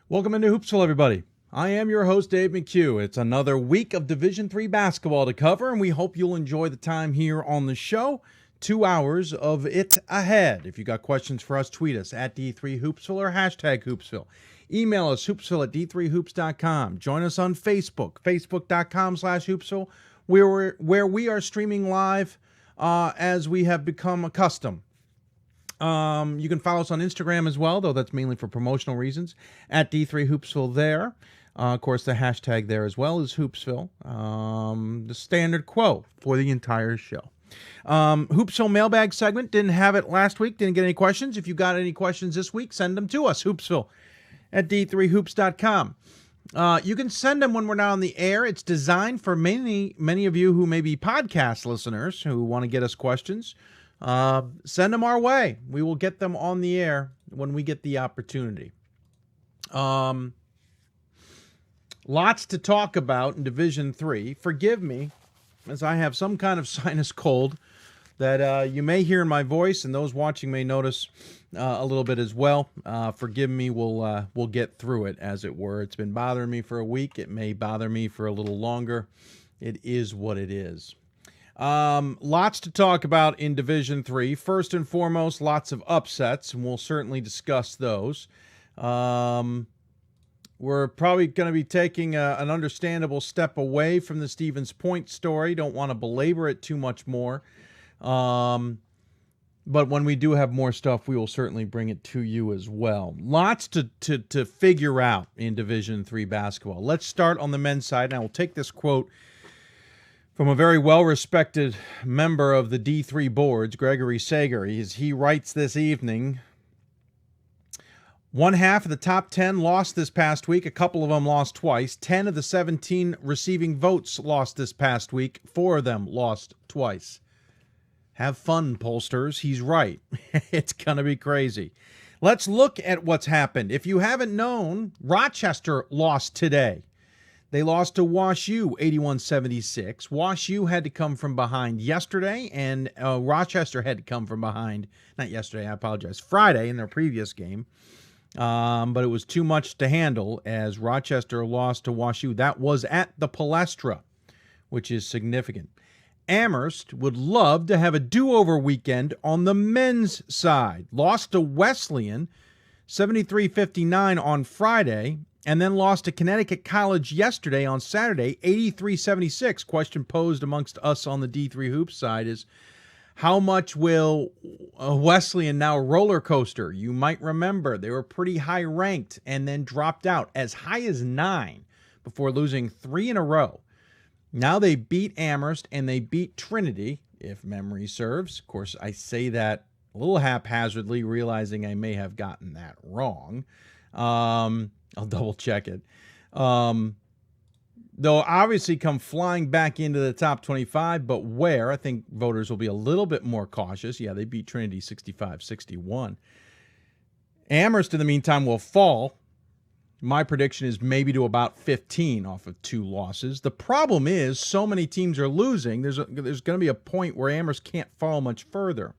Welcome into Hoopsville, everybody. I am your host, Dave McHugh. It's another week of Division III basketball to cover, and we hope you'll enjoy the time here on the show. 2 hours of it ahead. If you got questions for us, tweet us at D3Hoopsville or hashtag Hoopsville. Email us, hoopsville at d3hoops.com. Join us on Facebook, facebook.com/Hoopsville, where we are streaming live as we have become accustomed. You can follow us on Instagram as well, though that's mainly for promotional reasons, at D3Hoopsville there. Of course, the hashtag there as well is Hoopsville, the standard quote for the entire show. Hoopsville mailbag segment, didn't have it last week, didn't get any questions. If you got any questions this week, send them to us, Hoopsville at d3hoops.com. You can send them when we're not on the air. It's designed for many of you who may be podcast listeners who want to get us questions. Send them our way. We will get them on the air when we get the opportunity. Lots to talk about in Division III. Forgive me, as I have some kind of sinus cold that you may hear in my voice, and those watching may notice a little bit as well. Forgive me. We'll get through it, as it were. It's been bothering me for a week. It may bother me for a little longer. It is what it is. Lots to talk about in Division III. First and foremost, lots of upsets, and we'll certainly discuss those. We're probably going to be taking an understandable step away from the Stevens Point story. Don't want to belabor it too much more. But when we do have more stuff, we will certainly bring it to you as well. Lots to figure out in Division III basketball. Let's start on the men's side, and I will take this quote from a very well-respected member of the D3 boards, Gregory Sager. He writes this evening, one half of the top 10 lost this past week. A couple of them lost twice. 10 of the 17 receiving votes lost this past week. 4 of them lost twice. Have fun, pollsters. He's right. It's going to be crazy. Let's look at what's happened. If you haven't known, Rochester lost today. They lost to Wash U 81-76. Wash U had to come from behind yesterday, and Rochester had to come from behind, not yesterday, I apologize, Friday in their previous game. But it was too much to handle as Rochester lost to Wash U. That was at the Palestra, which is significant. Amherst would love to have a do-over weekend on the men's side. Lost to Wesleyan 73-59 on Friday, and then lost to Connecticut College yesterday on Saturday, 83-76. Question posed amongst us on the D3 Hoops side is, how much will Wesleyan now roller coaster? You might remember they were pretty high ranked and then dropped out as high as 9 before losing 3 in a row. Now they beat Amherst and they beat Trinity, if memory serves. Of course, I say that a little haphazardly, realizing I may have gotten that wrong. I'll double check it. They'll obviously come flying back into the top 25, but where? I think voters will be a little bit more cautious. Yeah, they beat Trinity 65-61. Amherst, in the meantime, will fall. My prediction is maybe to about 15 off of 2 losses. The problem is so many teams are losing. There's going to be a point where Amherst can't fall much further.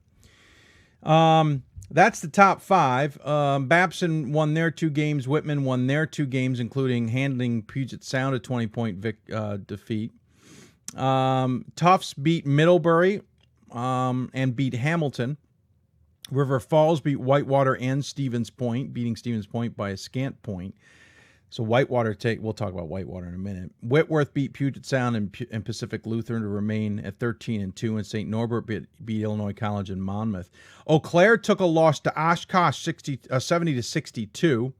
That's the top 5. Babson won their 2 games. Whitman won their 2 games, including handling Puget Sound a 20-point defeat. Tufts beat Middlebury and beat Hamilton. River Falls beat Whitewater and Stevens Point, beating Stevens Point by a scant point. So Whitewater we'll talk about Whitewater in a minute. Whitworth beat Puget Sound and Pacific Lutheran to remain at 13-2, and St. Norbert beat Illinois College and Monmouth. Eau Claire took a loss to Oshkosh 70-62.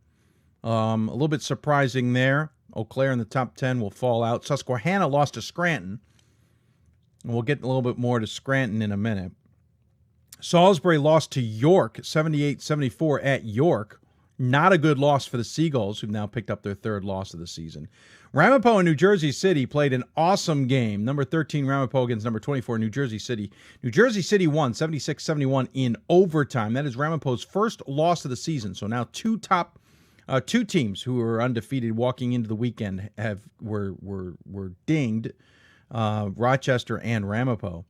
A little bit surprising there. Eau Claire in the top 10 will fall out. Susquehanna lost to Scranton. And we'll get a little bit more to Scranton in a minute. Salisbury lost to York 78-74 at York. Not a good loss for the Seagulls, who've now picked up their 3rd loss of the season. Ramapo and New Jersey City played an awesome game. Number 13 Ramapo against number 24 New Jersey City. New Jersey City won 76-71 in overtime. That is Ramapo's first loss of the season. So now 2 teams who were undefeated walking into the weekend were dinged, Rochester and Ramapo.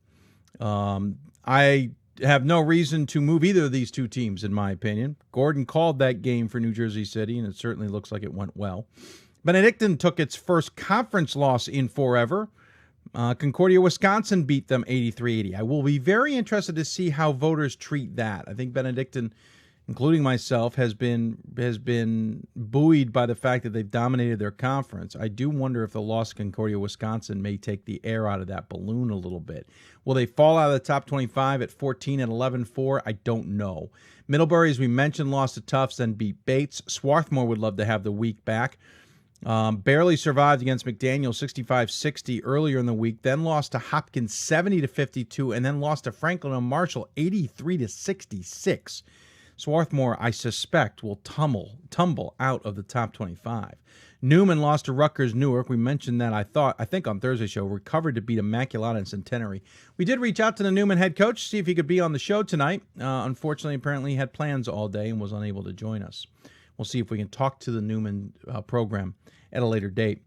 I have no reason to move either of these two teams, in my opinion. Gordon called that game for New Jersey City, and it certainly looks like it went well. Benedictine took its first conference loss in forever. Concordia, Wisconsin beat them 83-80. I will be very interested to see how voters treat that. I think Benedictine, including myself, has been buoyed by the fact that they've dominated their conference. I do wonder if the loss of Concordia, Wisconsin may take the air out of that balloon a little bit. Will they fall out of the top 25 at 14 and 11-4? I don't know. Middlebury, as we mentioned, lost to Tufts, then beat Bates. Swarthmore would love to have the week back. Barely survived against McDaniel 65-60 earlier in the week, then lost to Hopkins 70-52, and then lost to Franklin and Marshall 83-66. Swarthmore, I suspect, will tumble out of the top 25. Newman lost to Rutgers Newark. We mentioned that, I think on Thursday's show, recovered to beat Immaculata and Centenary. We did reach out to the Newman head coach to see if he could be on the show tonight. Unfortunately, apparently he had plans all day and was unable to join us. We'll see if we can talk to the Newman program at a later date.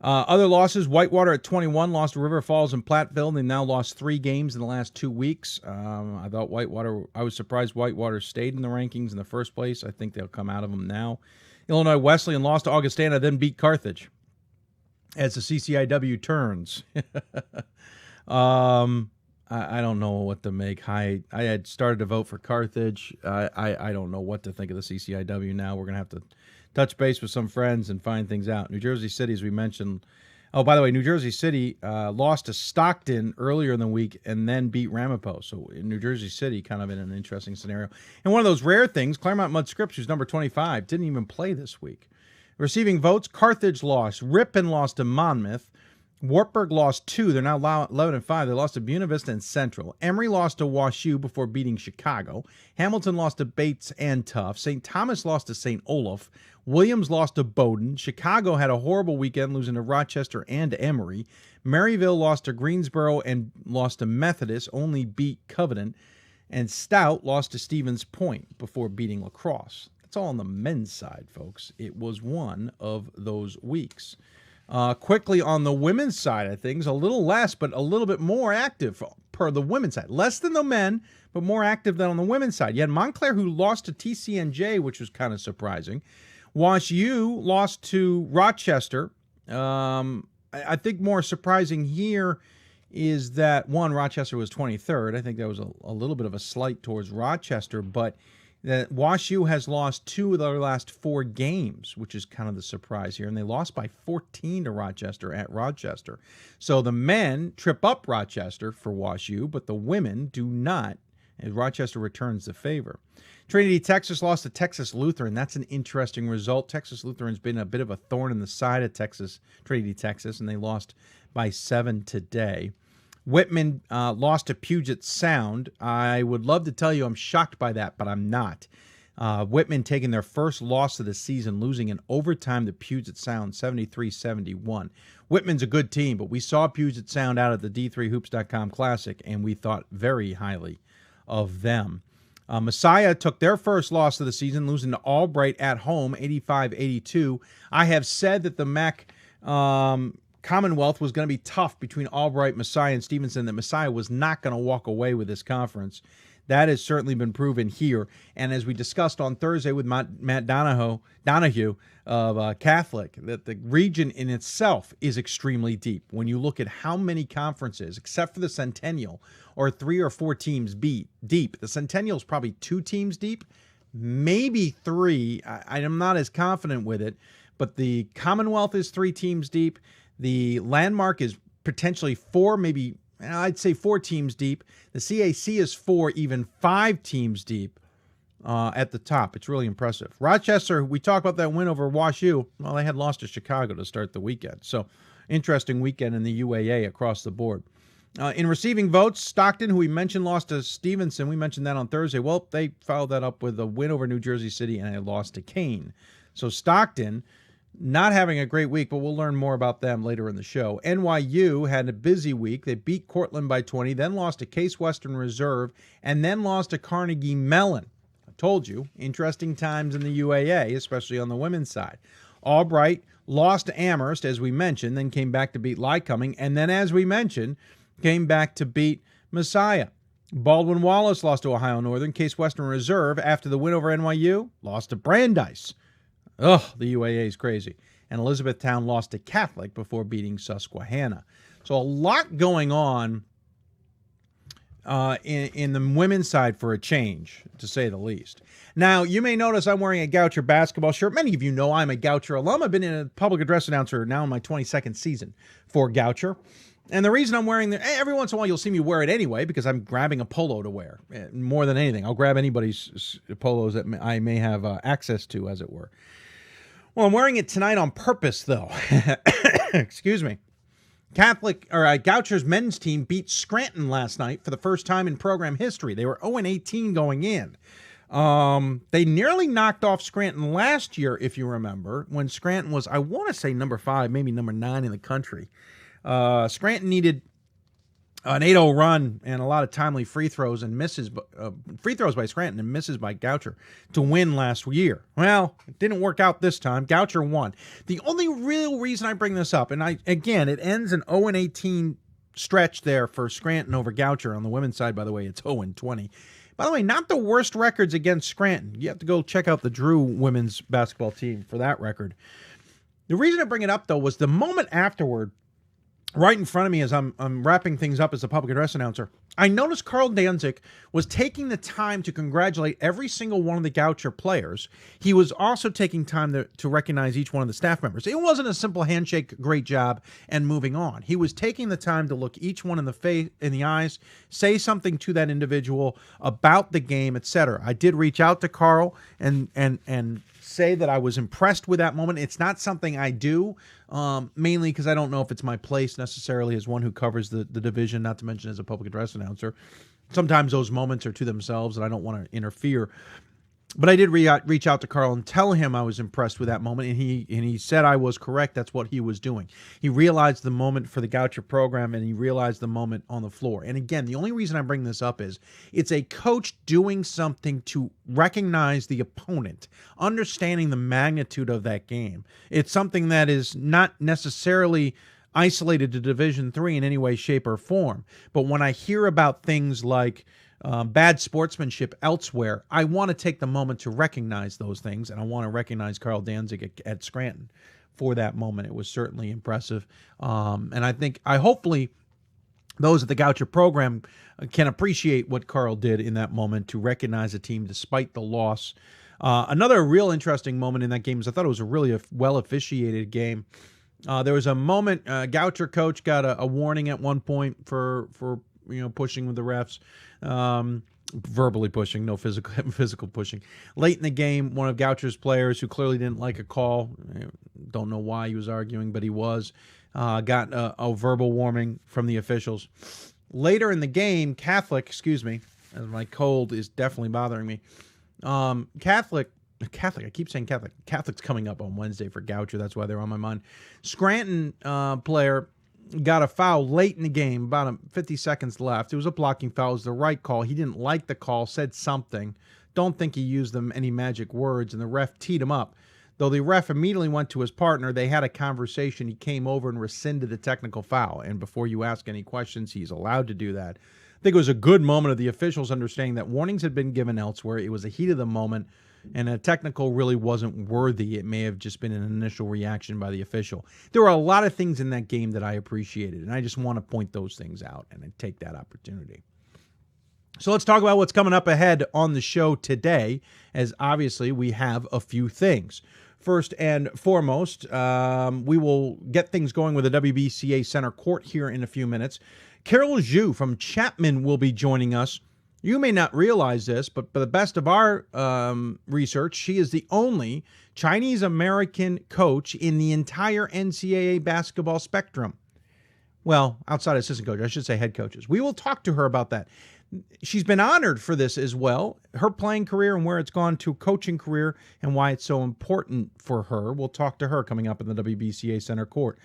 Other losses, Whitewater at 21 lost to River Falls and Platteville. They now lost 3 games in the last 2 weeks. I was surprised Whitewater stayed in the rankings in the first place. I think they'll come out of them now. Illinois Wesleyan lost to Augustana, then beat Carthage as the CCIW turns. I don't know what to make. I had started to vote for Carthage. I don't know what to think of the CCIW now. We're going to have to touch base with some friends and find things out. New Jersey City, as we mentioned. Oh, by the way, New Jersey City lost to Stockton earlier in the week and then beat Ramapo. So in New Jersey City, kind of in an interesting scenario. And one of those rare things, Claremont Mudd Scripps, who's number 25, didn't even play this week. Receiving votes, Carthage lost. Ripon lost to Monmouth. Wartburg lost 2. They're now 11-5. They lost to Buena Vista and Central. Emory lost to WashU before beating Chicago. Hamilton lost to Bates and Tufts. St. Thomas lost to St. Olaf. Williams lost to Bowdoin. Chicago had a horrible weekend, losing to Rochester and Emory. Maryville lost to Greensboro and lost to Methodist, only beat Covenant. And Stout lost to Stevens Point before beating La Crosse. That's all on the men's side, folks. It was one of those weeks. Quickly on the women's side of things, a little less, but a little bit more active per the women's side. Less than the men, but more active than on the women's side. You had Montclair, who lost to TCNJ, which was kind of surprising. WashU lost to Rochester. I think more surprising here is that, one, Rochester was 23rd. I think that was a little bit of a slight towards Rochester, but that WashU has lost 2 of their last 4 games, which is kind of the surprise here. And they lost by 14 to Rochester at Rochester. So the men trip up Rochester for WashU, but the women do not, as Rochester returns the favor. Trinity, Texas lost to Texas Lutheran. That's an interesting result. Texas Lutheran's been a bit of a thorn in the side of Trinity, Texas, and they lost by 7 today. Whitman lost to Puget Sound. I would love to tell you I'm shocked by that, but I'm not. Whitman taking their first loss of the season, losing in overtime to Puget Sound, 73-71. Whitman's a good team, but we saw Puget Sound out at the D3Hoops.com Classic, and we thought very highly of them. Messiah took their first loss of the season, losing to Albright at home, 85-82. I have said that the MAC Commonwealth was going to be tough between Albright, Messiah, and Stevenson, that Messiah was not going to walk away with this conference. That has certainly been proven here. And as we discussed on Thursday with Matt Donahue of Catholic, that the region in itself is extremely deep. When you look at how many conferences, except for the Centennial, are 3 or 4 teams deep. The Centennial is probably 2 teams deep, maybe 3. I'm not as confident with it, but the Commonwealth is 3 teams deep. The Landmark is potentially 4, maybe I'd say 4 teams deep. The CAC is 4, even 5 teams deep at the top. It's really impressive. Rochester, we talk about that win over WashU. Well, they had lost to Chicago to start the weekend. So interesting weekend in the UAA across the board. In receiving votes, Stockton, who we mentioned, lost to Stevenson. We mentioned that on Thursday. Well, they followed that up with a win over New Jersey City and a loss to Kane. So Stockton, not having a great week, but we'll learn more about them later in the show. NYU had a busy week. They beat Cortland by 20, then lost to Case Western Reserve, and then lost to Carnegie Mellon. I told you, interesting times in the UAA, especially on the women's side. Albright lost to Amherst, as we mentioned, then came back to beat Lycoming, and then, as we mentioned, came back to beat Messiah. Baldwin Wallace lost to Ohio Northern. Case Western Reserve, after the win over NYU, lost to Brandeis. Ugh, the UAA is crazy. And Elizabethtown lost to Catholic before beating Susquehanna. So a lot going on in the women's side for a change, to say the least. Now, you may notice I'm wearing a Goucher basketball shirt. Many of you know I'm a Goucher alum. I've been a public address announcer now in my 22nd season for Goucher. And the reason I'm wearing every once in a while you'll see me wear it anyway, because I'm grabbing a polo to wear. More than anything, I'll grab anybody's polos that I may have access to, as it were. Well, I'm wearing it tonight on purpose, though. Excuse me. Goucher's men's team beat Scranton last night for the first time in program history. They were 0-18 going in. They nearly knocked off Scranton last year, if you remember, when Scranton was, I want to say, number 5, maybe number 9 in the country. Scranton needed an 8-0 run and a lot of timely free throws by Scranton and misses by Goucher to win last year. Well, it didn't work out this time. Goucher won. The only real reason I bring this up, and again, it ends an 0-18 stretch there for Scranton over Goucher. On the women's side, by the way, it's 0-20. By the way, not the worst records against Scranton. You have to go check out the Drew women's basketball team for that record. The reason I bring it up, though, was the moment afterward, right in front of me as I'm wrapping things up as a public address announcer, I noticed Karl Danzig was taking the time to congratulate every single one of the Goucher players. He was also taking time to recognize each one of the staff members. It wasn't a simple handshake, great job, and moving on. He was taking the time to look each one in the eyes, say something to that individual about the game, etc. I did reach out to Karl and say that I was impressed with that moment. It's not something I do, mainly because I don't know if it's my place necessarily as one who covers the division, not to mention as a public address announcer. Sometimes those moments are to themselves and I don't want to interfere. But I did reach out to Karl and tell him I was impressed with that moment, and he said I was correct. That's what he was doing. He realized the moment for the Goucher program, and he realized the moment on the floor. And again, the only reason I bring this up is it's a coach doing something to recognize the opponent, understanding the magnitude of that game. It's something that is not necessarily isolated to Division III in any way, shape, or form. But when I hear about things like bad sportsmanship elsewhere, I want to take the moment to recognize those things, and I want to recognize Karl Danzig at Scranton for that moment. It was certainly impressive, and I hopefully those at the Goucher program can appreciate what Karl did in that moment to recognize a team despite the loss. Another real interesting moment in that game is I thought it was a really well officiated game. There was a moment, Goucher coach got a warning at one point for pushing with the refs, verbally pushing, no physical pushing. Late in the game, one of Goucher's players who clearly didn't like a call, don't know why he was arguing, but he was, got a verbal warning from the officials. Later in the game, Catholic, as my cold is definitely bothering me, Catholic, I keep saying Catholic. Catholic's coming up on Wednesday for Goucher. That's why they're on my mind. Scranton player got a foul late in the game, about 50 seconds left. It was a blocking foul. It was the right call. He didn't like the call, said something. Don't think he used any magic words, and the ref teed him up. Though the ref immediately went to his partner, they had a conversation. He came over and rescinded the technical foul. And before you ask any questions, he's allowed to do that. I think it was a good moment of the officials understanding that warnings had been given elsewhere. It was a heat of the moment, and a technical really wasn't worthy. It may have just been an initial reaction by the official. There were a lot of things in that game that I appreciated, and I just want to point those things out and take that opportunity. So let's talk about what's coming up ahead on the show today, as obviously we have a few things. First and foremost, we will get things going with the WBCA Center Court here in a few minutes. Carol Zhu from Chapman will be joining us. You may not realize this, but by the best of our research, she is the only Chinese-American coach in the entire NCAA basketball spectrum. Well, outside assistant coach, I should say head coaches. We will talk to her about that. She's been honored for this as well, her playing career and where it's gone to coaching career and why it's so important for her. We'll talk to her coming up in the WBCA Center Court.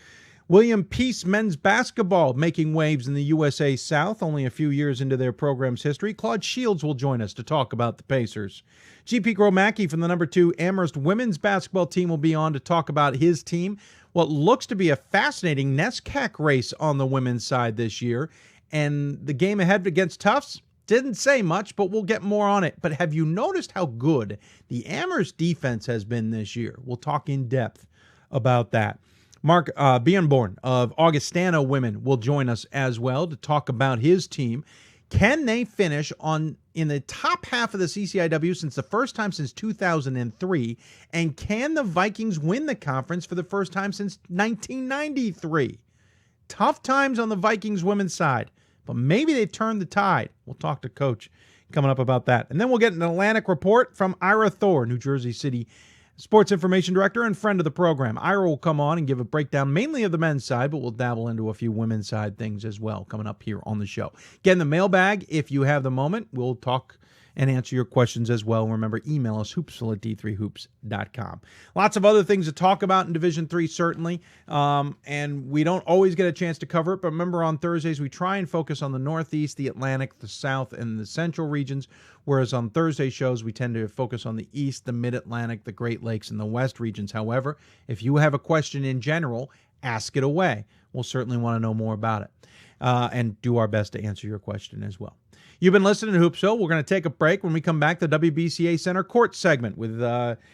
William Peace men's basketball making waves in the USA South, only a few years into their program's history. Claude Shields will join us to talk about the Pacers. GP Gromacki from the number 2 Amherst women's basketball team will be on to talk about his team. What looks to be a fascinating NESCAC race on the women's side this year. And the game ahead against Tufts, Didn't say much, but we'll get more on it. But have you noticed how good the Amherst defense has been this year? We'll talk in depth about that. Mark Bienborn of Augustana Women will join us as well to talk about his team. Can they finish in the top half of the CCIW since the first time since 2003? And can the Vikings win the conference for the first time since 1993? Tough times on the Vikings women's side, but maybe they turned the tide. We'll talk to Coach coming up about that. And then we'll get an Atlantic report from Ira Thor, New Jersey City Sports Information Director and friend of the program. Ira will come on and give a breakdown mainly of the men's side, but we'll dabble into a few women's side things as well coming up here on the show. Get in the mailbag if you have the moment. We'll talk and answer your questions as well. Remember, email us, hoopsville at d3hoops.com. Lots of other things to talk about in Division III, certainly, and we don't always get a chance to cover it, but remember, on Thursdays, we try and focus on the Northeast, the Atlantic, the South, and the Central regions, whereas on Thursday shows, we tend to focus on the East, the Mid-Atlantic, the Great Lakes, and the West regions. However, if you have a question in general, ask it away. We'll certainly want to know more about it and do our best to answer your question as well. You've been listening to Hoopsville. We're going to take a break. When we come back, the WBCA Center Court segment with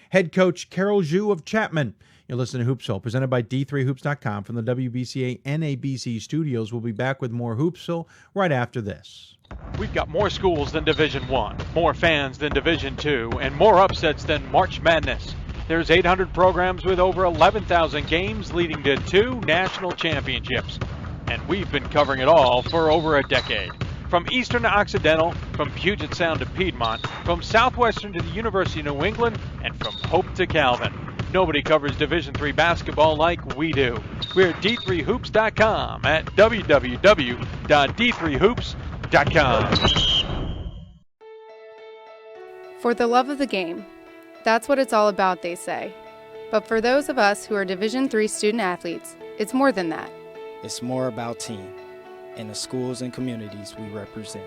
head coach Carol Zhu of Chapman. You're listening to Hoopsville, presented by D3Hoops.com from the WBCA NABC studios. We'll be back with more Hoopsville right after this. We've got more schools than Division I, more fans than Division II, and more upsets than March Madness. There's 800 programs with over 11,000 games leading to 2 national championships. And we've been covering it all for over a decade. From Eastern to Occidental, from Puget Sound to Piedmont, from Southwestern to the University of New England, and from Hope to Calvin. Nobody covers Division III basketball like we do. We're at D3Hoops.com at www.d3hoops.com. For the love of the game. That's what it's all about, they say. But for those of us who are Division III student athletes, it's more than that. It's more about team and the schools and communities we represent.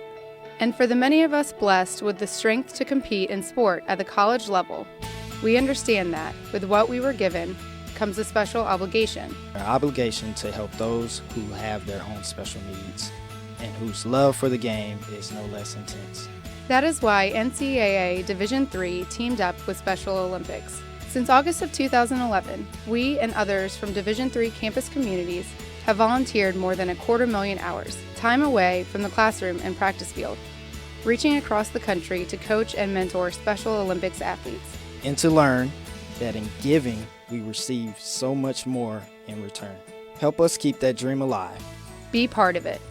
And for the many of us blessed with the strength to compete in sport at the college level, we understand that with what we were given comes a special obligation. Our obligation to help those who have their own special needs and whose love for the game is no less intense. That is why NCAA Division III teamed up with Special Olympics. Since August of 2011, we and others from Division III campus communities have volunteered more than 250,000 hours, time away from the classroom and practice field, reaching across the country to coach and mentor Special Olympics athletes. And to learn that in giving, we receive so much more in return. Help us keep that dream alive. Be part of it.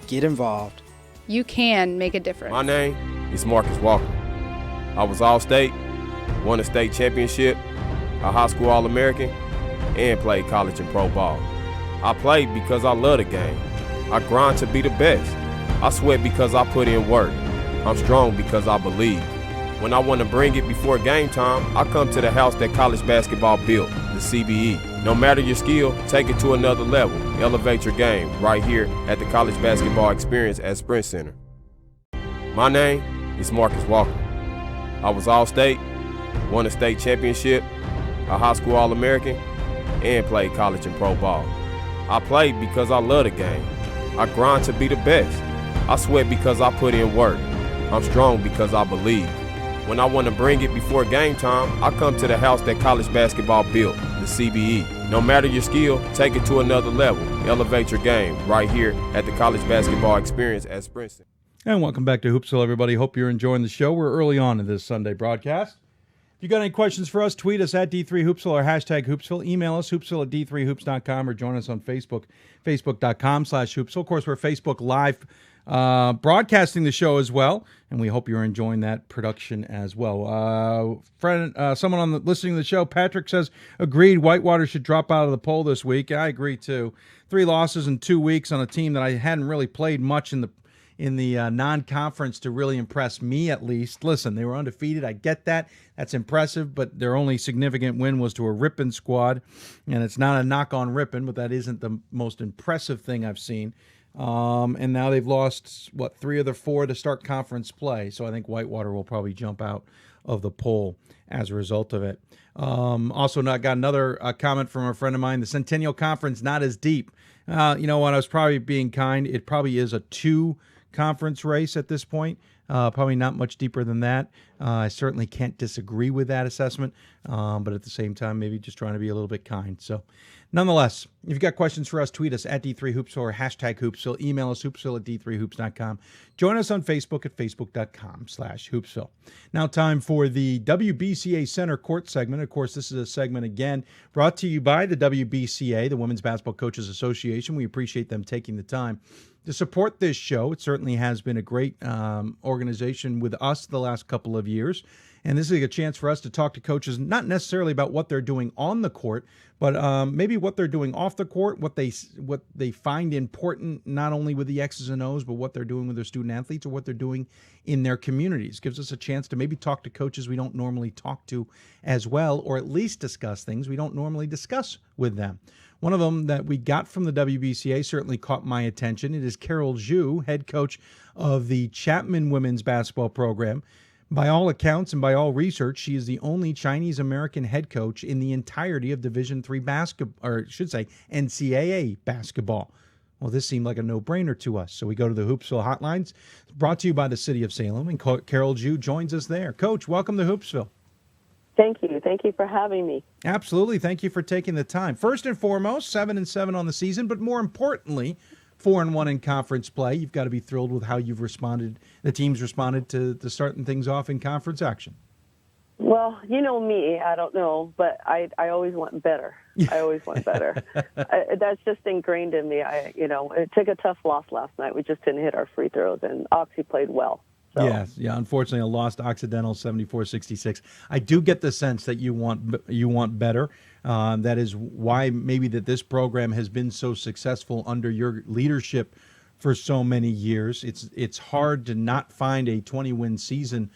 Get involved. You can make a difference. My name is Marcus Walker. I was All-State, won a state championship, a high school All-American, and played college and pro ball. I played because I love the game. I grind to be the best. I sweat because I put in work. I'm strong because I believe. When I want to bring it before game time, I come to the house that college basketball built, the CBE. No matter your skill, take it to another level. Elevate your game right here at the College Basketball Experience at Sprint Center. My name is Marcus Walker. I was All-State, won a state championship, a high school All-American, and played college and pro ball. I played because I love the game. I grind to be the best. I sweat because I put in work. I'm strong because I believe. When I want to bring it before game time, I come to the house that college basketball built, the CBE. No matter your skill, take it to another level. Elevate your game right here at the College Basketball Experience at Sprint Center. And welcome back to Hoopsville, everybody. Hope you're enjoying the show. We're early on in this Sunday broadcast. If you got any questions for us, tweet us at D3Hoopsville or hashtag Hoopsville. Email us, hoopsville at D3Hoops.com, or join us on Facebook, Facebook.com/Hoopsville. Of course, we're Facebook Live broadcasting the show as well, and we hope you're enjoying that production as well. Someone listening to the show, Patrick, says, agreed, Whitewater should drop out of the poll this week. I agree, too. 3 losses in 2 weeks on a team that I hadn't really played much in the non-conference to really impress me, at least. Listen, they were undefeated. I get that. That's impressive, but their only significant win was to a Ripon squad, and it's not a knock on Ripon, but that isn't the most impressive thing I've seen. And now they've lost, 3 of the 4 to start conference play, so I think Whitewater will probably jump out of the poll as a result of it. Also, got another comment from a friend of mine. The Centennial Conference, not as deep. You know what? I was probably being kind. It probably is a 2 conference race at this point. Probably not much deeper than that. I certainly can't disagree with that assessment, but at the same time, maybe just trying to be a little bit kind. So, nonetheless, if you've got questions for us, tweet us at D3Hoopsville or hashtag Hoopsville. Email us hoopsville@d3hoops.com. Join us on Facebook at facebook.com/Hoopsville. Now, time for the WBCA Center Court segment. Of course, this is a segment, again, brought to you by the WBCA, the Women's Basketball Coaches Association. We appreciate them taking the time to support this show. It certainly has been a great organization with us the last couple of years. And this is a chance for us to talk to coaches, not necessarily about what they're doing on the court, but maybe what they're doing off the court, what they find important, not only with the X's and O's, but what they're doing with their student athletes or what they're doing in their communities. Gives us a chance to maybe talk to coaches we don't normally talk to as well, or at least discuss things we don't normally discuss with them. One of them that we got from the WBCA certainly caught my attention. It is Carol Zhu, head coach of the Chapman women's basketball program. By all accounts and by all research, she is the only Chinese-American head coach in the entirety of Division III basketball, or I should say NCAA basketball. Well, this seemed like a no-brainer to us. So we go to the Hoopsville hotlines, brought to you by the City of Salem, and Carol Zhu joins us there. Coach, welcome to Hoopsville. Thank you. Thank you for having me. Absolutely. Thank you for taking the time. First and foremost, 7-7 on the season, but more importantly, 4-1 in conference play. You've got to be thrilled with how you've responded. The team's responded to starting things off in conference action. Well, you know me. I don't know, but I always want better. I always want better. That's just ingrained in me. It took a tough loss last night. We just didn't hit our free throws, and Oxy played well. So. Yes, yeah. Unfortunately, a lost Occidental 74-66. I do get the sense that you want better. That is why maybe that this program has been so successful under your leadership for so many years. It's hard to not find a 20-win season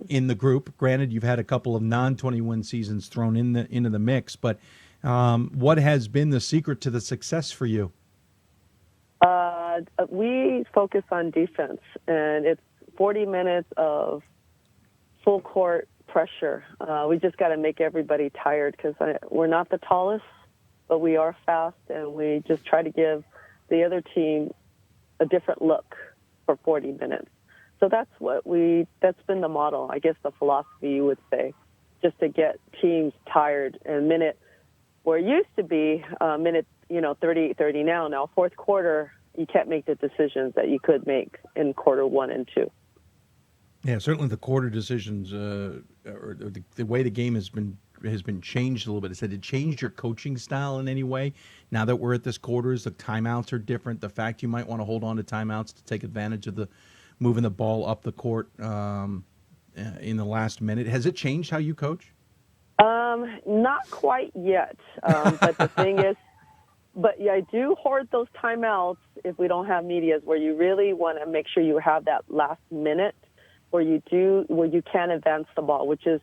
in the group. Granted, you've had a couple of non-20-win seasons thrown into the mix, but what has been the secret to the success for you? We focus on defense, and it's 40 minutes of full court pressure. We just got to make everybody tired because we're not the tallest, but we are fast, and we just try to give the other team a different look for 40 minutes. So that's been the model, I guess the philosophy you would say, just to get teams tired. And minute where it used to be minute 30 now fourth quarter, you can't make the decisions that you could make in quarter 1 and 2. Yeah, certainly the quarter decisions, or the way the game has been changed a little bit. Has it changed your coaching style in any way? Now that we're at this quarters, the timeouts are different. The fact you might want to hold on to timeouts to take advantage of the moving the ball up the court in the last minute. Has it changed how you coach? Not quite yet. But the thing is, yeah, I do hoard those timeouts if we don't have medias, where you really want to make sure you have that last minute where you can advance the ball, which is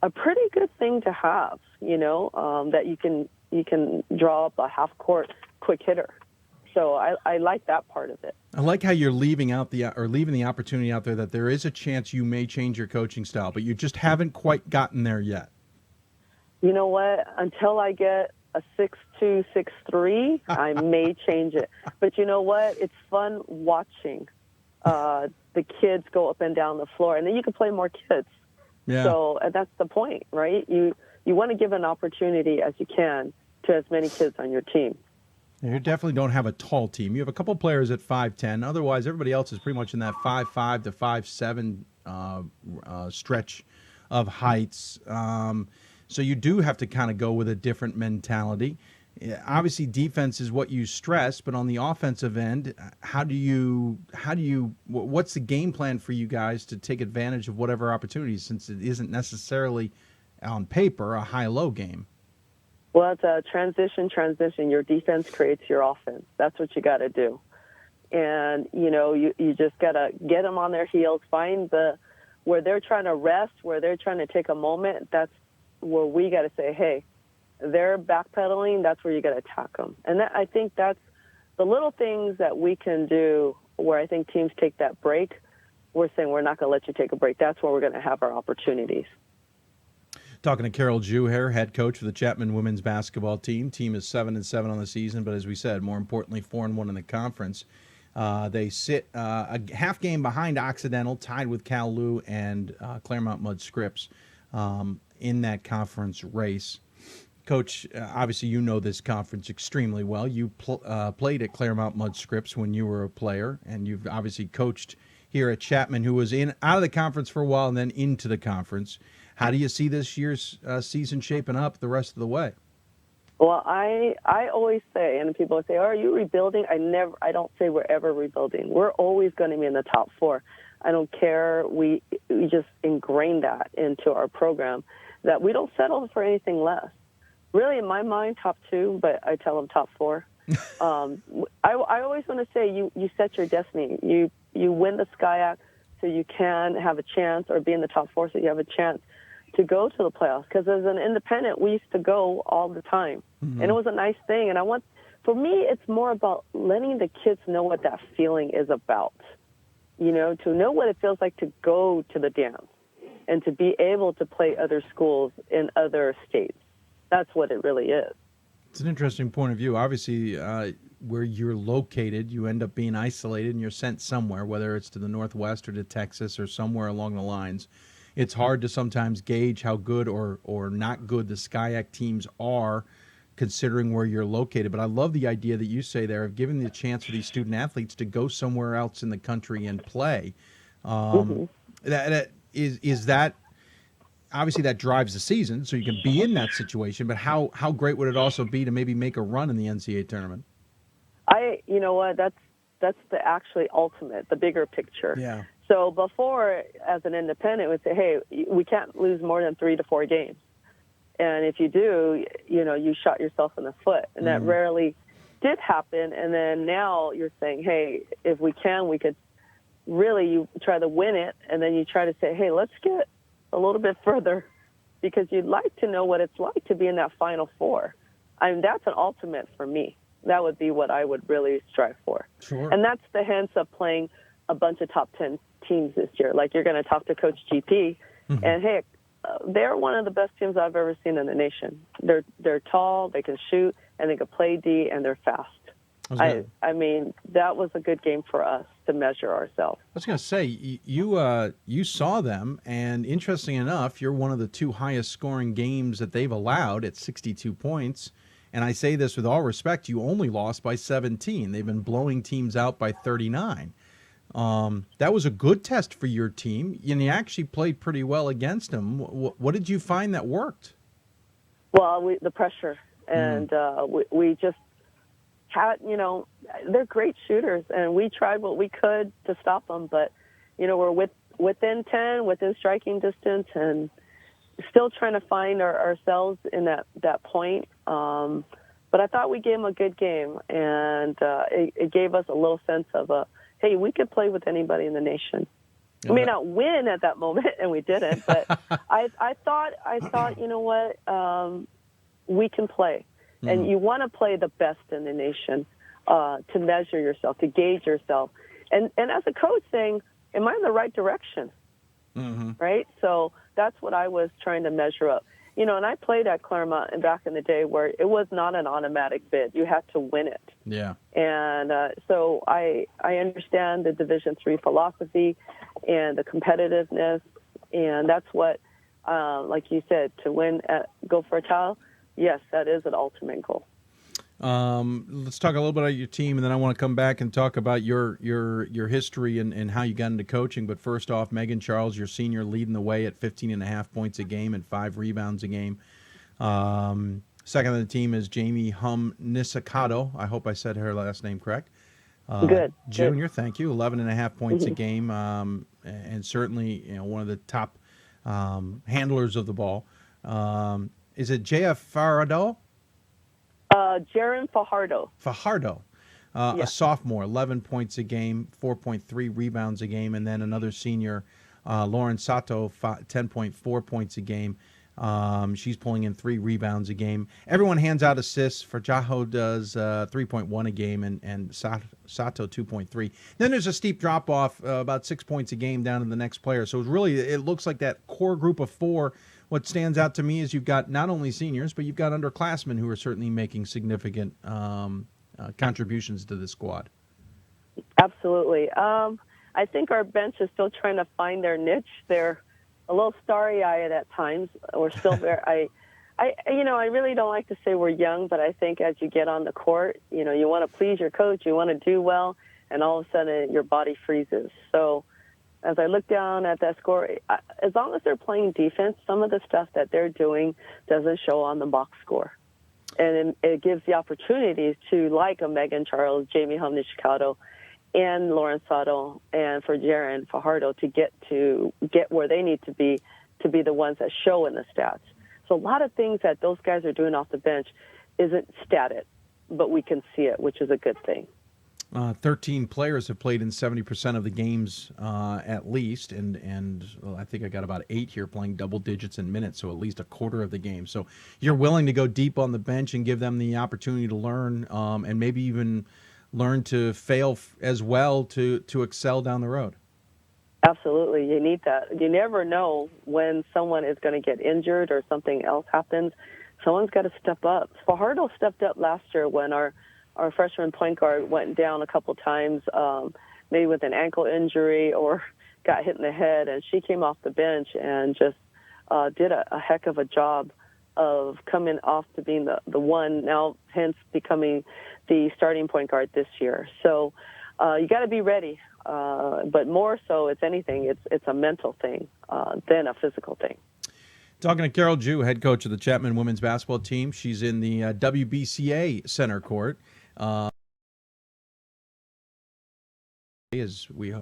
a pretty good thing to have, that you can draw up a half-court quick hitter. So I like that part of it. I like how you're leaving the opportunity out there that there is a chance you may change your coaching style, but you just haven't quite gotten there yet. You know what? Until I get a 6'2", 6'3", I may change it. But you know what? It's fun watching the kids go up and down the floor, and then you can play more kids. Yeah. So that's the point, right? You want to give an opportunity as you can to as many kids on your team. You definitely don't have a tall team. You have a couple players at 5'10". Otherwise, everybody else is pretty much in that 5'5" to 5'7" stretch of heights. So you do have to kind of go with a different mentality. Obviously, defense is what you stress, but on the offensive end, what's the game plan for you guys to take advantage of whatever opportunities, since it isn't necessarily on paper a high-low game? Well, it's a transition. Your defense creates your offense. That's what you got to do. And, you just got to get them on their heels, find where they're trying to rest, where they're trying to take a moment. That's where we got to say, hey, they're backpedaling, that's where you got to attack them. And I think that's the little things that we can do where I think teams take that break. We're saying we're not going to let you take a break. That's where we're going to have our opportunities. Talking to Carol Zhu here, head coach for the Chapman women's basketball team. Team is 7-7 on the season, but as we said, more importantly, 4-1 in the conference. They sit a half game behind Occidental, tied with Cal Lu and Claremont Mudd Scripps in that conference race. Coach, obviously you know this conference extremely well. You played at Claremont Mudd Scripps when you were a player, and you've obviously coached here at Chapman, who was out of the conference for a while and then into the conference. How do you see this year's season shaping up the rest of the way? Well, I always say, and people say, "Oh, are you rebuilding?" I don't say we're ever rebuilding. We're always going to be in the top 4. I don't care. We just ingrained that into our program, that we don't settle for anything less. Really, in my mind, top 2, but I tell them top 4. I always want to say you set your destiny. You win the SCIAC so you can have a chance, or be in the top 4 so you have a chance to go to the playoffs. Because as an independent, we used to go all the time, and it was a nice thing. And for me, it's more about letting the kids know what that feeling is about. You know, to know what it feels like to go to the dance and to be able to play other schools in other states. That's what it really is. It's an interesting point of view. Obviously, where you're located, you end up being isolated and you're sent somewhere, whether it's to the Northwest or to Texas or somewhere along the lines. It's hard to sometimes gauge how good or not good the SCIAC teams are, considering where you're located. But I love the idea that you say there of giving the chance for these student athletes to go somewhere else in the country and play. That is that. Obviously, that drives the season, so you can be in that situation. But how great would it also be to maybe make a run in the NCAA tournament? You know what? That's the actually ultimate, the bigger picture. Yeah. So before, as an independent, we'd say, hey, we can't lose more than 3 to 4 games, and if you do, you shot yourself in the foot, and that rarely did happen. And then now you're saying, hey, if we could really, you try to win it, and then you try to say, hey, let's get a little bit further, because you'd like to know what it's like to be in that Final 4. I mean, that's an ultimate for me. That would be what I would really strive for. Sure. And that's the hence of playing a bunch of top 10 teams this year. Like, you're going to talk to Coach GP, and hey, they're one of the best teams I've ever seen in the nation. They're tall, they can shoot, and they can play D, and they're fast. I mean, that was a good game for us to measure ourselves. I was going to say, you saw them, and interesting enough, you're one of the 2 highest scoring games that they've allowed at 62 points. And I say this with all respect, you only lost by 17. They've been blowing teams out by 39. That was a good test for your team, and you actually played pretty well against them. What did you find that worked? Well, the pressure, and we just had, they're great shooters, and we tried what we could to stop them, but, we're within 10, within striking distance, and still trying to find ourselves in that point. But I thought we gave them a good game, and it gave us a little sense of hey, we could play with anybody in the nation. We may not win at that moment, and we didn't, but I thought, you know what, we can play. And you want to play the best in the nation to measure yourself, to gauge yourself. And as a coach saying, am I in the right direction? Right? So that's what I was trying to measure up. And I played at Claremont back in the day where it was not an automatic bid. You had to win it. Yeah. And so I understand the Division III philosophy and the competitiveness, and that's what, like you said, to win go for a title. Yes, that is an ultimate goal. Let's talk a little bit about your team, and then I want to come back and talk about your history and how you got into coaching. But first off, Megan Charles, your senior, leading the way at 15.5 points a game and 5 rebounds a game. Second on the team is Jamie Nisakato. I hope I said her last name correct. Good. Junior, thank you. 11.5 points a game, and certainly one of the top handlers of the ball. Is it J.F. Fajardo? Jaron Fajardo. Fajardo, a sophomore, 11 points a game, 4.3 rebounds a game, and then another senior, Lauren Sato, 10.4 points a game. She's pulling in 3 rebounds a game. Everyone hands out assists. Fajardo does 3.1 a game, and Sato 2.3. Then there's a steep drop-off, about 6 points a game down to the next player. So it looks like that core group of 4. What stands out to me is you've got not only seniors, but you've got underclassmen who are certainly making significant contributions to the squad. Absolutely. I think our bench is still trying to find their niche. They're a little starry-eyed at times. We're still very. I really don't like to say we're young, but I think as you get on the court, you want to please your coach, you want to do well, and all of a sudden your body freezes. So as I look down at that score, as long as they're playing defense, some of the stuff that they're doing doesn't show on the box score. And it gives the opportunities to, like a Megan Charles, Jamie Humney-Chicago, and Lauren Sato, and for Jaren Fajardo to get where they need to be the ones that show in the stats. So a lot of things that those guys are doing off the bench isn't statted, but we can see it, which is a good thing. 13 players have played in 70% of the games at least, and I think I got about 8 here playing double digits in minutes, so at least a quarter of the game. So you're willing to go deep on the bench and give them the opportunity to learn, and maybe even learn to fail as well to excel down the road. Absolutely. You need that. You never know when someone is going to get injured or something else happens. Someone's got to step up. Fajardo stepped up last year when our freshman point guard went down a couple times, maybe with an ankle injury or got hit in the head, and she came off the bench and just did a heck of a job of coming off to being the one, now hence becoming the starting point guard this year. So you got to be ready. But more so, it's anything. It's a mental thing than a physical thing. Talking to Carol Jew, head coach of the Chapman women's basketball team. She's in the WBCA Center Court. As we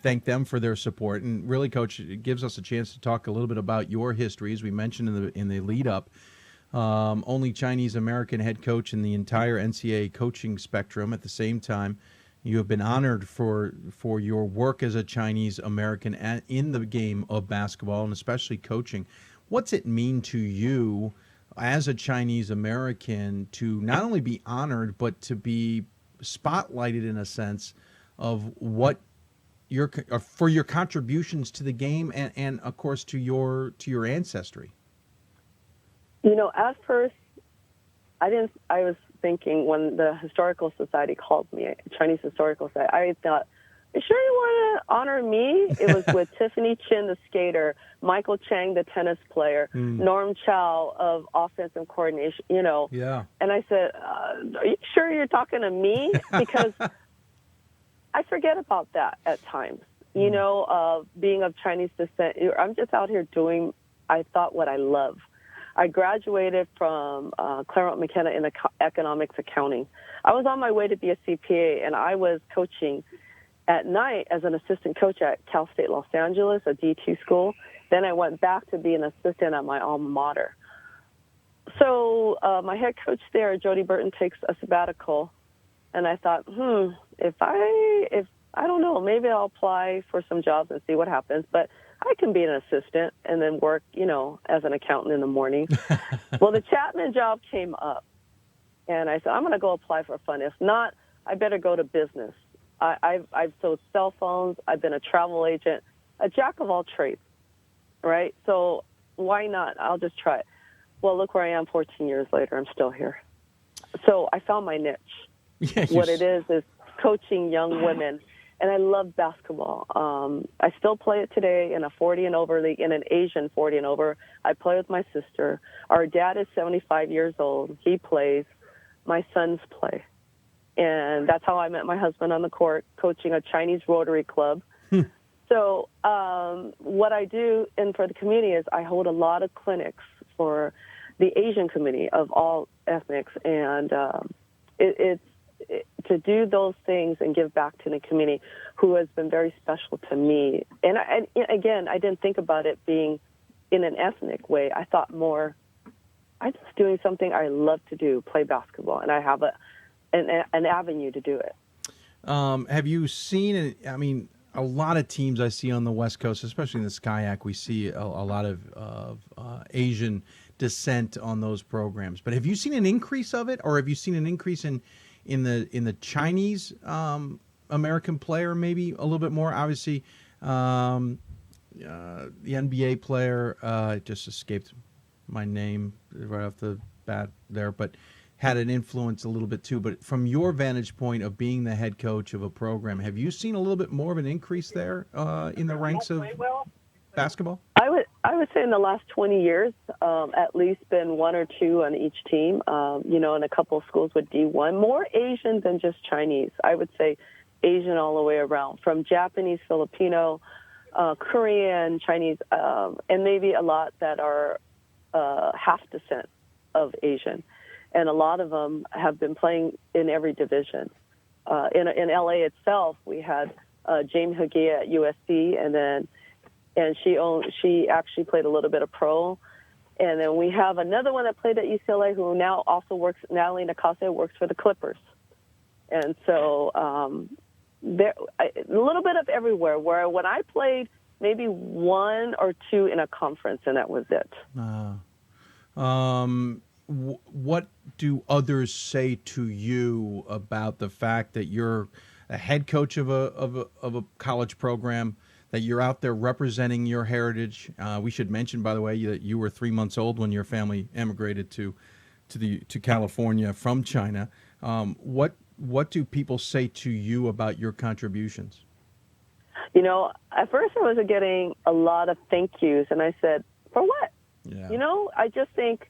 thank them for their support, and really, Coach, it gives us a chance to talk a little bit about your history, as we mentioned in the lead up. Only Chinese American head coach in the entire NCAA coaching spectrum. At the same time, you have been honored for your work as a Chinese American in the game of basketball, and especially coaching. What's it mean to you as a Chinese American to not only be honored, but to be spotlighted in a sense of what for your contributions to the game and of course to your ancestry? At first, I was thinking when the Historical Society called me, Chinese Historical Society, I thought, you sure you want to honor me? It was with Tiffany Chin, the skater, Michael Chang, the tennis player, Norm Chow of offensive coordination, Yeah. And I said, are you sure you're talking to me? Because I forget about that at times, being of Chinese descent. I'm just out here doing, I thought, what I love. I graduated from Claremont McKenna in economics accounting. I was on my way to be a CPA, and I was coaching at night as an assistant coach at Cal State Los Angeles, a D2 school. Then I went back to be an assistant at my alma mater. So my head coach there, Jody Burton, takes a sabbatical, and I thought, if I don't know, maybe I'll apply for some jobs and see what happens. But I can be an assistant and then work, as an accountant in the morning. Well, the Chapman job came up, and I said, I'm going to go apply for fun. If not, I better go to business. I've sold cell phones. I've been a travel agent, a jack of all trades, right? So why not? I'll just try it. Well, look where I am 14 years later. I'm still here. So I found my niche. Yeah, what it is coaching young women. And I love basketball. I still play it today in a 40 and over league, in an Asian 40 and over. I play with my sister. Our dad is 75 years old. He plays. My sons play. And that's how I met my husband on the court, coaching a Chinese Rotary Club. So what I do, and for the community, is I hold a lot of clinics for the Asian community of all ethnics. And it's to do those things and give back to the community who has been very special to me. And again, I didn't think about it being in an ethnic way. I thought more, I'm just doing something I love to do, play basketball, and I have an avenue to do it. Have you seen, a lot of teams I see on the West Coast, especially in the SCIAC, we see a lot of Asian descent on those programs. But have you seen an increase of it, or have you seen an increase in the Chinese American player, maybe a little bit more? Obviously, the NBA player, it just escaped my name right off the bat there, but had an influence a little bit too. But from your vantage point of being the head coach of a program, have you seen a little bit more of an increase there in the ranks of basketball? I would say in the last 20 years, at least been one or two on each team, and a couple of schools with D1. More Asian than just Chinese. I would say Asian all the way around, from Japanese, Filipino, Korean, Chinese, and maybe a lot that are half descent of Asian. And a lot of them have been playing in every division. In LA itself, we had Jane Hagia at USC, and she actually played a little bit of pro. And then we have another one that played at UCLA who now also works, Natalie Nakase, works for the Clippers. And so there a little bit of everywhere, where when I played, maybe one or two in a conference, and that was it. What do others say to you about the fact that you're a head coach of a college program, that you're out there representing your heritage? We should mention, by the way, that you were 3 months old when your family emigrated to California from China. What do people say to you about your contributions? At first I was getting a lot of thank yous, and I said, for what? Yeah. I just think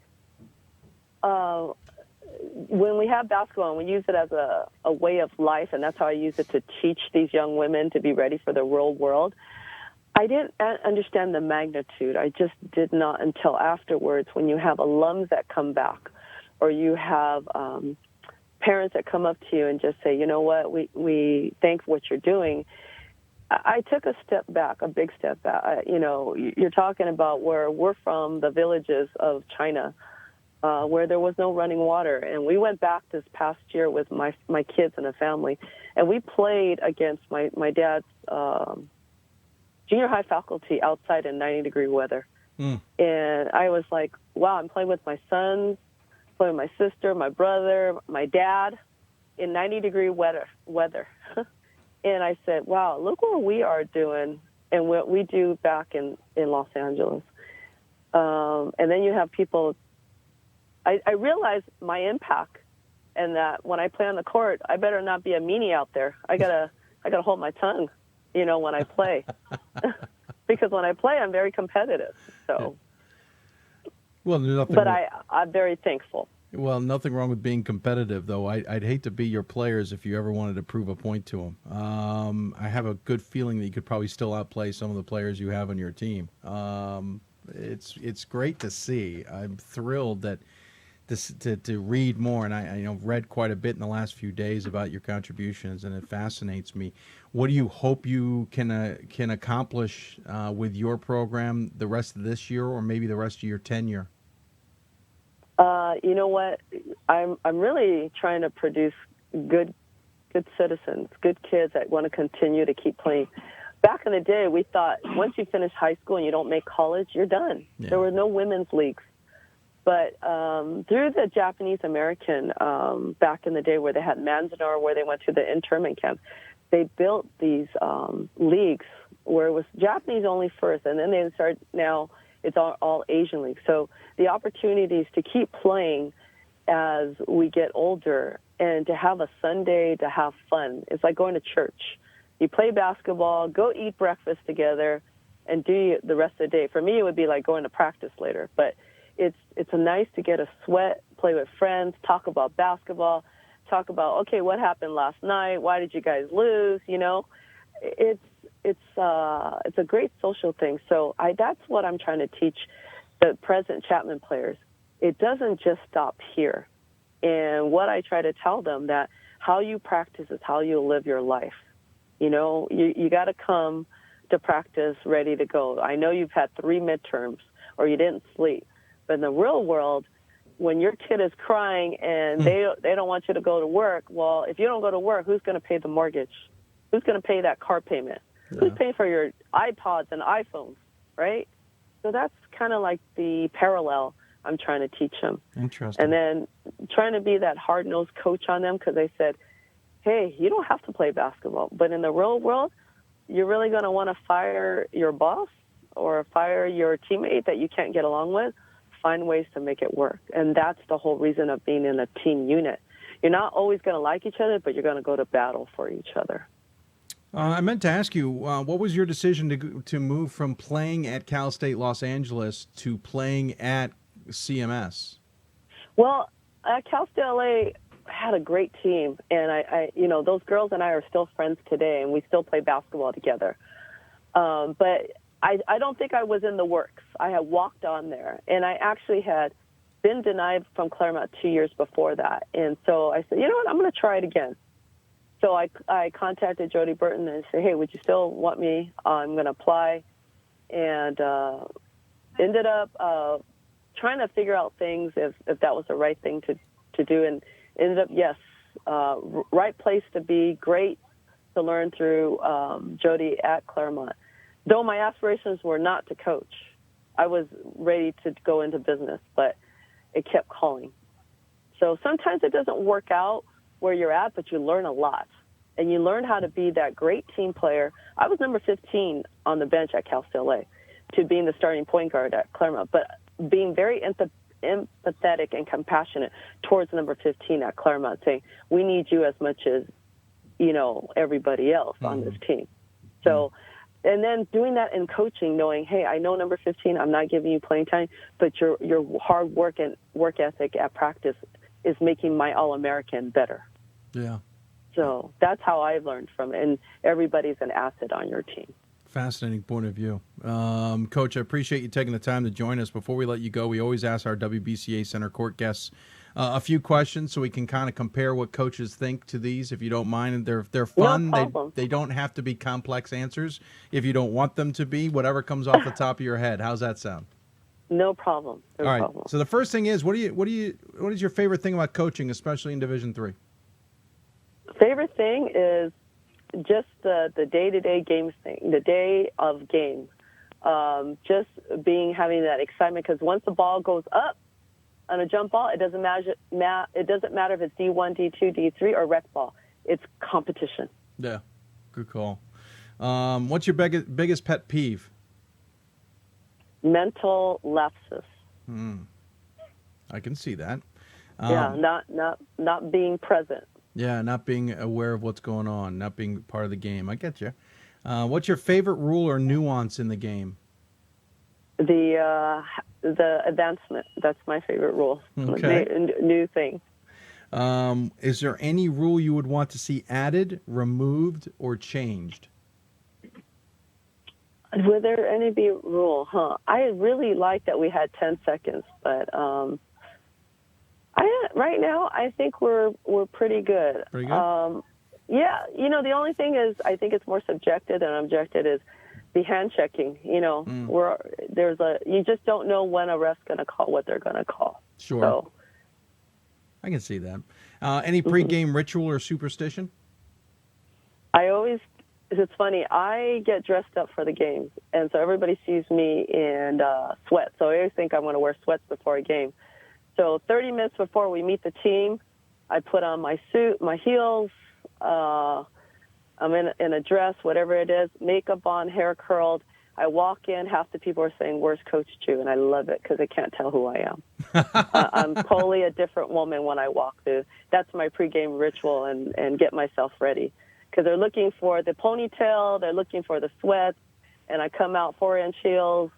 when we have basketball and we use it as a way of life, and that's how I use it to teach these young women to be ready for the real world, I didn't understand the magnitude. I just did not until afterwards, when you have alums that come back, or you have parents that come up to you and just say, you know what, we thank what you're doing. I took a step back, a big step back. You're talking about where we're from, the villages of China, where there was no running water. And we went back this past year with my kids and a family, and we played against my dad's junior high faculty outside in 90-degree weather. And I was like, wow, I'm playing with my sons, playing with my sister, my brother, my dad in 90-degree weather. And I said, wow, look what we are doing and what we do back in Los Angeles. And then you have people. I realize my impact, and that when I play on the court, I better not be a meanie out there. I gotta hold my tongue, when I play, because when I play, I'm very competitive. So, well, nothing. But I'm very thankful. Well, nothing wrong with being competitive, though. I'd hate to be your players if you ever wanted to prove a point to them. I have a good feeling that you could probably still outplay some of the players you have on your team. It's great to see. I'm thrilled that to read more, and I read quite a bit in the last few days about your contributions, and it fascinates me. What do you hope you can accomplish with your program the rest of this year, or maybe the rest of your tenure? You know what? I'm really trying to produce good citizens, good kids that want to continue to keep playing. Back in the day, we thought once you finish high school and you don't make college, you're done. Yeah. There were no women's leagues. But through the Japanese American, back in the day where they had Manzanar, where they went to the internment camp, they built these leagues where it was Japanese only first, and then they started now. It's all Asian leagues. So the opportunities to keep playing as we get older, and to have a Sunday to have fun. It's like going to church. You play basketball, go eat breakfast together, and do the rest of the day. For me, it would be like going to practice later. But it's nice to get a sweat, play with friends, talk about basketball, talk about, okay, what happened last night? Why did you guys lose? It's a great social thing. So that's what I'm trying to teach the present Chapman players. It doesn't just stop here. And what I try to tell them, that how you practice is how you live your life. You got to come to practice ready to go. I know you've had 3 midterms or you didn't sleep, but in the real world, when your kid is crying and they don't want you to go to work, well, if you don't go to work, who's going to pay the mortgage? Who's going to pay that car payment? Yeah. Who's paying for your iPods and iPhones, right? So that's kind of like the parallel I'm trying to teach them. Interesting. And then trying to be that hard-nosed coach on them, because they said, hey, you don't have to play basketball. But in the real world, you're really going to want to fire your boss or fire your teammate that you can't get along with? find ways to make it work. And that's the whole reason of being in a team unit. You're not always going to like each other, but you're going to go to battle for each other. I meant to ask you, what was your decision to move from playing at Cal State Los Angeles to playing at CMS? Well, at Cal State LA had a great team, and I those girls and I are still friends today, and we still play basketball together. But I don't think I was in the works. I had walked on there, and I actually had been denied from Claremont 2 years before that. And so I said, you know what, I'm going to try it again. So I contacted Jody Burton and said, hey, would you still want me? I'm going to apply. And ended up trying to figure out things if that was the right thing to do. And ended up, yes, right place to be, great to learn through Jody at Claremont. Though my aspirations were not to coach. I was ready to go into business, but it kept calling. So sometimes it doesn't work out where you're at, but you learn a lot. And you learn how to be that great team player. I was number 15 on the bench at Cal State LA to being the starting point guard at Claremont, but being very empathetic and compassionate towards number 15 at Claremont, saying, we need you as much as, everybody else on this team. So, and then doing that in coaching, knowing, hey, I know number 15, I'm not giving you playing time, but your hard work and work ethic at practice is making my All-American better. Yeah. So that's how I've learned from it, and everybody's an asset on your team. Fascinating point of view. Coach, I appreciate you taking the time to join us. Before we let you go, we always ask our WBCA Center Court guests a few questions so we can kind of compare what coaches think to these, if you don't mind. And they're fun. No, they don't have to be complex answers. If you don't want them to be, whatever comes off the top of your head. How's that sound? No problem. All right. So the first thing is, what is your favorite thing about coaching, especially in Division III? Favorite thing is just the day-to-day games thing, the day of game. Just having that excitement, because once the ball goes up on a jump ball, it doesn't matter if it's D1, D2, D3, or rec ball. It's competition. Yeah, good call. What's your biggest pet peeve? Mental lapses. I can see that. Not being present. Yeah, not being aware of what's going on, not being part of the game. I get you. What's your favorite rule or nuance in the game? The advancement. That's my favorite rule. Okay. New thing. Is there any rule you would want to see added, removed, or changed? Would there any be rule? I really like that we had 10 seconds, but right now I think we're pretty good. Pretty good? Yeah, the only thing is I think it's more subjective than objective is the hand checking. You just don't know when a ref's going to call what they're going to call. Sure. So, I can see that. Any pregame ritual or superstition? It's funny, I get dressed up for the games, and so everybody sees me in sweats. So I always think I'm going to wear sweats before a game. So 30 minutes before we meet the team, I put on my suit, my heels, I'm in a dress, whatever it is, makeup on, hair curled. I walk in, half the people are saying, where's Coach Chu? And I love it because they can't tell who I am. I'm totally a different woman when I walk through. That's my pregame ritual and get myself ready. Because they're looking for the ponytail, they're looking for the sweats, and I come out 4-inch heels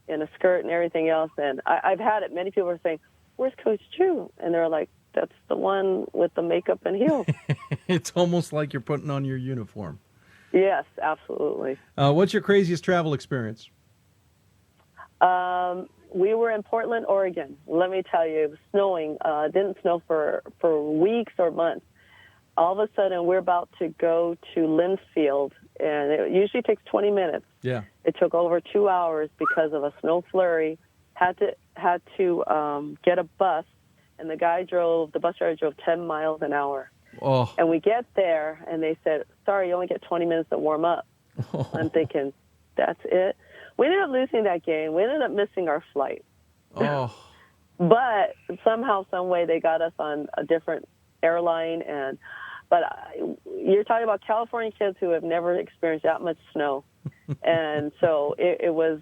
in a skirt and everything else. And I've had it. Many people are saying, where's Coach Chu? And they're like, that's the one with the makeup and heels. It's almost like you're putting on your uniform. Yes, absolutely. What's your craziest travel experience? We were in Portland, Oregon. Let me tell you, it was snowing. It didn't snow for weeks or months. All of a sudden, we're about to go to Linfield, and it usually takes 20 minutes. Yeah. It took over 2 hours because of a snow flurry. Had to get a bus, and the bus driver drove 10 miles an hour. Oh. And we get there, and they said, sorry, you only get 20 minutes to warm up. Oh. I'm thinking, that's it? We ended up losing that game. We ended up missing our flight. Oh. But somehow, some way, they got us on a different airline. But you're talking about California kids who have never experienced that much snow. And so it was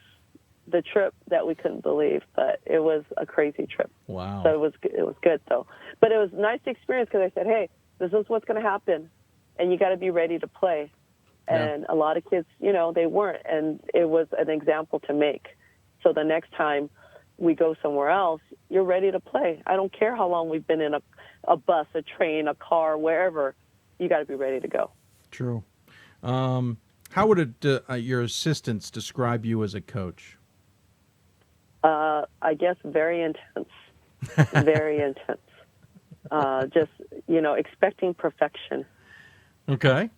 the trip that we couldn't believe, but it was a crazy trip. Wow. So it was good, though. But it was a nice experience because I said, hey, this is what's going to happen, and you got to be ready to play. And a lot of kids, they weren't, and it was an example to make. So the next time we go somewhere else, you're ready to play. I don't care how long we've been in a bus, a train, a car, wherever. You got to be ready to go. True. How would your assistants describe you as a coach? I guess very intense. Very intense. Just, expecting perfection. Okay.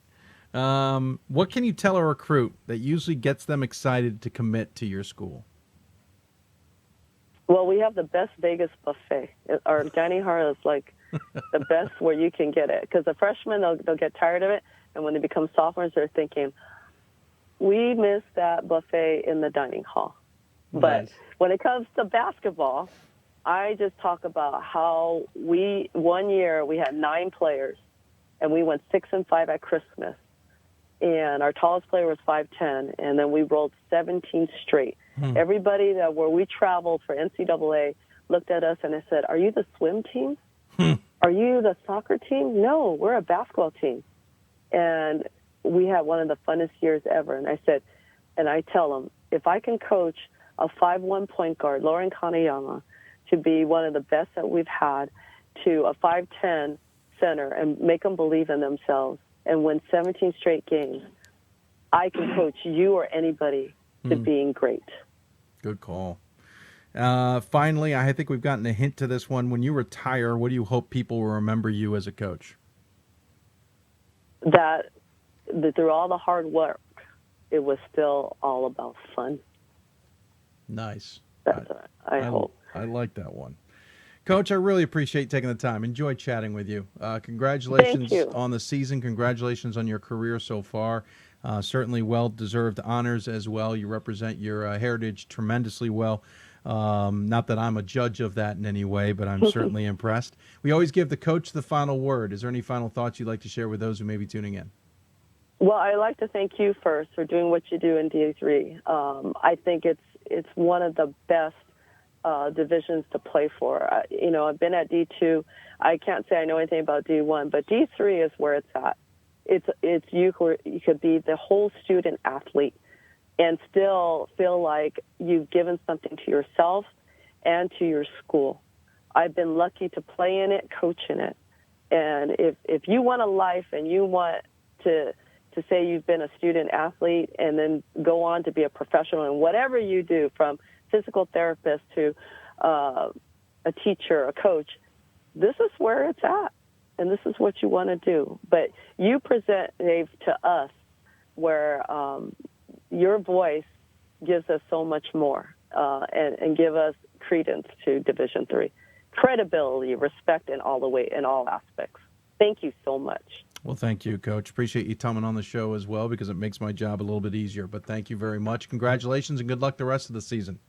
What can you tell a recruit that usually gets them excited to commit to your school? Well, we have the best Vegas buffet. Our dining hall is like the best where you can get it. Because the freshmen, they'll get tired of it. And when they become sophomores, they're thinking, we miss that buffet in the dining hall. But when it comes to basketball, I just talk about how one year we had 9 players, and we went 6-5 at Christmas. And our tallest player was 5'10", and then we rolled 17 straight. Everybody where we traveled for NCAA looked at us and they said, are you the swim team? Are you the soccer team? No, we're a basketball team. And we had one of the funnest years ever. And I tell them, if I can coach a 5'1" point guard, Lauren Kanayama, to be one of the best that we've had, to a 5'10" center and make them believe in themselves and win 17 straight games, I can coach you or anybody to being great. Good call. Finally, I think we've gotten a hint to this one. When you retire, what do you hope people will remember you as a coach? That through all the hard work, it was still all about fun. Nice. That's what I hope. I like that one. Coach, I really appreciate taking the time. Enjoyed chatting with you. Congratulations on the season. Congratulations on your career so far. Certainly well-deserved honors as well. You represent your heritage tremendously well. Not that I'm a judge of that in any way, but I'm certainly impressed. We always give the coach the final word. Is there any final thoughts you'd like to share with those who may be tuning in? Well, I'd like to thank you first for doing what you do in D3. I think it's one of the best divisions to play for. I've been at D2. I can't say I know anything about D1, but D3 is where it's at. It's you could be the whole student athlete and still feel like you've given something to yourself and to your school. I've been lucky to play in it, coach in it. And if you want a life and you want to say you've been a student athlete and then go on to be a professional in whatever you do, from physical therapist to a teacher, a coach, this is where it's at. And this is what you want to do. But you present, Dave, to us where your voice gives us so much more and give us credence to Division III. Credibility, respect in all aspects. Thank you so much. Well, thank you, Coach. Appreciate you coming on the show as well because it makes my job a little bit easier. But thank you very much. Congratulations and good luck the rest of the season.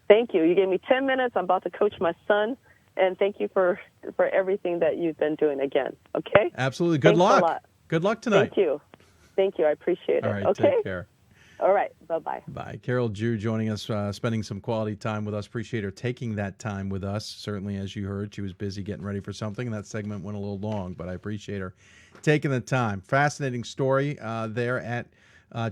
Thank you. You gave me 10 minutes. I'm about to coach my son. And thank you for everything that you've been doing again. Okay? Absolutely. Good luck. A lot. Good luck tonight. Thank you. Thank you. I appreciate it. All right. Okay? Take care. All right. Bye-bye. Bye. Carol Jew joining us, spending some quality time with us. Appreciate her taking that time with us. Certainly, as you heard, she was busy getting ready for something, and that segment went a little long, but I appreciate her taking the time. Fascinating story there at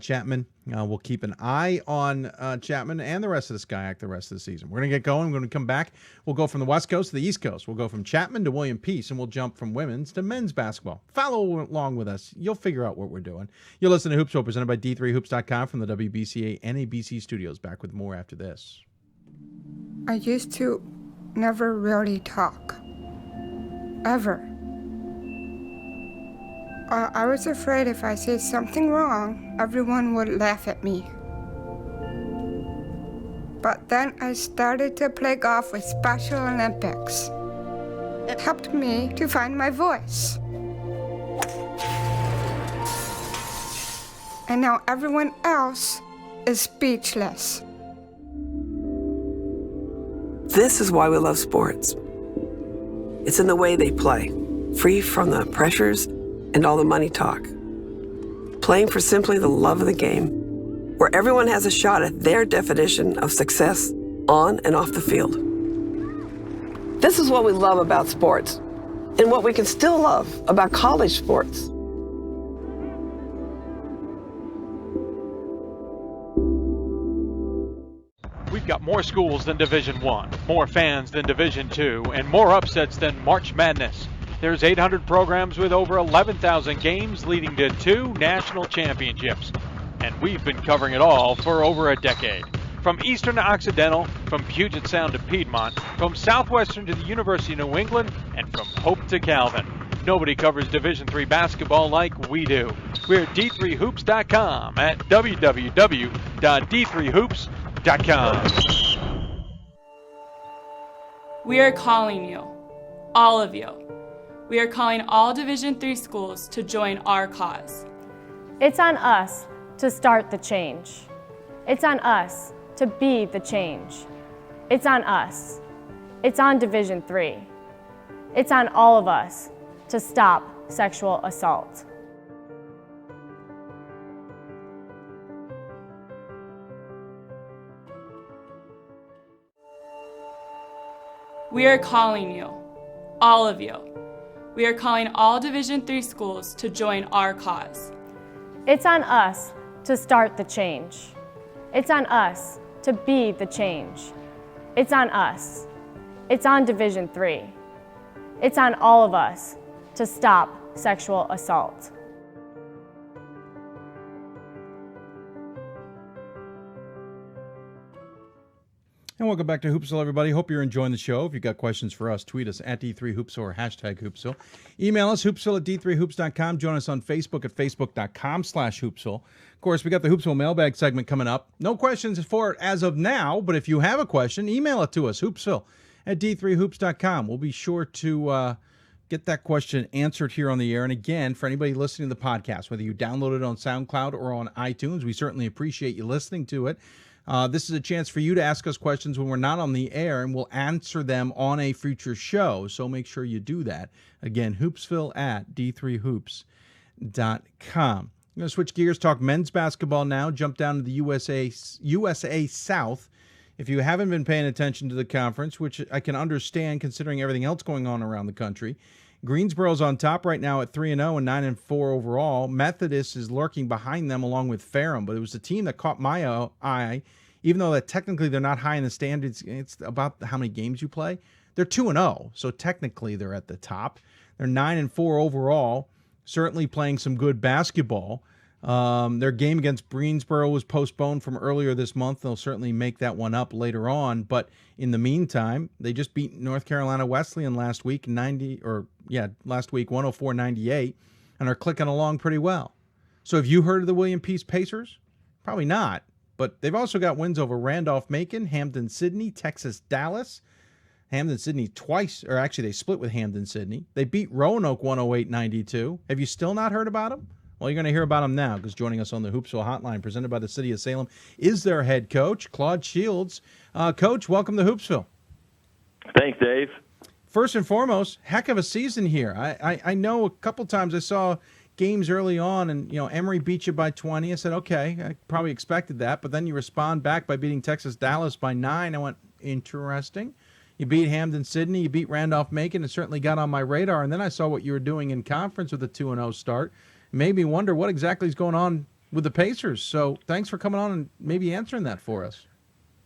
Chapman. We'll keep an eye on Chapman and the rest of the SCIAC the rest of the season. We're going to get going. We're going to come back. We'll go from the West Coast to the East Coast. We'll go from Chapman to William Peace, and we'll jump from women's to men's basketball. Follow along with us. You'll figure out what we're doing. You'll listen to Hoopsville, presented by D3Hoops.com from the WBCA NABC studios. Back with more after this. I used to never really talk. Ever. I was afraid if I said something wrong, everyone would laugh at me. But then I started to play golf with Special Olympics. It helped me to find my voice. And now everyone else is speechless. This is why we love sports. It's in the way they play, free from the pressures and all the money talk. Playing for simply the love of the game where everyone has a shot at their definition of success on and off the field. This is what we love about sports, and what we can still love about college sports. We've got more schools than Division I, more fans than Division II, and more upsets than March Madness. There's 800 programs with over 11,000 games leading to 2 national championships. And we've been covering it all for over a decade. From Eastern to Occidental, from Puget Sound to Piedmont, from Southwestern to the University of New England, and from Hope to Calvin. Nobody covers Division III basketball like we do. We're at d3hoops.com at www.d3hoops.com. We are calling you, all of you. We are calling all Division III schools to join our cause. It's on us to start the change. It's on us to be the change. It's on us. It's on Division III. It's on all of us to stop sexual assault. We are calling you, all of you. We are calling all Division III schools to join our cause. It's on us to start the change. It's on us to be the change. It's on us. It's on Division III. It's on all of us to stop sexual assault. And welcome back to Hoopsville, everybody. Hope you're enjoying the show. If you've got questions for us, tweet us at D3Hoopsville or hashtag Hoopsville. Email us, hoopsville at D3Hoops.com. Join us on Facebook at Facebook.com/Hoopsville. Of course, we got the Hoopsville mailbag segment coming up. No questions for it as of now, but if you have a question, email it to us, Hoopsville at D3Hoops.com. We'll be sure to get that question answered here on the air. And again, for anybody listening to the podcast, whether you download it on SoundCloud or on iTunes, we certainly appreciate you listening to it. This is a chance for you to ask us questions when we're not on the air, and we'll answer them on a future show. So make sure you do that. Again, Hoopsville at D3Hoops.com. I'm going to switch gears, talk men's basketball now, jump down to the USA South. If you haven't been paying attention to the conference, which I can understand considering everything else going on around the country, Greensboro's on top right now at 3-0 and 9-4 overall. Methodist is lurking behind them along with Ferrum, but it was the team that caught my eye. Even though that technically they're not high in the standings, it's about how many games you play. They're 2-0, so technically they're at the top. They're 9-4 overall, certainly playing some good basketball. Their game against Greensboro was postponed from earlier this month. They'll certainly make that one up later on. But in the meantime, they just beat North Carolina Wesleyan last week, 104-98, and are clicking along pretty well. So have you heard of the William Peace Pacers? Probably not. But they've also got wins over Randolph-Macon, Hampden-Sydney, Texas-Dallas. Hampden-Sydney twice, or actually they split with Hampden-Sydney. They beat Roanoke 108-92. Have you still not heard about them? Well, you're going to hear about them now, because joining us on the Hoopsville Hotline, presented by the City of Salem, is their head coach, Claude Shields. Coach, welcome to Hoopsville. Thanks, Dave. First and foremost, heck of a season here. I know a couple times I saw games early on, and Emory beat you by 20. I said, okay, I probably expected that, but then you respond back by beating Texas-Dallas by 9. I went, interesting. You beat Hampden-Sydney, you beat Randolph-Macon. It certainly got on my radar, and then I saw what you were doing in conference with a 2-0 start. Made me wonder what exactly is going on with the Pacers. So thanks for coming on and maybe answering that for us.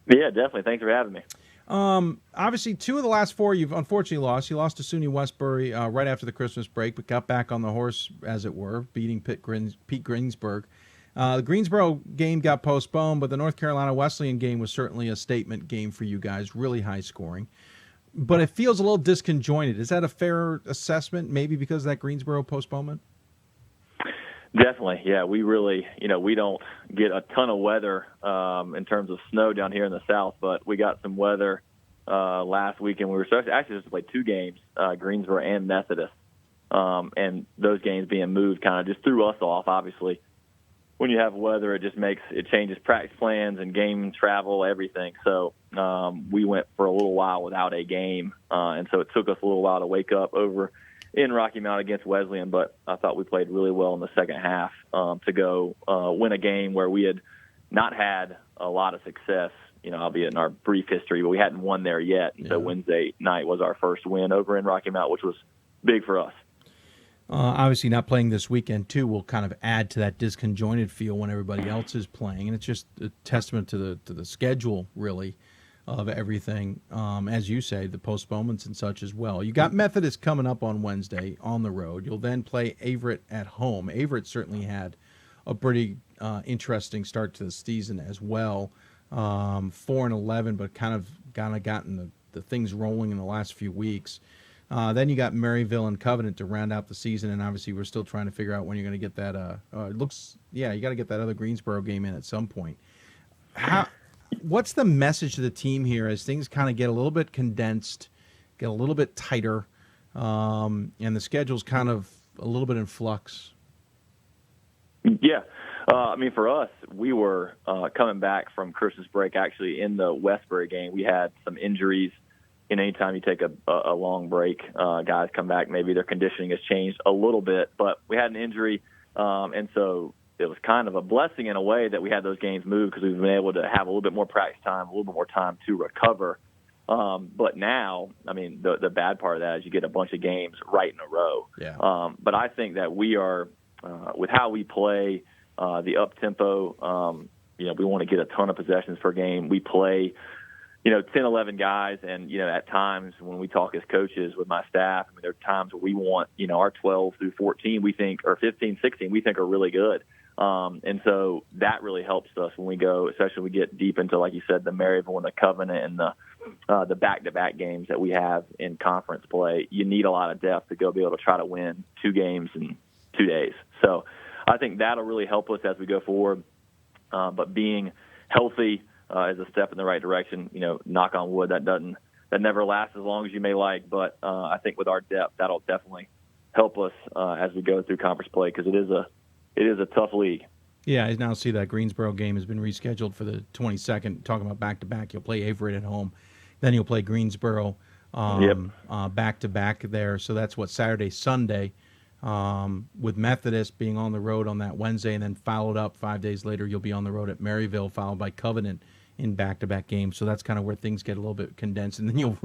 Yeah, definitely. Thanks for having me. Obviously, 2 of the last 4 you've unfortunately lost. You lost to SUNY Westbury right after the Christmas break, but got back on the horse, as it were, beating Pete Greensburg. The Greensboro game got postponed, but the North Carolina Wesleyan game was certainly a statement game for you guys, really high scoring. But it feels a little disconjointed. Is that a fair assessment, maybe because of that Greensboro postponement? Definitely, yeah. We really, we don't get a ton of weather in terms of snow down here in the South, but we got some weather last weekend. We were actually just to play 2 games, Greensboro and Methodist, and those games being moved kind of just threw us off. Obviously, when you have weather, it changes practice plans and game travel, everything. So we went for a little while without a game, and so it took us a little while to wake up over in Rocky Mount against Wesleyan, but I thought we played really well in the second half to go win a game where we had not had a lot of success, albeit in our brief history, but we hadn't won there yet. And so Wednesday night was our first win over in Rocky Mount, which was big for us. Obviously, not playing this weekend, too, will kind of add to that disconjointed feel when everybody else is playing. And it's just a testament to the schedule, really, of everything. As you say, the postponements and such as well. You got Methodist coming up on Wednesday on the road. You'll then play Averett at home. Averett certainly had a pretty interesting start to the season as well. 4-11, but kind of gotten the things rolling in the last few weeks. Then you got Maryville and Covenant to round out the season, and obviously we're still trying to figure out when you're going to get that. You got to get that other Greensboro game in at some point. What's the message to the team here as things kind of get a little bit condensed, get a little bit tighter, and the schedule's kind of a little bit in flux? Yeah. For us, we were coming back from Christmas break. Actually, in the Westbury game, we had some injuries. And anytime you take a long break, guys come back, maybe their conditioning has changed a little bit. But we had an injury, and so it was kind of a blessing in a way that we had those games moved because we've been able to have a little bit more practice time, a little bit more time to recover. But now, the bad part of that is you get a bunch of games right in a row. Yeah. But I think that we are, with how we play, the up-tempo, we want to get a ton of possessions per game. We play 10, 11 guys. And, at times when we talk as coaches with my staff, there are times where we want, our 12 through 14, we think, or 15, 16, we think are really good. And so that really helps us when we go, especially when we get deep into, like you said, the Maryville and the Covenant and the back-to-back games that we have in conference play. You need a lot of depth to go be able to try to win 2 games in 2 days. So I think that'll really help us as we go forward. But being healthy is a step in the right direction. Knock on wood, that never lasts as long as you may like. But I think with our depth, that'll definitely help us as we go through conference play because it is a tough league. Yeah, I now see that Greensboro game has been rescheduled for the 22nd. Talking about back-to-back, you'll play Averett at home. Then you'll play Greensboro back-to-back there. So that's Saturday, Sunday, with Methodist being on the road on that Wednesday, and then followed up 5 days later, you'll be on the road at Maryville, followed by Covenant in back-to-back games. So that's kind of where things get a little bit condensed. And then you'll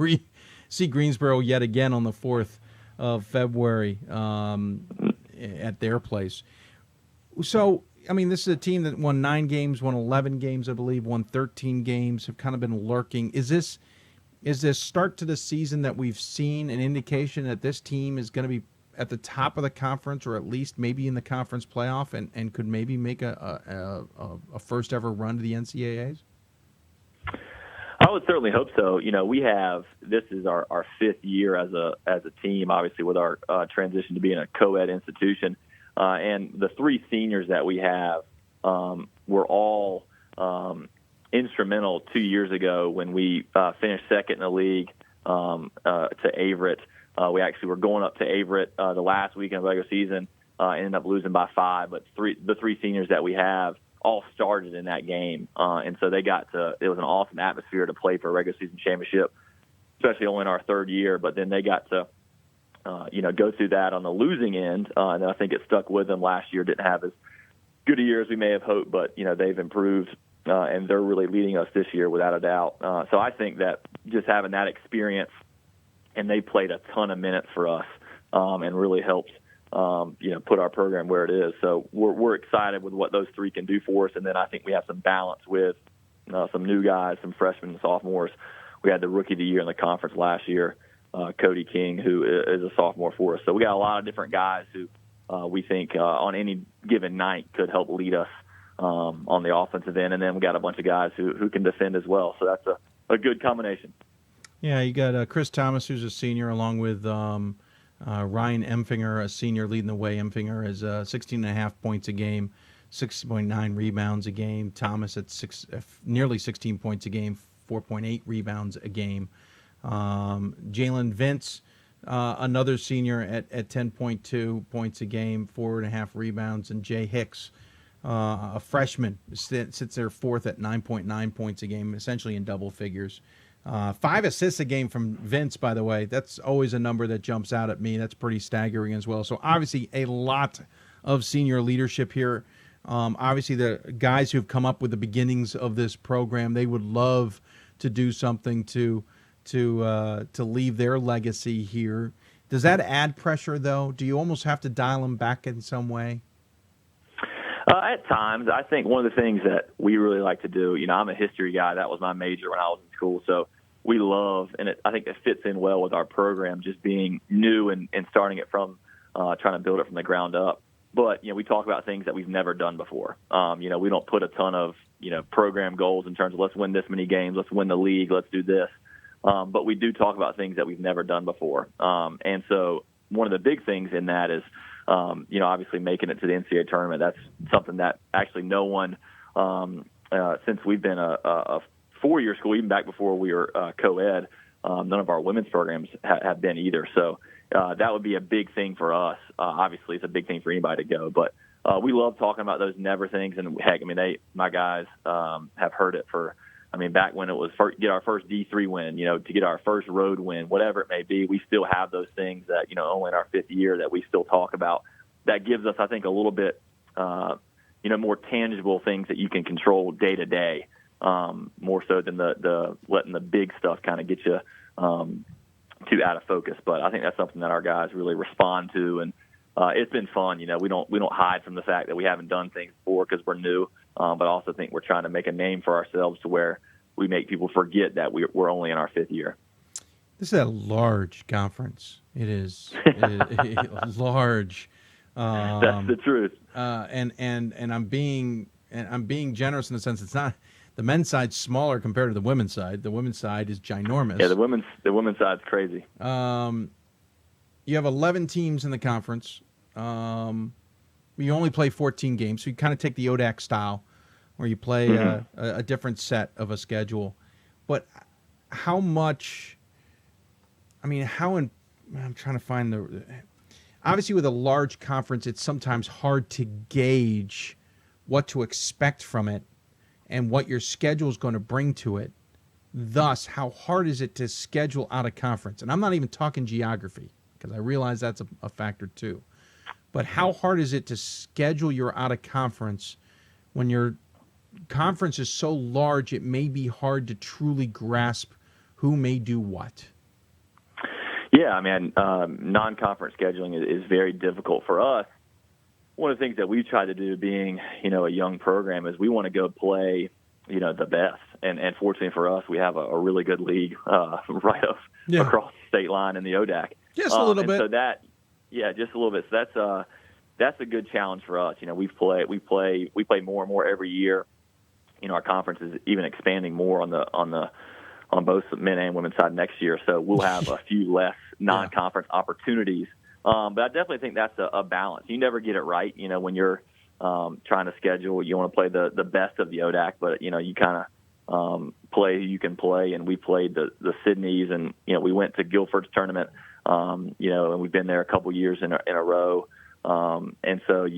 see Greensboro yet again on the 4th of February at their place. So, this is a team that won 9 games, won 11 games, I believe, won 13 games, have kind of been lurking. Is this start to the season that we've seen an indication that this team is going to be at the top of the conference or at least maybe in the conference playoff and could maybe make a first ever run to the NCAAs? I would certainly hope so. This is our 5th year as a team, obviously with our transition to being a co-ed institution. And the 3 seniors that we have were all instrumental 2 years ago when we finished second in the league to Averett. We actually were going up to Averett the last weekend of the regular season, ended up losing by 5. But the 3 seniors that we have all started in that game. And so it was an awesome atmosphere to play for a regular season championship, especially only in our 3rd year. But then they got to go through that on the losing end, and I think it stuck with them last year. Didn't have as good a year as we may have hoped, but they've improved, and they're really leading us this year without a doubt. So I think that just having that experience, and they played a ton of minutes for us, and really helped put our program where it is. So we're excited with what those 3 can do for us, and then I think we have some balance with some new guys, some freshmen and sophomores. We had the rookie of the year in the conference last year, Cody King, who is a sophomore for us. So we got a lot of different guys who we think on any given night could help lead us on the offensive end. And then we got a bunch of guys who can defend as well. So that's a good combination. Yeah, you got Chris Thomas, who's a senior, along with Ryan Empfinger, a senior leading the way. Empfinger is 16.5 points a game, 6.9 rebounds a game. Thomas at nearly 16 points a game, 4.8 rebounds a game. Jalen Vince, another senior at 10.2 points a game, 4.5 rebounds, and Jay Hicks, a freshman, sits there 4th at 9.9 points a game, essentially in double figures. 5 assists a game from Vince, by the way. That's always a number that jumps out at me. That's pretty staggering as well. So obviously a lot of senior leadership here. Obviously, the guys who've come up with the beginnings of this program, they would love to do something to leave their legacy here. Does that add pressure, though? Do you almost have to dial them back in some way? At times. I think one of the things that we really like to do, I'm a history guy. That was my major when I was in school. So we love, and I think it fits in well with our program, just being new and starting it from trying to build it from the ground up. But, we talk about things that we've never done before. We don't put a ton of, program goals in terms of let's win this many games, let's win the league, let's do this. But we do talk about things that we've never done before. And so one of the big things in that is, obviously making it to the NCAA tournament. That's something that actually no one, since we've been a four-year school, even back before we were co-ed, none of our women's programs have been either. So that would be a big thing for us. Obviously, it's a big thing for anybody to go. But we love talking about those never things. And, heck, my guys have heard it for, back when it was get our first D3 win, to get our first road win, whatever it may be, we still have those things that, only in our fifth year that we still talk about. That gives us, I think, a little bit, more tangible things that you can control day to day, more so than the letting the big stuff kind of get you too out of focus. But I think that's something that our guys really respond to, and it's been fun. We don't hide from the fact that we haven't done things before because we're new, but I also think we're trying to make a name for ourselves to where we make people forget that we're only in our fifth year. This is a large conference. It is large. That's the truth. And I'm being generous in the sense it's not. The men's side's smaller compared to the women's side. The women's side is ginormous. Yeah, the women's side's crazy. You have 11 teams in the conference. You only play 14 games, so you kind of take the ODAC style, where you play a different set of a schedule. But how much? I'm trying to find the. Obviously, with a large conference, it's sometimes hard to gauge what to expect from it and what your schedule is going to bring to it. Thus, how hard is it to schedule out of conference? And I'm not even talking geography, because I realize that's a factor too. But how hard is it to schedule your out of conference when your conference is so large it may be hard to truly grasp who may do what? Yeah, non-conference scheduling is very difficult for us. One of the things that we try to do, being a young program, is we want to go play the best. And fortunately for us, we have a really good league right up across the state line in the ODAC. Just a little bit. So just a little bit. So that's a good challenge for us. We play more and more every year. Our conference is even expanding more on both the men and women's side next year. So we'll have a few less non-conference opportunities. But I definitely think that's a balance. You never get it right, when you're trying to schedule. You want to play the best of the ODAC, but, you kind of play who you can play. And we played the Sydneys, and, we went to Guilford's tournament, and we've been there a couple years in a row. And so,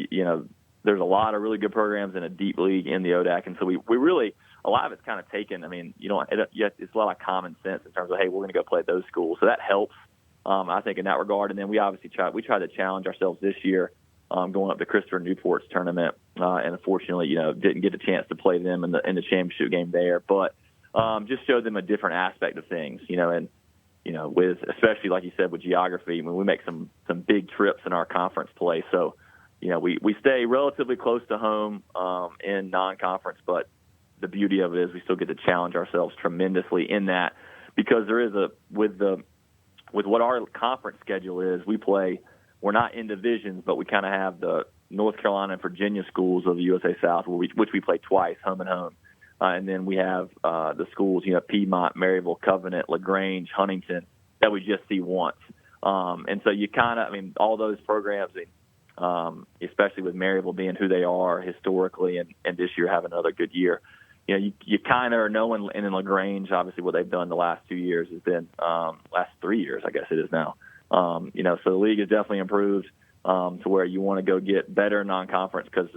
there's a lot of really good programs in a deep league in the ODAC. And so we really – a lot of it's kind of taken. It's a lot of common sense in terms of, hey, we're going to go play those schools. So that helps, I think, in that regard. And then we obviously tried to challenge ourselves this year, going up to Christopher Newport's tournament, and unfortunately, didn't get a chance to play them in the championship game there. But just showed them a different aspect of things, and with, especially like you said, with geography, when we make some big trips in our conference play. So, we stay relatively close to home in non-conference, but the beauty of it is we still get to challenge ourselves tremendously in that, because there is with what our conference schedule is, we're not in divisions, but we kind of have the North Carolina and Virginia schools of the USA South, which we play twice, home and home. And then we have the schools, Piedmont, Maryville, Covenant, LaGrange, Huntington, that we just see once. And so you kind of, all those programs, especially with Maryville being who they are historically, and this year having another good year, you kind of are knowing, and in LaGrange, obviously what they've done the last 2 years has been, last 3 years, I guess it is now. So the league has definitely improved to where you want to go get better non-conference because,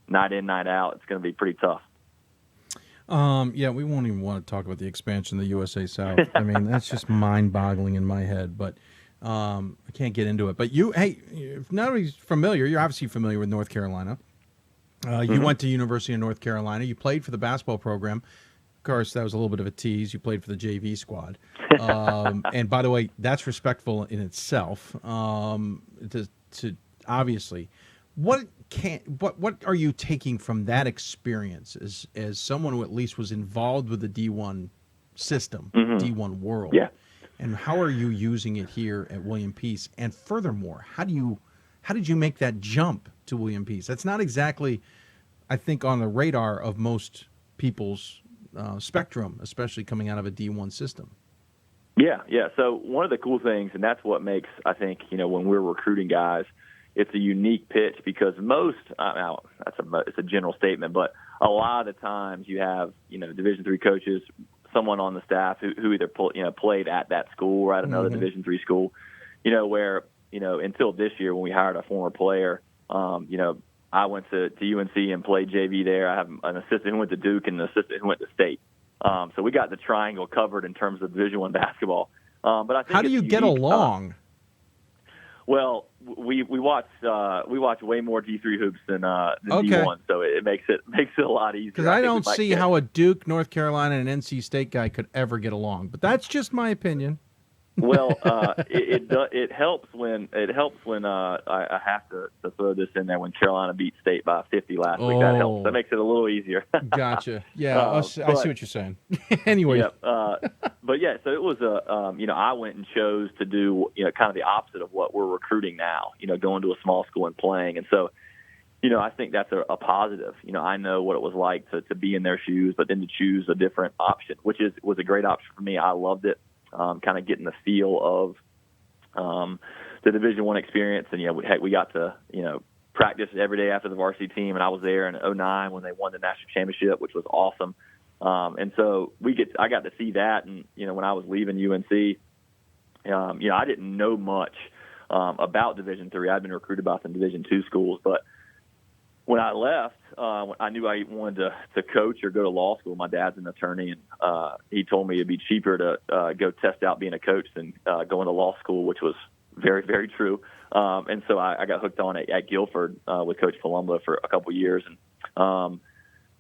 night in, night out, it's going to be pretty tough. We won't even want to talk about the expansion of the USA South. That's just mind-boggling in my head, but I can't get into it. But now that he's familiar, you're obviously familiar with North Carolina. You went to University of North Carolina. You played for the basketball program. Of course, that was a little bit of a tease. You played for the JV squad. And by the way, that's respectful in itself. To obviously, what are you taking from that experience as someone who at least was involved with the D1 system, D1 world? Yeah. And how are you using it here at William Peace? And furthermore, how did you make that jump to William Peace? That's not exactly, I think, on the radar of most people's spectrum, especially coming out of a D1 system. Yeah. So one of the cool things, and that's what makes, I think, when we're recruiting guys, it's a unique pitch because most, it's a general statement, but a lot of the times you have, Division III coaches, someone on the staff who either played at that school or at another Division III school, where, until this year when we hired a former player, I went to UNC and played JV there. I have an assistant who went to Duke and an assistant who went to State. So we got the triangle covered in terms of Division I basketball. But I think how do you get along? Well, we watch way more D3 hoops than D1, so it makes it a lot easier. Because I don't see how a Duke, North Carolina, and NC State guy could ever get along. But that's just my opinion. Well, it helps when I have to throw this in there when Carolina beat State by 50 last week. That helps. That makes it a little easier. Gotcha. Yeah, I see what you're saying. Anyway. Yeah, but yeah, so it was I went and chose to do kind of the opposite of what we're recruiting now. Going to a small school and playing, and so I think that's a positive. I know what it was like to be in their shoes, but then to choose a different option, which was a great option for me. I loved it. Kind of getting the feel of the Division I experience, and we got to practice every day after the varsity team, and I was there in 2009 when they won the national championship, which was awesome. And so I got to see that, and when I was leaving UNC, I didn't know much about Division III. I'd been recruited by some Division II schools, but when I left, I knew I wanted to coach or go to law school. My dad's an attorney, and he told me it'd be cheaper to go test out being a coach than going to law school, which was very, very true. And so I got hooked on at Guilford with Coach Palumbo for a couple of years, and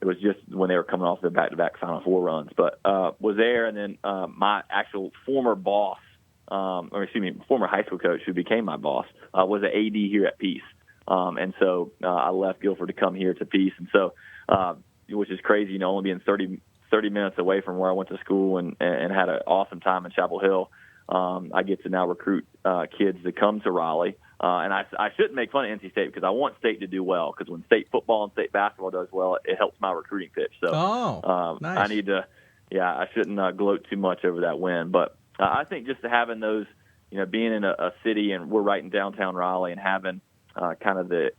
it was just when they were coming off their back-to-back Final Four runs. But was there, and then my actual former boss, former high school coach who became my boss, was an AD here at Peace. And so I left Guilford to come here to Peace. And so, which is crazy, only being 30 minutes away from where I went to school and had an awesome time in Chapel Hill. I get to now recruit kids to come to Raleigh. And I shouldn't make fun of NC State because I want State to do well, because when State football and State basketball does well, it helps my recruiting pitch. So nice. I need to, I shouldn't gloat too much over that win. But I think just having those, being in a city, and we're right in downtown Raleigh, and having kind of the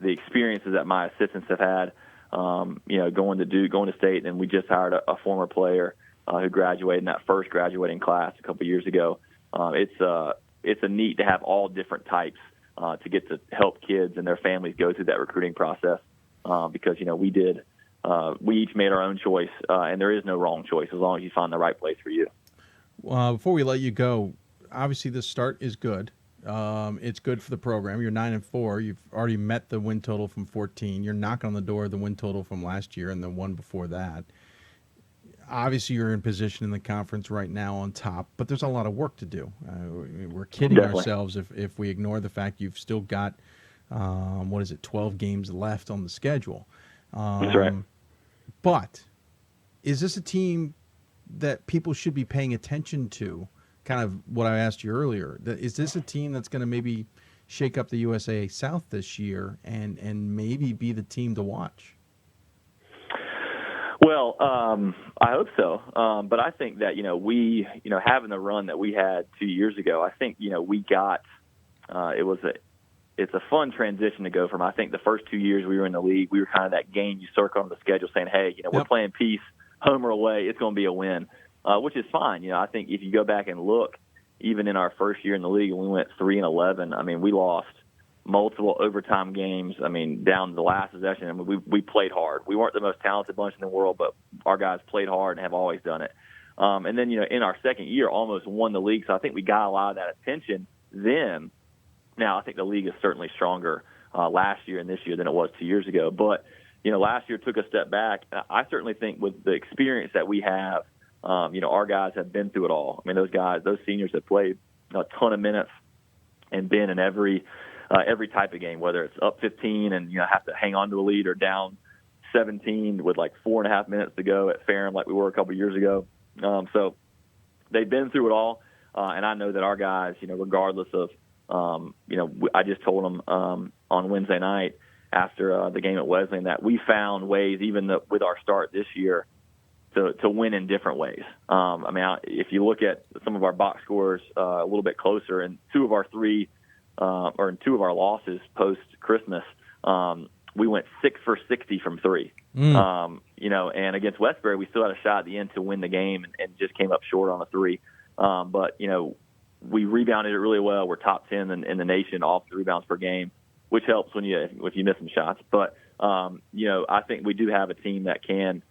experiences that my assistants have had, going to State, and we just hired a former player who graduated in that first graduating class a couple of years ago. It's a neat to have all different types to get to help kids and their families go through that recruiting process, because we each made our own choice, and there is no wrong choice as long as you find the right place for you. Before we let you go, obviously this start is good. It's good for the program. You're 9-4. You've already met the win total from 14. You're knocking on the door of the win total from last year and the one before that. Obviously, you're in position in the conference right now on top, but there's a lot of work to do. We're kidding ourselves if we ignore the fact you've still got, 12 games left on the schedule. That's right. But is this a team that people should be paying attention to? Kind of what I asked you earlier. Is this a team that's going to maybe shake up the USAA South this year and maybe be the team to watch? Well, I hope so. But I think that, we, having the run that we had 2 years ago, I think, we got, it's a fun transition to go from, I think the first 2 years we were in the league, we were kind of that game you circle on the schedule saying, hey, we're playing Peace, home or away, it's going to be a win. Which is fine. I think if you go back and look, even in our first year in the league, we went 3-11. I mean, we lost multiple overtime games. I mean, down to the last possession. I mean, we played hard. We weren't the most talented bunch in the world, but our guys played hard and have always done it. And then, in our second year, almost won the league. So I think we got a lot of that attention then. Now, I think the league is certainly stronger last year and this year than it was 2 years ago. But last year took a step back. I certainly think with the experience that we have, our guys have been through it all. I mean, those seniors have played a ton of minutes and been in every type of game, whether it's up 15 and have to hang on to a lead, or down 17 with like 4.5 minutes to go at Ferrum, like we were a couple of years ago. So they've been through it all, and I know that our guys, regardless of, I just told them on Wednesday night after the game at Wesleyan that we found ways, even with our start this year, to win in different ways. If you look at some of our box scores a little bit closer, and two of our losses post Christmas, we went 6 for 60 from three. And against Westbury, we still had a shot at the end to win the game, and just came up short on a three. But we rebounded it really well. We're top 10 in the nation off the rebounds per game, which helps if you miss some shots. But I think we do have a team that can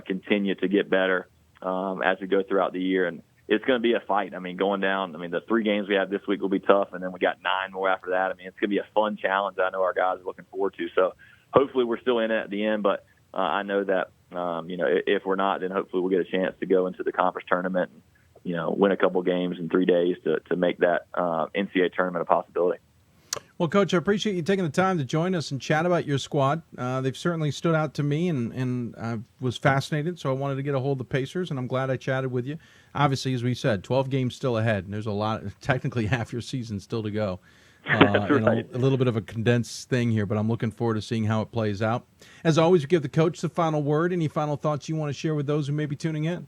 continue to get better as we go throughout the year, and it's going to be a fight. Going down. The 3 games we have this week will be tough, and then we got 9 more after that. It's going to be a fun challenge that I know our guys are looking forward to. So hopefully we're still in it at the end, but I know that if we're not, then hopefully we'll get a chance to go into the conference tournament and win a couple games in 3 days to make that NCAA tournament a possibility. Well, Coach, I appreciate you taking the time to join us and chat about your squad. They've certainly stood out to me, and I was fascinated, so I wanted to get a hold of the Pacers, and I'm glad I chatted with you. Obviously, as we said, 12 games still ahead, and there's a lot, technically half your season still to go. Right. A little bit of a condensed thing here, but I'm looking forward to seeing how it plays out. As always, we give the coach the final word. Any final thoughts you want to share with those who may be tuning in?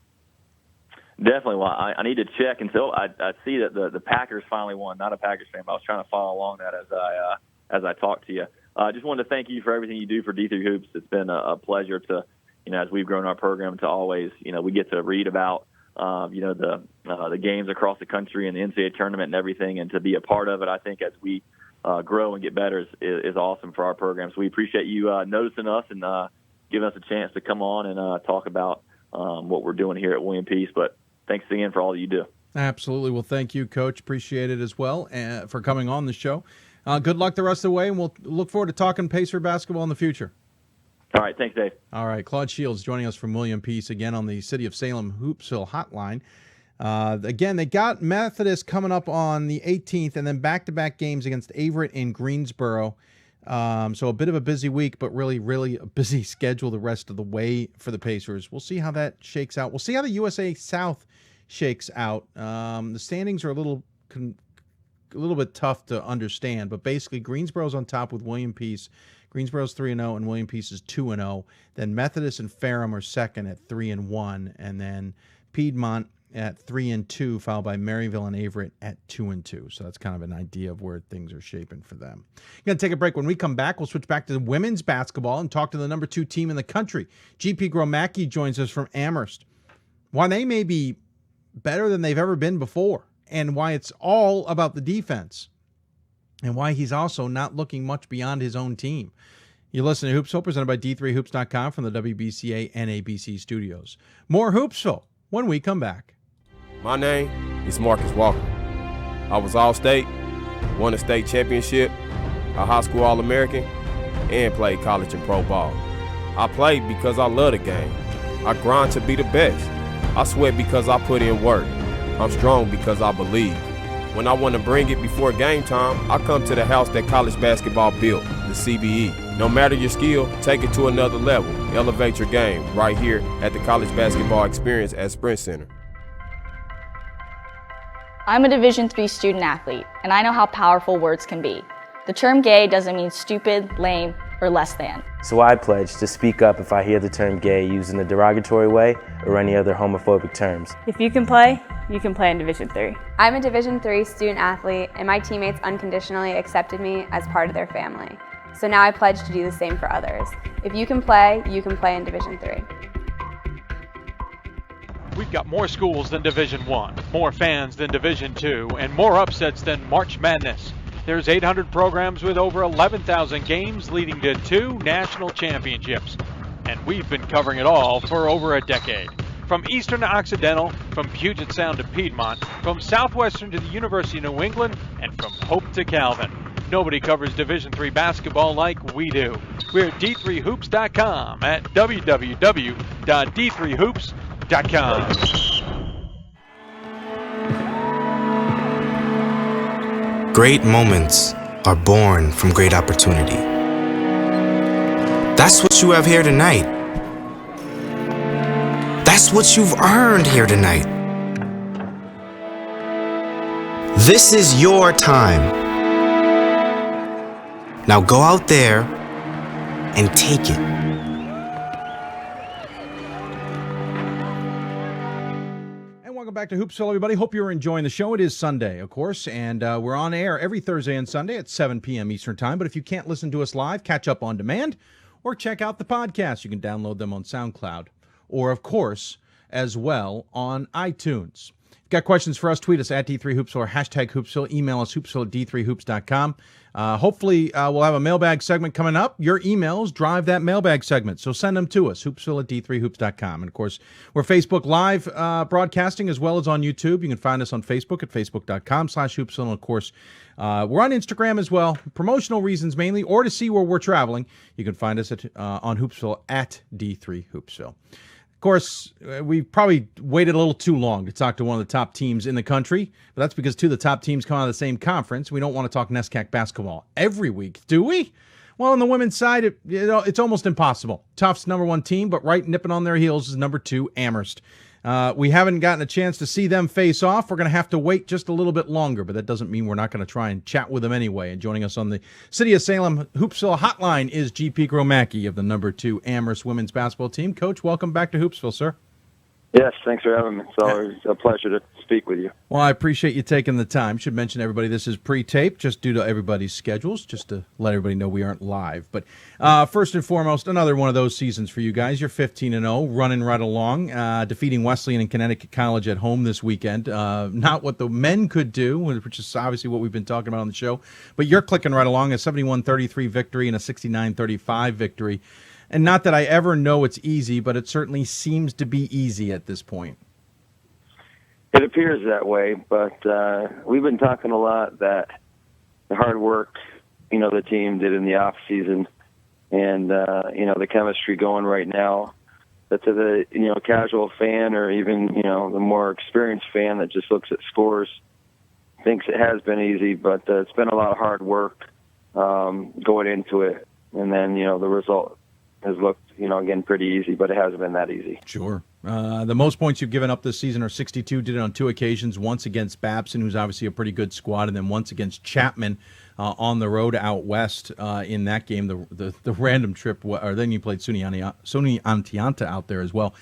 Definitely. Well, I need to check, and so I see that the Packers finally won. Not a Packers fan, but I was trying to follow along that as I talk to you. I just wanted to thank you for everything you do for D3 Hoops. It's been a pleasure to, as we've grown our program, to always, we get to read about, the games across the country and the NCAA tournament and everything, and to be a part of it. I think as we grow and get better is awesome for our program. So we appreciate you noticing us and giving us a chance to come on and talk about what we're doing here at William Peace. But thanks again for all that you do. Absolutely. Well, thank you, Coach. Appreciate it as well for coming on the show. Good luck the rest of the way, and we'll look forward to talking Pacer basketball in the future. All right. Thanks, Dave. All right. Claude Shields joining us from William Peace again on the City of Salem Hoopsville hotline. Again, they got Methodist coming up on the 18th, and then back-to-back games against Averett and Greensboro. So a bit of a busy week, but really, really a busy schedule the rest of the way for the Pacers. We'll see how that shakes out. We'll see how the USA South shakes out. The standings are a little bit tough to understand, but basically Greensboro's on top with William Peace. Greensboro's 3-0 and William Peace is 2-0. Then Methodist and Ferrum are second at 3-1, and then Piedmont at 3-2, followed by Maryville and Averett at 2-2. So that's kind of an idea of where things are shaping for them. Going to take a break. When we come back, we'll switch back to women's basketball and talk to the number 2 team in the country. GP Gromacki joins us from Amherst. Why they may be better than they've ever been before, and why it's all about the defense, and why he's also not looking much beyond his own team. You listen to Hoopsville, presented by D3Hoops.com from the WBCA and ABC studios. More Hoopsville when we come back. My name is Marcus Walker. I was All-State, won a state championship, a high school All-American, and played college and pro ball. I played because I love the game. I grind to be the best. I sweat because I put in work. I'm strong because I believe. When I want to bring it before game time, I come to the house that college basketball built, the CBE. No matter your skill, take it to another level. Elevate your game right here at the College Basketball Experience at Sprint Center. I'm a Division III student athlete, and I know how powerful words can be. The term gay doesn't mean stupid, lame, or less than. So I pledge to speak up if I hear the term gay used in a derogatory way or any other homophobic terms. If you can play in Division III. I'm a Division III student athlete, and my teammates unconditionally accepted me as part of their family. So now I pledge to do the same for others. If you can play in Division III. We've got more schools than Division I, more fans than Division II, and more upsets than March Madness. There's 800 programs with over 11,000 games leading to 2 national championships. And we've been covering it all for over a decade. From Eastern to Occidental, from Puget Sound to Piedmont, from Southwestern to the University of New England, and from Hope to Calvin. Nobody covers Division III basketball like we do. We're at d3hoops.com at www.d3hoops.com. Great moments are born from great opportunity. That's what you have here tonight. That's what you've earned here tonight. This is your time. Now go out there and take it. Welcome back to Hoopsville, everybody. Hope you're enjoying the show. It is Sunday, of course, and we're on air every Thursday and Sunday at 7 p.m. Eastern Time. But if you can't listen to us live, catch up on demand or check out the podcast. You can download them on SoundCloud or, of course, as well on iTunes. If you've got questions for us, tweet us at D3Hoopsville or hashtag Hoopsville. Email us, hoopsville at d3hoops.com. Hopefully, we'll have a mailbag segment coming up. Your emails drive that mailbag segment, so send them to us, hoopsville at d3hoops.com. And, of course, we're Facebook Live broadcasting as well as on YouTube. You can find us on Facebook at facebook.com/hoopsville. And, of course, we're on Instagram as well, promotional reasons mainly, or to see where we're traveling. You can find us on Hoopsville at D3Hoopsville. Of course, we probably waited a little too long to talk to one of the top teams in the country, but that's because two of the top teams come out of the same conference. We don't want to talk NESCAC basketball every week, do we? Well, on the women's side, it's almost impossible. Tufts number 1 team, but right nipping on their heels is number 2, Amherst. We haven't gotten a chance to see them face off. We're going to have to wait just a little bit longer, but that doesn't mean we're not going to try and chat with them anyway. And joining us on the City of Salem Hoopsville hotline is GP Gromacki of the number 2 Amherst women's basketball team. Coach, welcome back to Hoopsville, sir. Yes, thanks for having me. It's always a pleasure to speak with you. Well, I appreciate you taking the time. Should mention, everybody, this is pre-taped just due to everybody's schedules, just to let everybody know we aren't live. But first and foremost, another one of those seasons for you guys. You're 15-0, running right along, defeating Wesleyan and Connecticut College at home this weekend. Not what the men could do, which is obviously what we've been talking about on the show. But you're clicking right along, a 71-33 victory and a 69-35 victory. And not that I ever know it's easy, but it certainly seems to be easy at this point. It appears that way, but we've been talking a lot that the hard work, the team did in the off season, and the chemistry going right now. That to the casual fan or even the more experienced fan that just looks at scores, thinks it has been easy, but it's been a lot of hard work going into it, and then the result has looked, again, pretty easy, but it hasn't been that easy. Sure. The most points you've given up this season are 62. Did it on 2 occasions, once against Babson, who's obviously a pretty good squad, and then once against Chapman on the road out west in that game, the random trip, or then you played SUNY Antianta out there as well.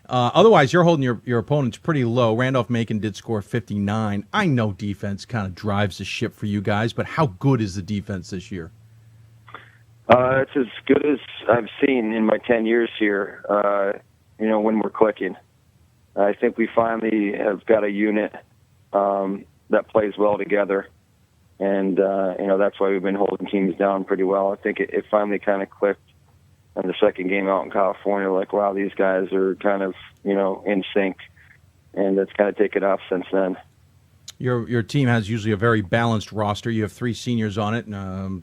Otherwise, you're holding your opponents pretty low. Randolph-Macon did score 59. I know defense kind of drives the ship for you guys, but how good is the defense this year? It's as good as I've seen in my 10 years here, when we're clicking. I think we finally have got a unit that plays well together, and, that's why we've been holding teams down pretty well. I think it finally kind of clicked in the second game out in California, like, wow, these guys are kind of, in sync, and it's kind of taken off since then. Your team has usually a very balanced roster. You have 3 seniors on it,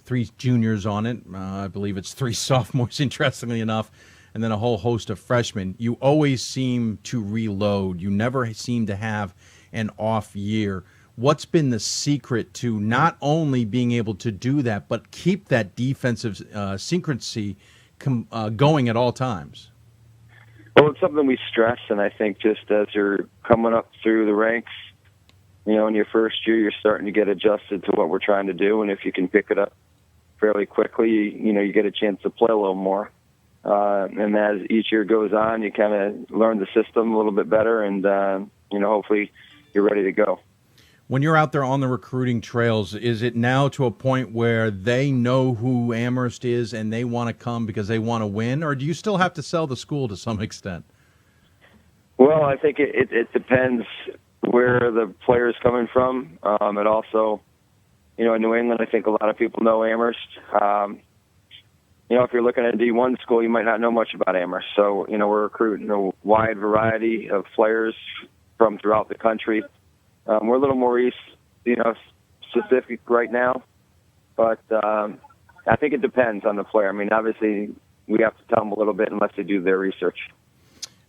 3 juniors on it. I believe it's 3 sophomores, interestingly enough, and then a whole host of freshmen. You always seem to reload. You never seem to have an off year. What's been the secret to not only being able to do that, but keep that defensive synchrony going at all times? Well, it's something we stress, and I think just as you're coming up through the ranks, in your first year, you're starting to get adjusted to what we're trying to do, and if you can pick it up fairly quickly, you get a chance to play a little more. And as each year goes on, you kind of learn the system a little bit better, and, hopefully you're ready to go. When you're out there on the recruiting trails, is it now to a point where they know who Amherst is and they want to come because they want to win, or do you still have to sell the school to some extent? Well, I think it depends where the player's coming from. And also, in New England, I think a lot of people know Amherst. If you're looking at a D1 school, you might not know much about Amherst. So, we're recruiting a wide variety of players from throughout the country. We're a little more specific right now. but I think it depends on the player. I mean, obviously, we have to tell them a little bit unless they do their research.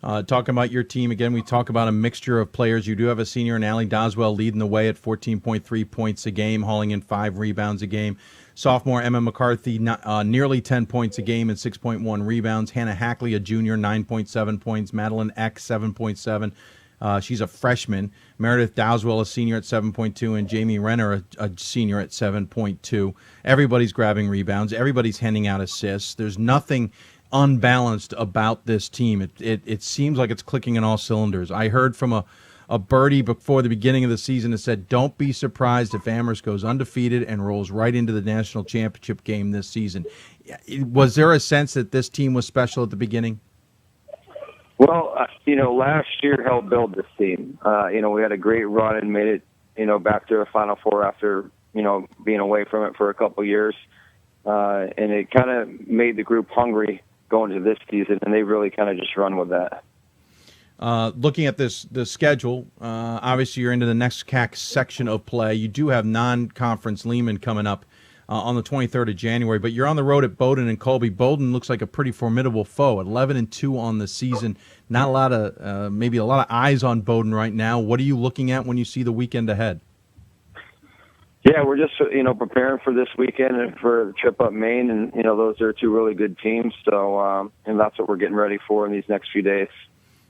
Talking about your team, again, we talk about a mixture of players. You do have a senior in Allie Doswell leading the way at 14.3 points a game, hauling in 5 rebounds a game. Sophomore Emma McCarthy, nearly 10 points a game and 6.1 rebounds. Hannah Hackley, a junior, 9.7 points. Madeline Eck, 7.7. She's a freshman. Meredith Doswell, a senior at 7.2, and Jamie Renner, a senior at 7.2. Everybody's grabbing rebounds. Everybody's handing out assists. There's nothing unbalanced about this team. It seems like it's clicking in all cylinders. I heard from a birdie before the beginning of the season that said, don't be surprised if Amherst goes undefeated and rolls right into the national championship game this season. Was there a sense that this team was special at the beginning? Well, last year helped build this team. We had a great run and made it, back to a Final Four after, being away from it for a couple of years. And it kind of made the group hungry going into this season, and they really kind of just run with that. Looking at the schedule, obviously you're into the next CAC section of play. You do have non-conference Lehman coming up on the 23rd of January, but you're on the road at Bowdoin and Colby. Bowdoin looks like a pretty formidable foe, 11-2 on the season. Not a lot of, maybe a lot of eyes on Bowdoin right now. What are you looking at when you see the weekend ahead? Yeah, we're just, preparing for this weekend and for the trip up Maine, and, those are 2 really good teams. So, and that's what we're getting ready for in these next few days.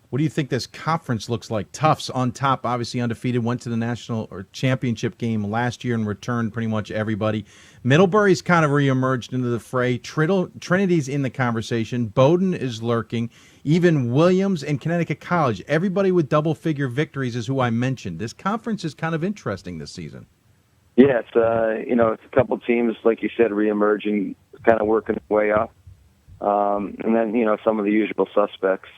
What do you think this conference looks like? Tufts on top, obviously undefeated, went to the national or championship game last year and returned pretty much everybody. Middlebury's kind of reemerged into the fray. Trinity's in the conversation. Bowdoin is lurking. Even Williams and Connecticut College, everybody with double-figure victories is who I mentioned. This conference is kind of interesting this season. Yeah, it's it's a couple teams, like you said, reemerging, kind of working their way up. And then, some of the usual suspects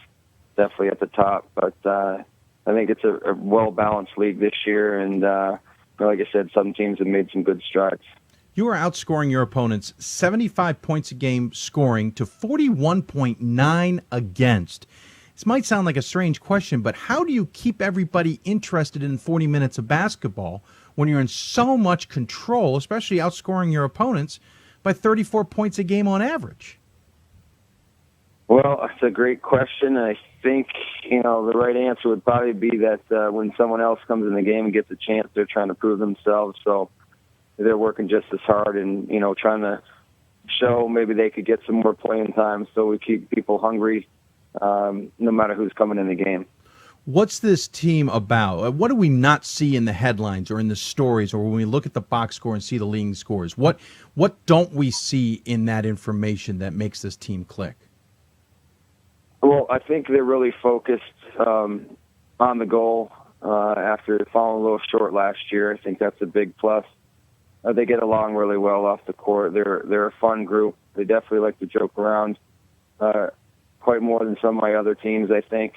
definitely at the top. But I think it's a well-balanced league this year. And like I said, some teams have made some good strides. You are outscoring your opponents 75 points a game scoring to 41.9 against. This might sound like a strange question, but how do you keep everybody interested in 40 minutes of basketball when you're in so much control, especially outscoring your opponents by 34 points a game on average? Well, that's a great question. I think, the right answer would probably be that when someone else comes in the game and gets a chance, they're trying to prove themselves. So they're working just as hard and, trying to show maybe they could get some more playing time. So we keep people hungry no matter who's coming in the game. What's this team about? What do we not see in the headlines or in the stories or when we look at the box score and see the leading scores? What don't we see in that information that makes this team click? Well, I think they're really focused on the goal after falling a little short last year. I think that's a big plus. They get along really well off the court. They're a fun group. They definitely like to joke around quite more than some of my other teams, I think.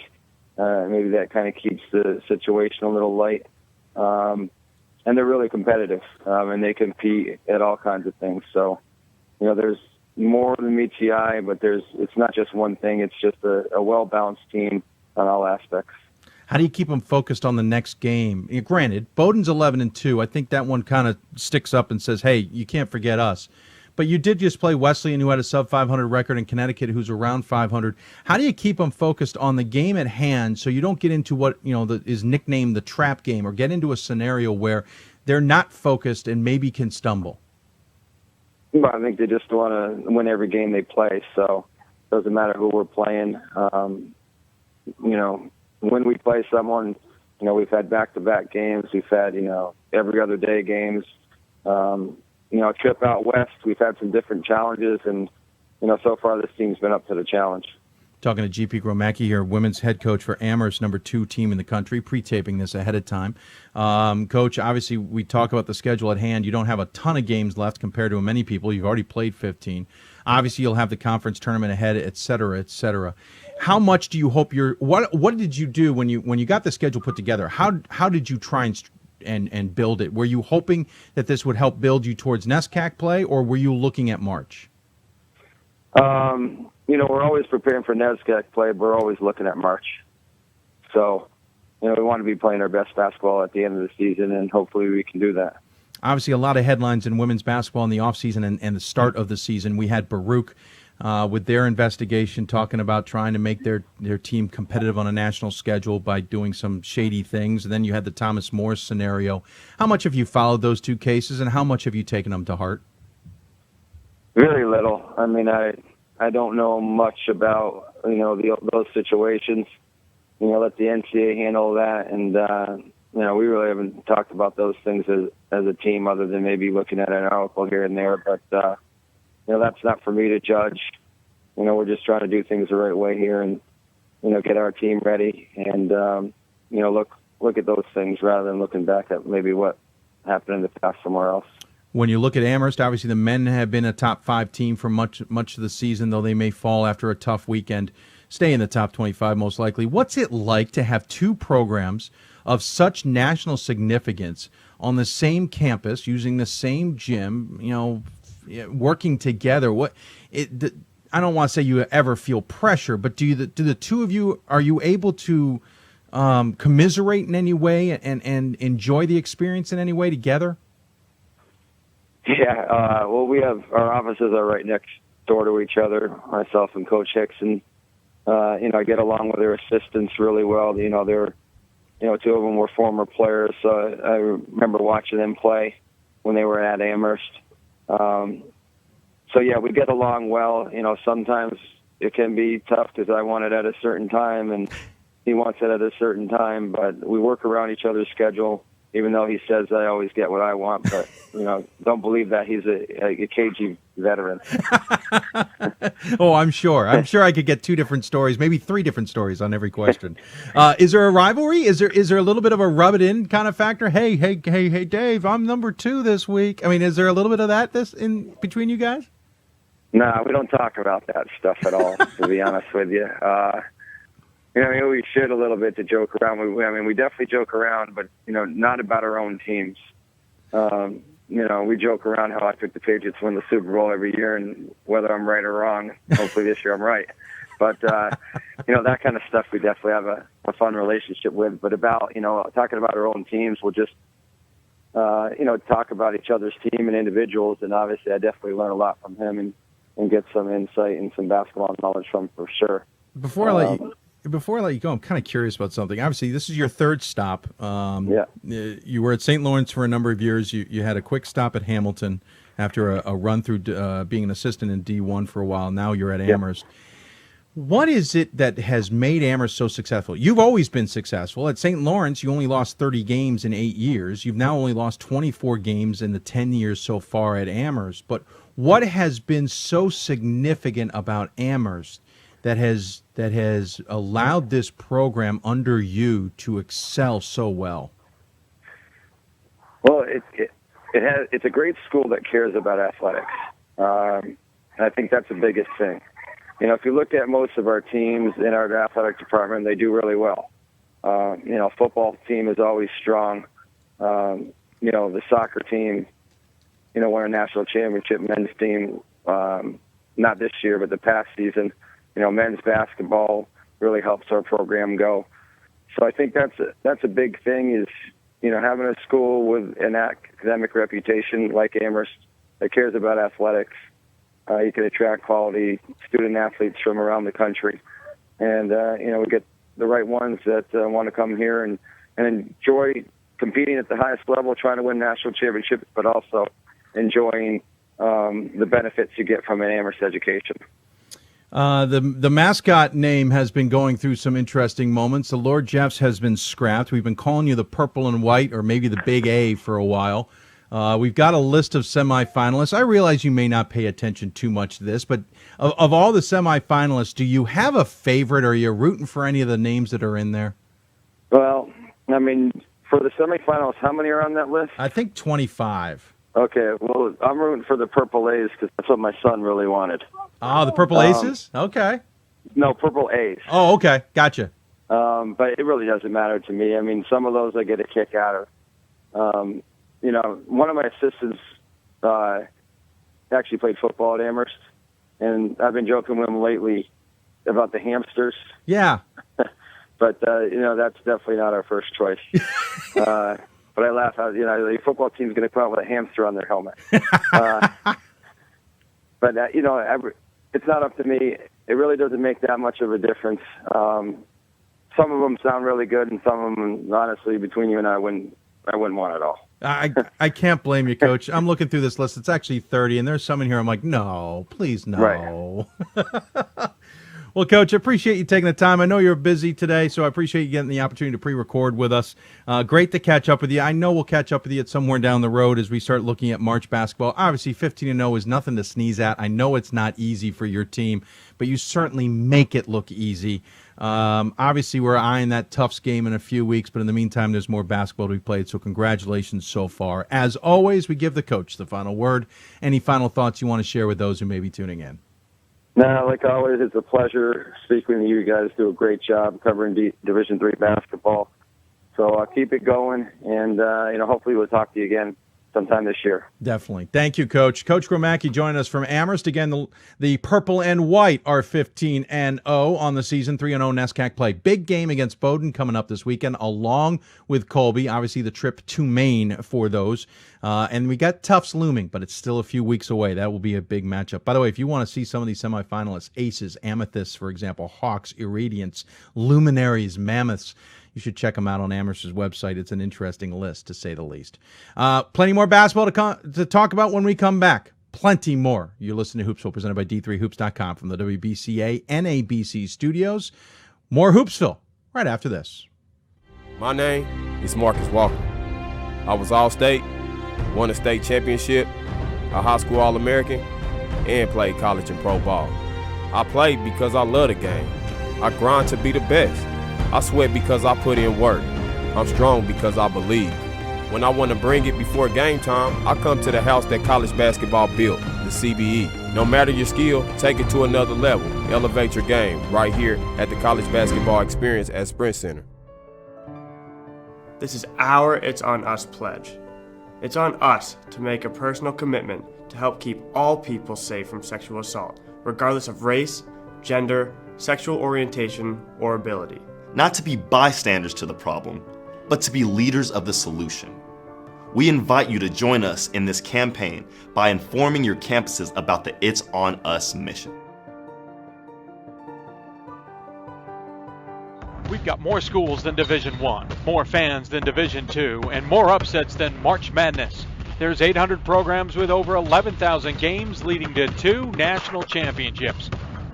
Maybe that kind of keeps the situation a little light. And they're really competitive, and they compete at all kinds of things. So, there's more than meets the eye, but it's not just one thing. It's just a well-balanced team on all aspects. How do you keep them focused on the next game? Granted, Bowdoin's 11-2. I think that one kind of sticks up and says, hey, you can't forget us. But you did just play Wesleyan, who had a sub-500 record, in Connecticut, who's around 500. How do you keep them focused on the game at hand so you don't get into what is nicknamed the trap game, or get into a scenario where they're not focused and maybe can stumble? Well, I think they just want to win every game they play. So it doesn't matter who we're playing. When we play someone, we've had back-to-back games. We've had, every other day games. A trip out west, we've had some different challenges, and, so far this team's been up to the challenge. Talking to GP Gromacki here, women's head coach for Amherst, number 2 team in the country, pre-taping this ahead of time. Coach, obviously we talk about the schedule at hand. You don't have a ton of games left compared to many people. You've already played 15. Obviously you'll have the conference tournament ahead, et cetera, et cetera. How much do you hope what did you do when you got the schedule put together? How did you try and build it? Were you hoping that this would help build you towards NESCAC play, or were you looking at March? We're always preparing for NESCAC play, but we're always looking at March. So, we want to be playing our best basketball at the end of the season, and hopefully we can do that. Obviously, a lot of headlines in women's basketball in the offseason and the start of the season. We had Baruch with their investigation talking about trying to make their team competitive on a national schedule by doing some shady things. And then you had the Thomas Morris scenario. How much have you followed those two cases, and how much have you taken them to heart? Very little. I mean, I don't know much about, those situations. Let the NCAA handle that. And, we really haven't talked about those things as a team other than maybe looking at an article here and there. But, that's not for me to judge. We're just trying to do things the right way here and, get our team ready and, look at those things rather than looking back at maybe what happened in the past somewhere else. When you look at Amherst, obviously the men have been a top 5 team for much of the season, though they may fall after a tough weekend, stay in the top 25 most likely. What's it like to have two programs of such national significance on the same campus, using the same gym, working together? I don't want to say you ever feel pressure, but do the two of you, are you able to commiserate in any way and enjoy the experience in any way together? Yeah, well, we have our offices are right next door to each other, myself and Coach Hicks, and I get along with their assistants really well. They're, two of them were former players, so I remember watching them play when they were at Amherst. So yeah, we get along well. Sometimes it can be tough because I want it at a certain time and he wants it at a certain time, but we work around each other's schedule. Even though he says I always get what I want, but don't believe that. He's a cagey veteran. Oh, I'm sure. I'm sure I could get 2 different stories, maybe 3 different stories on every question. Is there a rivalry? Is there a little bit of a rub it in kind of factor? Hey, Dave, I'm number 2 this week. I mean, is there a little bit of that in between you guys? No, we don't talk about that stuff at all. To be honest with you. We should a little bit to joke around. We definitely joke around, but, not about our own teams. We joke around how I pick the Patriots to win the Super Bowl every year, and whether I'm right or wrong, hopefully this year I'm right. But, that kind of stuff we definitely have a fun relationship with. But about, talking about our own teams, we'll just, talk about each other's team and individuals. And obviously I definitely learn a lot from him and get some insight and some basketball knowledge from him for sure. Before I let you go, I'm kind of curious about something. Obviously, this is your 3rd stop. You were at St. Lawrence for a number of years. You had a quick stop at Hamilton after a run through being an assistant in D1 for a while. Now you're at Amherst. What is it that has made Amherst so successful? You've always been successful. At St. Lawrence, you only lost 30 games in 8 years. You've now only lost 24 games in the 10 years so far at Amherst. But what has been so significant about Amherst that has allowed this program under you to excel so well? Well, it's a great school that cares about athletics. And I think that's the biggest thing. If you look at most of our teams in our athletic department, they do really well. Football team is always strong. The soccer team, won a national championship. Men's team, not this year, but the past season. Men's basketball really helps our program go. So I think that's a big thing is, having a school with an academic reputation like Amherst that cares about athletics. You can attract quality student athletes from around the country. And, we get the right ones that want to come here and enjoy competing at the highest level, trying to win national championships, but also enjoying the benefits you get from an Amherst education. The mascot name has been going through some interesting moments. The Lord Jeffs has been scrapped. We've been calling you the Purple and White, or maybe the Big A, for a while. We've got a list of semifinalists. I realize you may not pay attention too much to this, but of all the semifinalists, do you have a favorite? Or are you rooting for any of the names that are in there? Well, for the semifinals, how many are on that list? I think 25. Okay, well, I'm rooting for the Purple A's because that's what my son really wanted. Oh, the Purple Aces? Okay. No, Purple A's. Oh, okay. Gotcha. But it really doesn't matter to me. Some of those I get a kick out of. One of my assistants actually played football at Amherst, and I've been joking with him lately about the hamsters. Yeah. But, that's definitely not our first choice. But but I laugh out. The football team's going to come out with a hamster on their helmet. But it's not up to me. It really doesn't make that much of a difference. Some of them sound really good, and some of them, honestly, between you and I wouldn't want it all. I can't blame you, Coach. I'm looking through this list. It's actually 30, and there's some in here I'm like, no, please no. Right. Well, Coach, I appreciate you taking the time. I know you're busy today, so I appreciate you getting the opportunity to pre-record with us. Great to catch up with you. I know we'll catch up with you at somewhere down the road as we start looking at March basketball. Obviously, 15-0 is nothing to sneeze at. I know it's not easy for your team, but you certainly make it look easy. Obviously, we're eyeing that Tufts game in a few weeks, but in the meantime, there's more basketball to be played, so congratulations so far. As always, we give the coach the final word. Any final thoughts you want to share with those who may be tuning in? No, like always, it's a pleasure speaking to you. You guys do a great job covering Division III basketball. So keep it going, and hopefully we'll talk to you again sometime this year. Definitely. Thank you, Coach. Coach Gromacki joining us from Amherst. Again, the purple and white are 15-0 on the season, 3-0 NESCAC play. Big game against Bowdoin coming up this weekend, along with Colby. Obviously, the trip to Maine for those. And we got Tufts looming, but it's still a few weeks away. That will be a big matchup. By the way, if you want to see some of these semifinalists, Aces, Amethysts, for example, Hawks, Irradiants, Luminaries, Mammoths, you should check them out on Amherst's website. It's an interesting list, to say the least. Plenty more basketball to talk about when we come back. Plenty more. You're listening to Hoopsville, presented by D3Hoops.com from the WBCA NABC studios. More Hoopsville right after this. My name is Marcus Walker. I was All-State, won a state championship, a high school All-American, and played college and pro ball. I played because I love the game. I grind to be the best. I sweat because I put in work. I'm strong because I believe. When I want to bring it before game time, I come to the house that college basketball built, the CBE. No matter your skill, take it to another level. Elevate your game right here at the College Basketball Experience at Sprint Center. This is our It's On Us pledge. It's on us to make a personal commitment to help keep all people safe from sexual assault, regardless of race, gender, sexual orientation, or ability. Not to be bystanders to the problem, but to be leaders of the solution. We invite you to join us in this campaign by informing your campuses about the It's On Us mission. We've got more schools than Division I, more fans than Division II, and more upsets than March Madness. There's 800 programs with over 11,000 games leading to 2 national championships.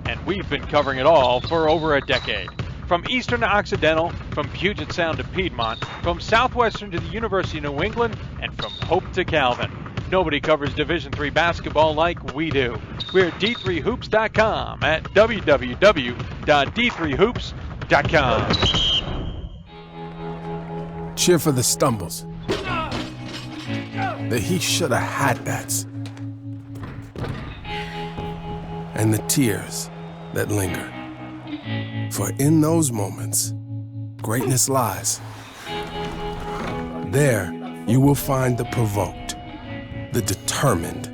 And we've been covering it all for over a decade. From Eastern to Occidental, from Puget Sound to Piedmont, from Southwestern to the University of New England, and from Hope to Calvin. Nobody covers Division III basketball like we do. We're at D3Hoops.com at www.d3hoops.com. Cheer for the stumbles. The he shoulda had that's. And the tears that linger. For in those moments, greatness lies. There, you will find the provoked, the determined,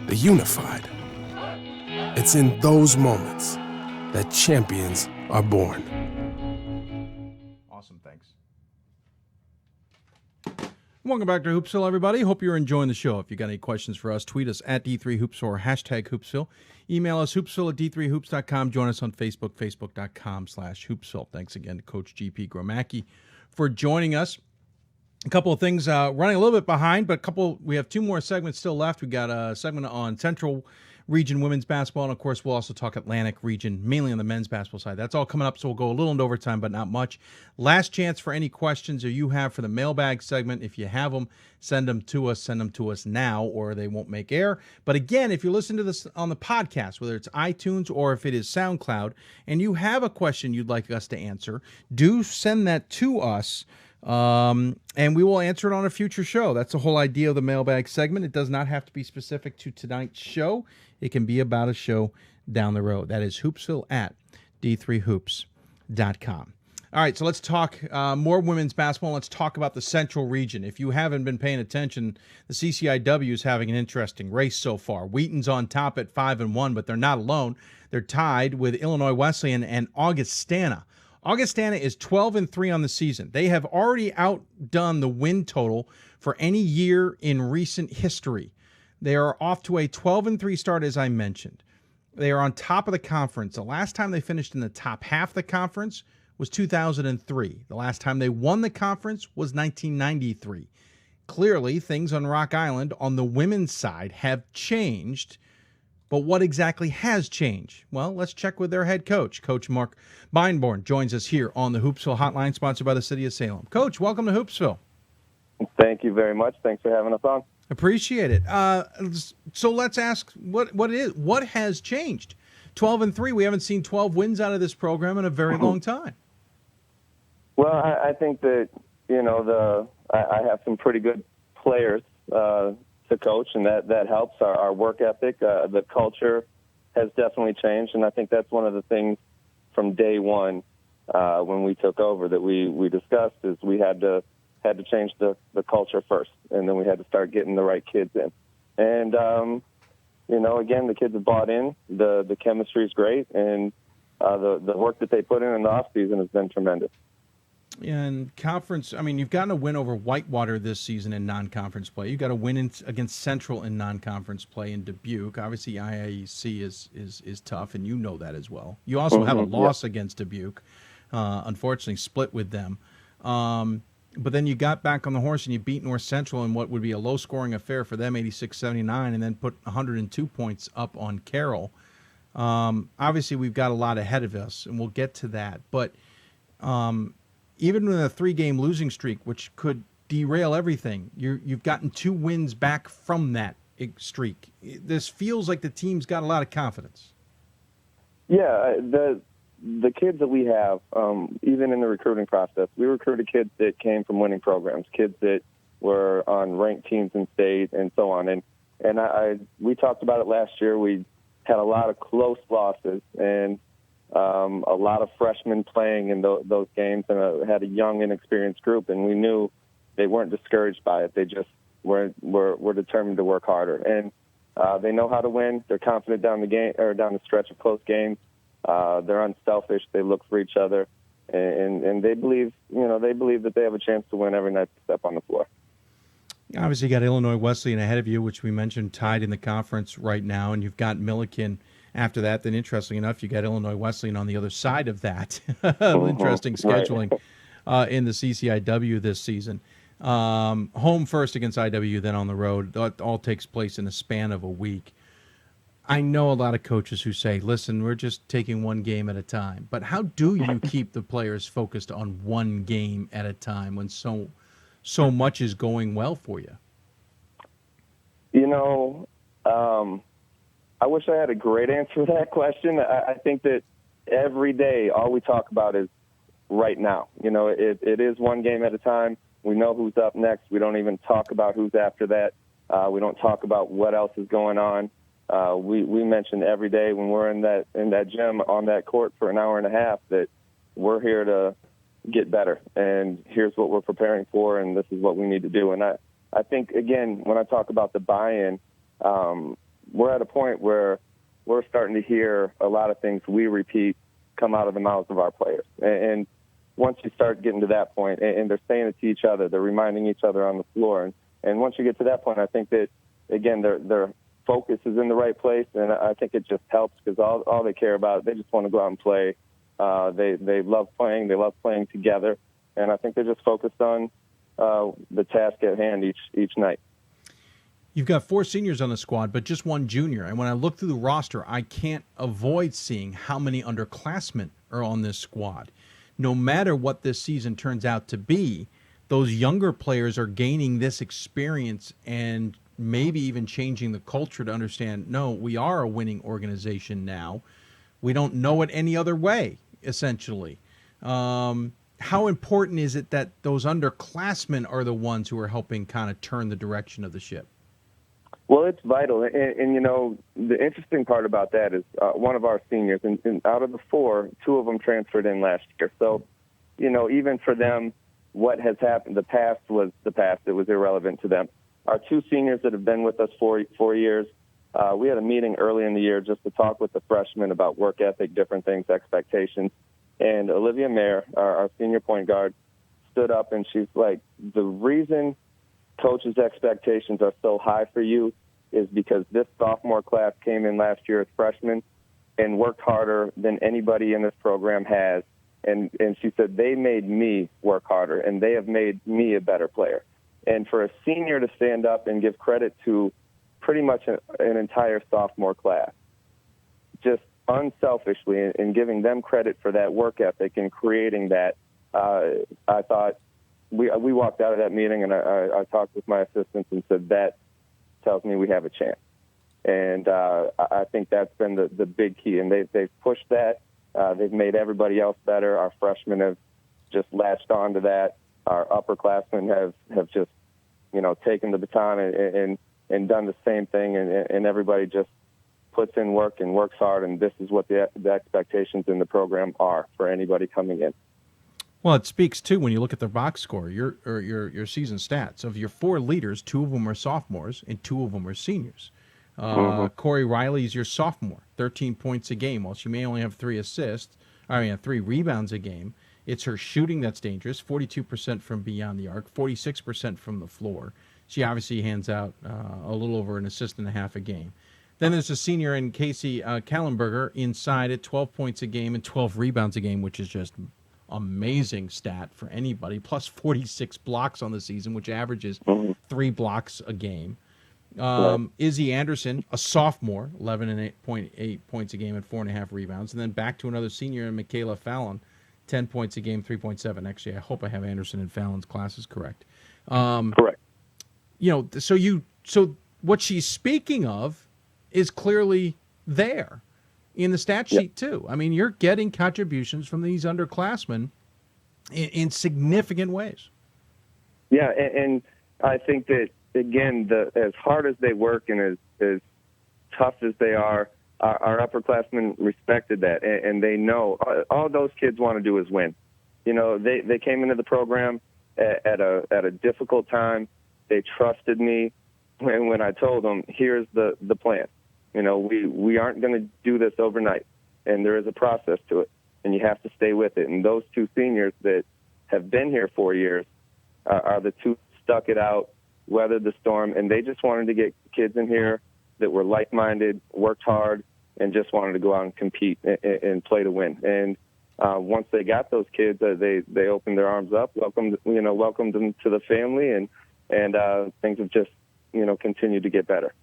the unified. It's in those moments that champions are born. Awesome, thanks. Welcome back to Hoopsville, everybody. Hope you're enjoying the show. If you got any questions for us, tweet us at D3Hoops or hashtag Hoopsville. Email us, hoopsville at d3hoops.com. Join us on Facebook, facebook.com/Hoopsville. Thanks again to Coach GP Gromacki for joining us. A couple of things, running a little bit behind, but we have 2 more segments still left. We got a segment on Central Region women's basketball, and of course we'll also talk Atlantic Region, mainly on the men's basketball side. That's all coming up, so we'll go a little into overtime, but not much. Last chance for any questions or you have for the mailbag segment. If you have them, send them to us now, or they won't make air. But again, if you listen to this on the podcast, whether it's iTunes or if it is SoundCloud, and you have a question you'd like us to answer, do send that to us. And we will answer it on a future show. That's the whole idea of the mailbag segment. It does not have to be specific to tonight's show. It can be about a show down the road. That is Hoopsville at d3hoops.com. All right, so let's talk more women's basketball. Let's talk about the Central Region. If you haven't been paying attention, the CCIW is having an interesting race so far. Wheaton's on top at 5-1, but they're not alone. They're tied with Illinois Wesleyan and Augustana. Augustana is 12-3 on the season. They have already outdone the win total for any year in recent history. They are off to a 12-3 start, as I mentioned. They are on top of the conference. The last time they finished in the top half of the conference was 2003. The last time they won the conference was 1993. Clearly, things on Rock Island on the women's side have changed. But what exactly has changed? Well, let's check with their head coach. Coach Mark Beinborn joins us here on the Hoopsville Hotline, sponsored by the City of Salem. Coach, welcome to Hoopsville. Thank you very much. Thanks for having us on. Appreciate it. So let's ask what has changed? 12-3. We haven't seen 12 wins out of this program in a very long time. Well, I think that I have some pretty good players to coach, and that helps. Our work ethic, the culture has definitely changed, and I think that's one of the things from day one when we took over that we discussed is we had to change the culture first, and then we had to start getting the right kids in. And, again, the kids have bought in. The chemistry is great, and the work that they put in the offseason has been tremendous. And conference, you've gotten a win over Whitewater this season in non-conference play. You've got a win against Central in non-conference play in Dubuque. Obviously, IAC is tough, and you know that as well. You also have a loss against Dubuque, unfortunately split with them. But then you got back on the horse and you beat North Central in what would be a low-scoring affair for them, 86-79, and then put 102 points up on Carroll. Obviously, we've got a lot ahead of us, and we'll get to that. But even with a 3-game losing streak, which could derail everything, you've gotten 2 wins back from that streak. This feels like the team's got a lot of confidence. Yeah, the kids that we have, even in the recruiting process, we recruited kids that came from winning programs, kids that were on ranked teams in state and so on. And we talked about it last year. We had a lot of close losses and a lot of freshmen playing in those games, and had a young, inexperienced group. And we knew they weren't discouraged by it. They just were determined to work harder. And they know how to win. They're confident down the stretch of close games. They're unselfish. They look for each other, and they believe, that they have a chance to win every night they step on the floor. Obviously, you got Illinois Wesleyan ahead of you, which we mentioned tied in the conference right now, and you've got Millikin after that. Then, interestingly enough, you got Illinois Wesleyan on the other side of that. Interesting scheduling in the CCIW this season. Home first against IW, then on the road. That all takes place in a span of a week. I know a lot of coaches who say, listen, we're just taking one game at a time. But how do you keep the players focused on one game at a time when so much is going well for you? I wish I had a great answer to that question. I think that every day all we talk about is right now. It is one game at a time. We know who's up next. We don't even talk about who's after that. We don't talk about what else is going on. We mention every day when we're in that gym on that court for an hour and a half that we're here to get better, and here's what we're preparing for, and this is what we need to do. And I think, again, when I talk about the buy-in, we're at a point where we're starting to hear a lot of things we repeat come out of the mouths of our players. And once you start getting to that point, and they're saying it to each other, they're reminding each other on the floor, and once you get to that point, I think that, again, their focus is in the right place, and I think it just helps because all they care about, they just want to go out and play. They love playing. They love playing together, and I think they're just focused on the task at hand each night. You've got 4 seniors on the squad, but just 1 junior. And when I look through the roster, I can't avoid seeing how many underclassmen are on this squad. No matter what this season turns out to be, those younger players are gaining this experience and maybe even changing the culture to understand, no, we are a winning organization now. We don't know it any other way, essentially. How important is it that those underclassmen are the ones who are helping kind of turn the direction of the ship? Well, it's vital. And the interesting part about that is one of our seniors, and out of the 4, 2 of them transferred in last year. So, even for them, what has happened, the past was the past. It was irrelevant to them. Our 2 seniors that have been with us for 4 years, we had a meeting early in the year just to talk with the freshmen about work ethic, different things, expectations. And Olivia Mayer, our senior point guard, stood up and she's like, the reason coaches' expectations are so high for you is because this sophomore class came in last year as freshmen and worked harder than anybody in this program has. And she said, they made me work harder, and they have made me a better player. And for a senior to stand up and give credit to pretty much an entire sophomore class, just unselfishly, and giving them credit for that work ethic and creating that, I thought we walked out of that meeting, and I talked with my assistants and said, that tells me we have a chance. And I think that's been the big key. And they've pushed that. They've made everybody else better. Our freshmen have just latched on to that. Our upperclassmen have just, taken the baton and done the same thing. And everybody just puts in work and works hard. And this is what the expectations in the program are for anybody coming in. Well, it speaks too when you look at the box score, your season stats. Of your 4 leaders, 2 of them are sophomores and 2 of them are seniors. Corey Riley is your sophomore, 13 points a game. While she may only have 3 rebounds a game, it's her shooting that's dangerous, 42% from beyond the arc, 46% from the floor. She obviously hands out a little over an assist and a half a game. Then there's a senior in Casey Kallenberger inside at 12 points a game and 12 rebounds a game, which is just amazing stat for anybody, plus 46 blocks on the season, which averages 3 blocks a game. Izzy Anderson, a sophomore, 11.8 points a game and 4.5 rebounds. And then back to another senior, Michaela Fallon, 10 points a game, 3.7. Actually, I hope I have Anderson and Fallon's classes correct. Correct. So what she's speaking of is clearly there in the stat sheet too. I mean, you're getting contributions from these underclassmen in significant ways. Yeah, and I think that, again, as hard as they work and as tough as they are, our upperclassmen respected that, and they know all those kids want to do is win. They came into the program at a difficult time. They trusted me when I told them, here's the plan. We aren't going to do this overnight, and there is a process to it, and you have to stay with it. And those 2 seniors that have been here 4 years are the 2 stuck it out, weathered the storm, and they just wanted to get kids in here that were like-minded, worked hard, and just wanted to go out and compete and play to win. And once they got those kids, they opened their arms up, welcomed them to the family, and things have just continued to get better.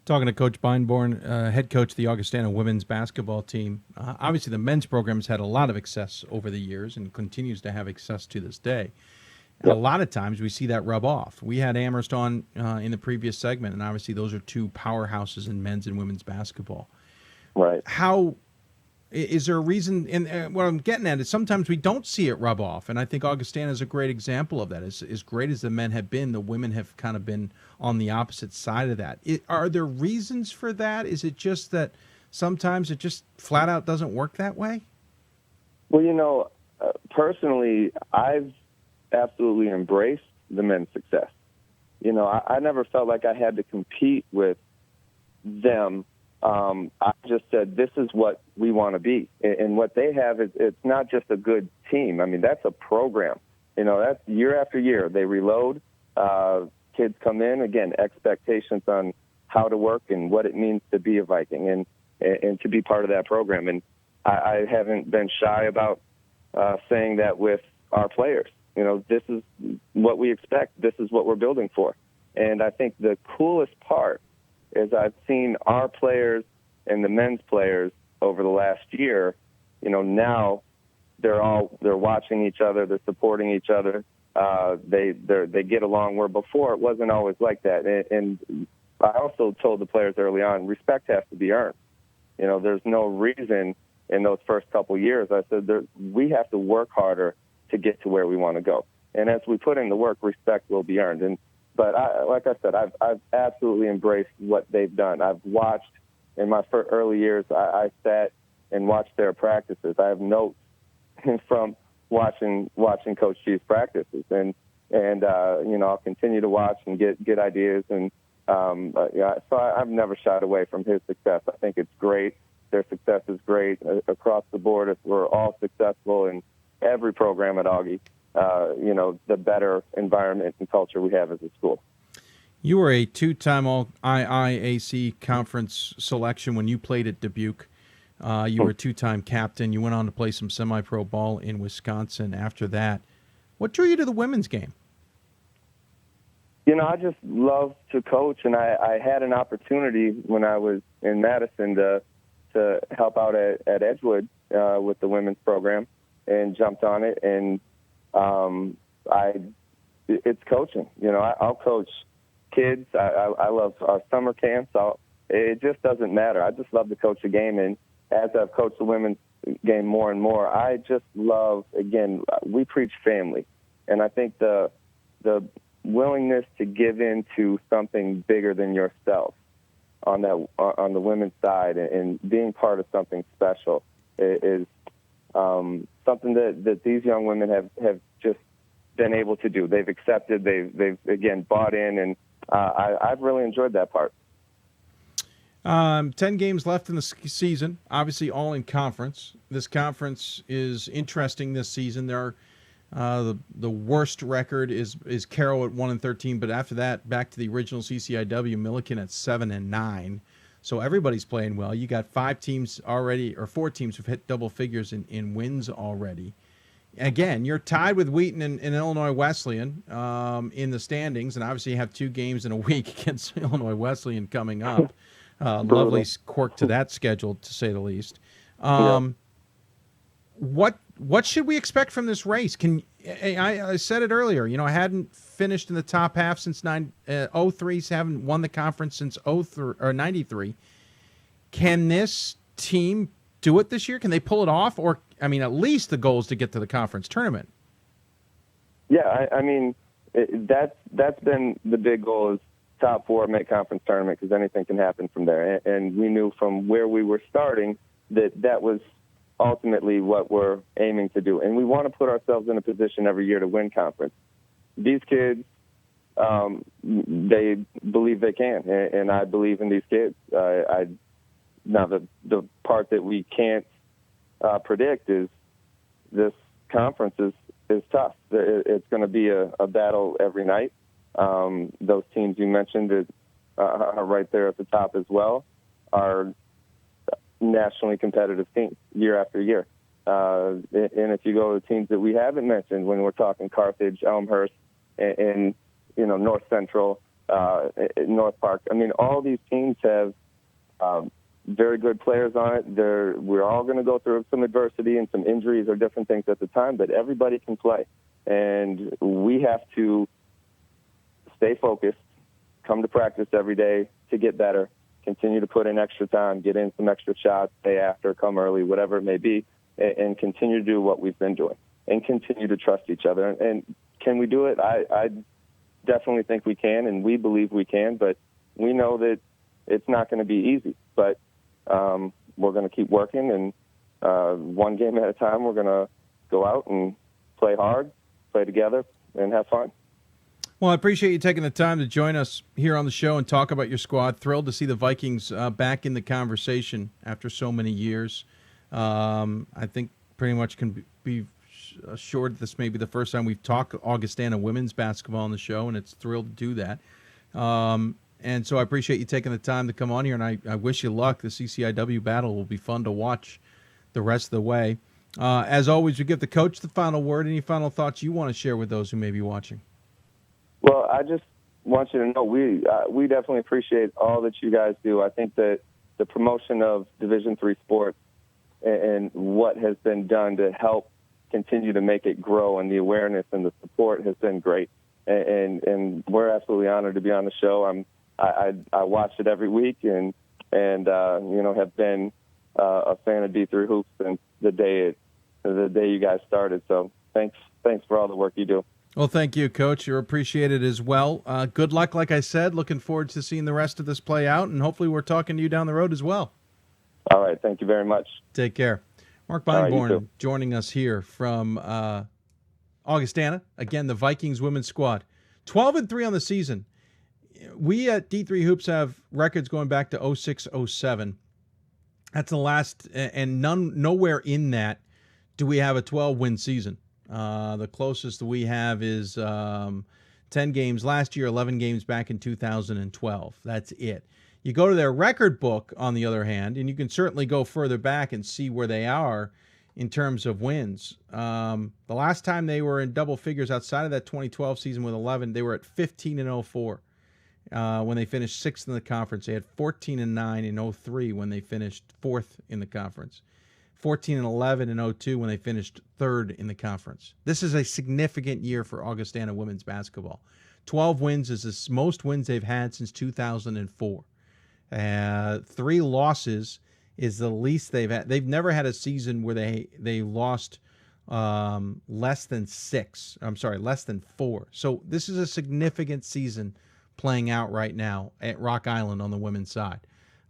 Talking to Coach Beinborn, head coach of the Augustana women's basketball team. Obviously, the men's program's had a lot of success over the years and continues to have success to this day. And a lot of times we see that rub off. We had Amherst on in the previous segment, and obviously those are 2 powerhouses in men's and women's basketball. Right. How is there a reason? And what I'm getting at is sometimes we don't see it rub off, and I think Augustana is a great example of that. As great as the men have been, the women have kind of been on the opposite side of that. Are there reasons for that? Is it just that sometimes it just flat out doesn't work that way? Well, personally, I've absolutely embraced the men's success. I never felt like I had to compete with them. I just said, this is what we want to be. And what they have is, it's not just a good team. I mean, that's a program. That's year after year. They reload. Kids come in, again, expectations on how to work and what it means to be a Viking and to be part of that program. And I haven't been shy about saying that with our players. This is what we expect. This is what we're building for. And I think the coolest part is I've seen our players and the men's players over the last year, now they're watching each other, they're supporting each other, they get along, where before it wasn't always like that. And I also told the players early on, respect has to be earned. There's no reason in those first couple years. I said we have to work harder to get to where we want to go. And as we put in the work, respect will be earned. But like I said, I've absolutely embraced what they've done. I've watched in my early years. I sat and watched their practices. I have notes from watching Coach G's practices, and I'll continue to watch and get ideas. And so I've never shied away from his success. I think it's great their success is great across the board. If we're all successful in every program at Augie, the better environment and culture we have as a school. You were a two-time All-IIAC conference selection when you played at Dubuque. You were a two-time captain. You went on to play some semi-pro ball in Wisconsin after that. What drew you to the women's game? I just love to coach, and I had an opportunity when I was in Madison to help out at Edgewood with the women's program, and jumped on it. And it's coaching. I'll coach kids. I love our summer camps. It just doesn't matter. I just love to coach the game, and as I've coached the women's game more and more, I just love, again, we preach family, and I think the willingness to give in to something bigger than yourself on the women's side and being part of something special is something that these young women have just been able to do. They've accepted, they've again bought in, and I've really enjoyed that part. 10 games left in the season, obviously all in conference. This conference is interesting this season. There are the worst record is Carroll at 1-13, but after that, back to the original CCIW, Milliken at 7-9. So everybody's playing well. You got 4 teams who've hit double figures in wins already. Again, you're tied with Wheaton and Illinois Wesleyan in the standings, and obviously you have 2 games in a week against Illinois Wesleyan coming up. Lovely quirk to that schedule, to say the least. What should we expect from this race? I said it earlier. I hadn't finished in the top half since 03. Haven't won the conference since 93. Can this team do it this year? Can they pull it off? Or at least the goal is to get to the conference tournament. Yeah, that's been the big goal, is top 4 mid-conference tournament, because anything can happen from there. And we knew from where we were starting that was ultimately what we're aiming to do. And we want to put ourselves in a position every year to win conference. These kids, they believe they can, and I believe in these kids. Now, the part that we can't predict is this conference is tough. It's going to be a battle every night. Those teams you mentioned are right there at the top as well, are nationally competitive teams year after year. And if you go to teams that we haven't mentioned, when we're talking Carthage, Elmhurst, and North Central, North Park, all these teams have very good players on it. We're all going to go through some adversity and some injuries or different things at the time, but everybody can play. And we have to stay focused, come to practice every day to get better, continue to put in extra time, get in some extra shots, stay after, come early, whatever it may be, and continue to do what we've been doing and continue to trust each other. And can we do it? I definitely think we can, and we believe we can, but we know that it's not going to be easy. But we're going to keep working, and one game at a time, we're going to go out and play hard, play together, and have fun. Well, I appreciate you taking the time to join us here on the show and talk about your squad. Thrilled to see the Vikings back in the conversation after so many years. I think pretty much can be assured that this may be the first time we've talked Augustana women's basketball on the show, and it's thrilled to do that. And so I appreciate you taking the time to come on here, and I wish you luck. The CCIW battle will be fun to watch the rest of the way. As always, we give the coach the final word. Any final thoughts you want to share with those who may be watching? Well, I just want you to know we definitely appreciate all that you guys do. I think that the promotion of Division III sports and what has been done to help continue to make it grow, and the awareness and the support has been great. And we're absolutely honored to be on the show. I watch it every week and have been a fan of D3 Hoops since the day you guys started. So thanks for all the work you do. Well, thank you, Coach. You're appreciated as well. Good luck, like I said. Looking forward to seeing the rest of this play out, and hopefully we're talking to you down the road as well. All right. Thank you very much. Take care. Mark Beinborn joining us here from Augustana. Again, the Vikings women's squad. 12-3 on the season. We at D3 Hoops have records going back to 06-07. That's the last, and nowhere in that do we have a 12-win season. The closest that we have is 10 games last year, 11 games back in 2012. That's it. You go to their record book, on the other hand, and you can certainly go further back and see where they are in terms of wins. The last time they were in double figures outside of that 2012 season with 11, they were at 15-04 when they finished 6th in the conference. They had 14-9 in 03 when they finished 4th in the conference. 14-11 in 02 when they finished 3rd in the conference. This is a significant year for Augustana women's basketball. 12 wins is the most wins they've had since 2004. 3 losses is the least they've had. They've never had a season where they lost less than 4. So this is a significant season playing out right now at Rock Island on the women's side.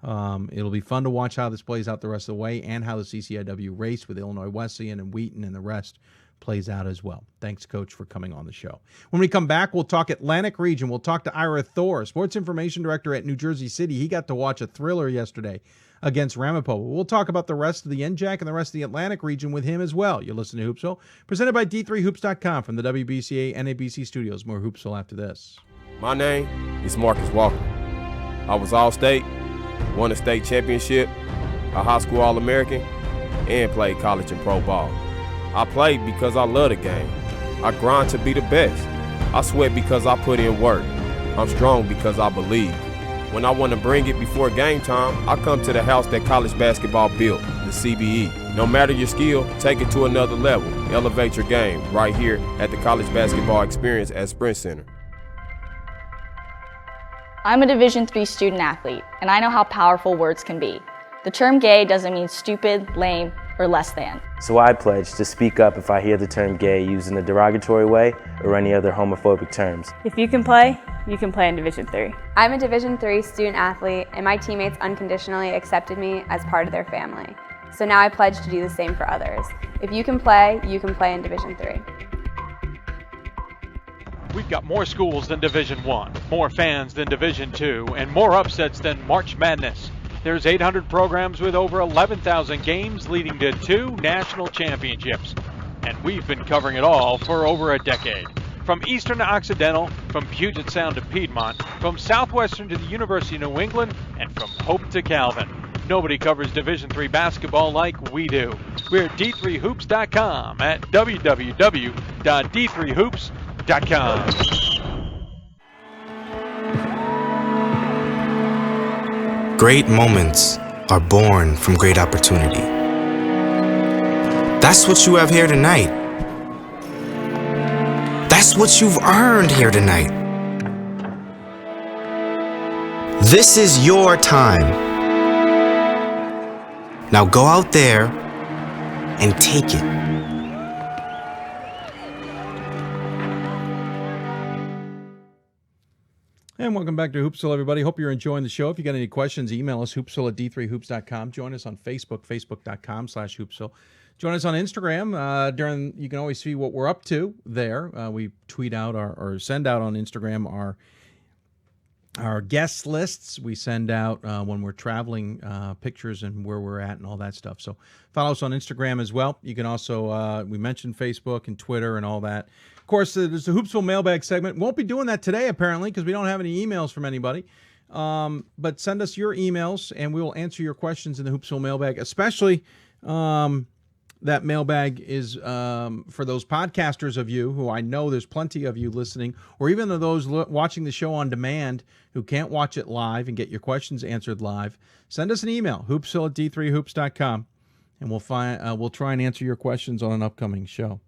It'll be fun to watch how this plays out the rest of the way, and how the CCIW race with Illinois Wesleyan and Wheaton and the rest plays out as well. Thanks, Coach, for coming on the show. When we come back, we'll talk Atlantic Region. We'll talk to Ira Thor, Sports Information Director at New Jersey City. He got to watch a thriller yesterday against Ramapo. We'll talk about the rest of the NJAC and the rest of the Atlantic region with him as well. You're listening to Hoopsville, presented by D3Hoops.com from the WBCA NABC studios. More Hoopsville after this. My name is Marcus Walker. I was All-State, won a state championship, a high school All-American, and played college and pro ball. I played because I love the game. I grind to be the best. I sweat because I put in work. I'm strong because I believe. When I want to bring it before game time, I come to the house that college basketball built, the CBE. No matter your skill, take it to another level. Elevate your game right here at the College Basketball Experience at Sprint Center. I'm a Division III student athlete, and I know how powerful words can be. The term gay doesn't mean stupid, lame, or less than. So I pledge to speak up if I hear the term gay used in a derogatory way or any other homophobic terms. If you can play in Division III. I'm a Division III student athlete, and my teammates unconditionally accepted me as part of their family. So now I pledge to do the same for others. If you can play in Division III. We've got more schools than Division I, more fans than Division II, and more upsets than March Madness. There's 800 programs with over 11,000 games leading to 2 national championships. And we've been covering it all for over a decade. From Eastern to Occidental, from Puget Sound to Piedmont, from Southwestern to the University of New England, and from Hope to Calvin. Nobody covers Division III basketball like we do. We're at D3Hoops.com at www.d3hoops.com. Great moments are born from great opportunity. That's what you have here tonight. That's what you've earned here tonight. This is your time. Now go out there and take it. And welcome back to Hoopsville, everybody. Hope you're enjoying the show. If you got any questions, email us, hoopsville at d3hoops.com. Join us on Facebook, facebook.com/hoopsville. Join us on Instagram. You can always see what we're up to there. We tweet out or send out on Instagram our guest lists. We send out when we're traveling pictures and where we're at and all that stuff. So follow us on Instagram as well. You can also, we mentioned Facebook and Twitter and all that. Of course, there's the Hoopsville mailbag segment. Won't be doing that today, apparently, because we don't have any emails from anybody. But send us your emails, and we will answer your questions in the Hoopsville mailbag, especially that mailbag is for those podcasters of you who I know there's plenty of you listening, or even those watching the show on demand who can't watch it live and get your questions answered live. Send us an email, hoopsville at d3hoops.com, and we'll try and answer your questions on an upcoming show.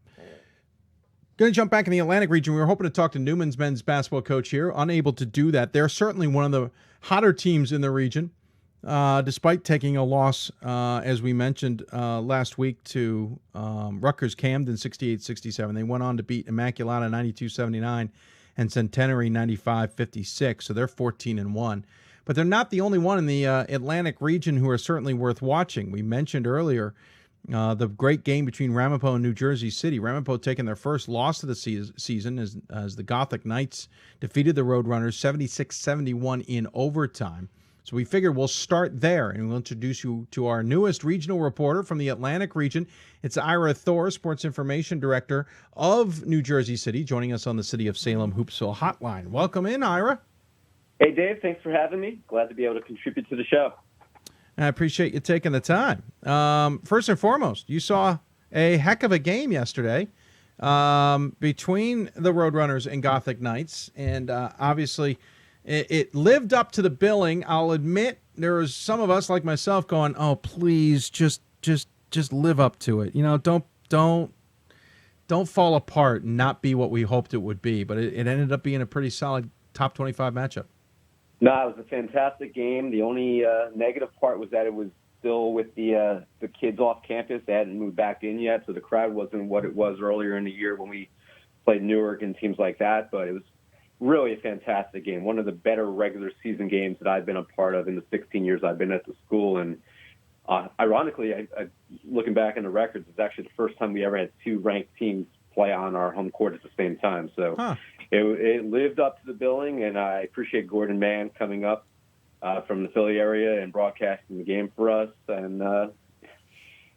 Going to jump back in the Atlantic region. We were hoping to talk to Newman's men's basketball coach here. Unable to do that. They're certainly one of the hotter teams in the region, despite taking a loss, as we mentioned last week, to Rutgers Camden 68-67. They went on to beat Immaculata 92-79 and Centenary 95-56. So they're 14-1. But they're not the only one in the Atlantic region who are certainly worth watching. We mentioned earlier the great game between Ramapo and New Jersey City. Ramapo taking their first loss of the season as the Gothic Knights defeated the Roadrunners 76-71 in overtime. So we figured we'll start there, and we'll introduce you to our newest regional reporter from the Atlantic region. It's Ira Thor, Sports Information Director of New Jersey City, joining us on the City of Salem Hoopsville Hotline. Welcome in, Ira. Hey, Dave. Thanks for having me. Glad to be able to contribute to the show. I appreciate you taking the time. First and foremost, you saw a heck of a game yesterday between the Roadrunners and Gothic Knights, and obviously it lived up to the billing. I'll admit there was some of us like myself going, "Oh, please, just live up to it. You know, don't fall apart and not be what we hoped it would be." But it ended up being a pretty solid top 25 matchup. No, it was a fantastic game. The only negative part was that it was still with the kids off campus. They hadn't moved back in yet, so the crowd wasn't what it was earlier in the year when we played Newark and teams like that. But it was really a fantastic game, one of the better regular season games that I've been a part of in the 16 years I've been at the school. And ironically, I looking back in the records, it's actually the first time we ever had two ranked teams play on our home court at the same time. So it lived up to the billing, and I appreciate Gordon Mann coming up from the Philly area and broadcasting the game for us, and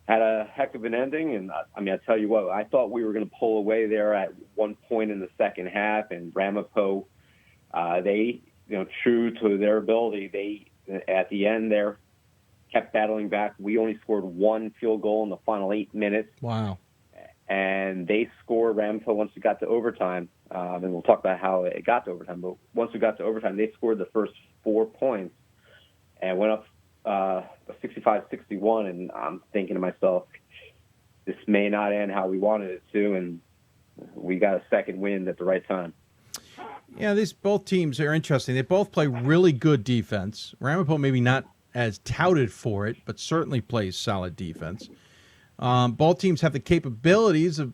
had a heck of an ending. And I mean, I tell you what, I thought we were going to pull away there at one point in the second half, and Ramapo, they, true to their ability, they at the end there kept battling back. We only scored one field goal in the final 8 minutes. Wow. And they scored Ramapo once we got to overtime. And we'll talk about how it got to overtime. But once we got to overtime, they scored the first 4 points and went up 65-61. And I'm thinking to myself, this may not end how we wanted it to. And we got a second win at the right time. Yeah, both teams are interesting. They both play really good defense. Ramapo maybe not as touted for it, but certainly plays solid defense. Both teams have the capabilities of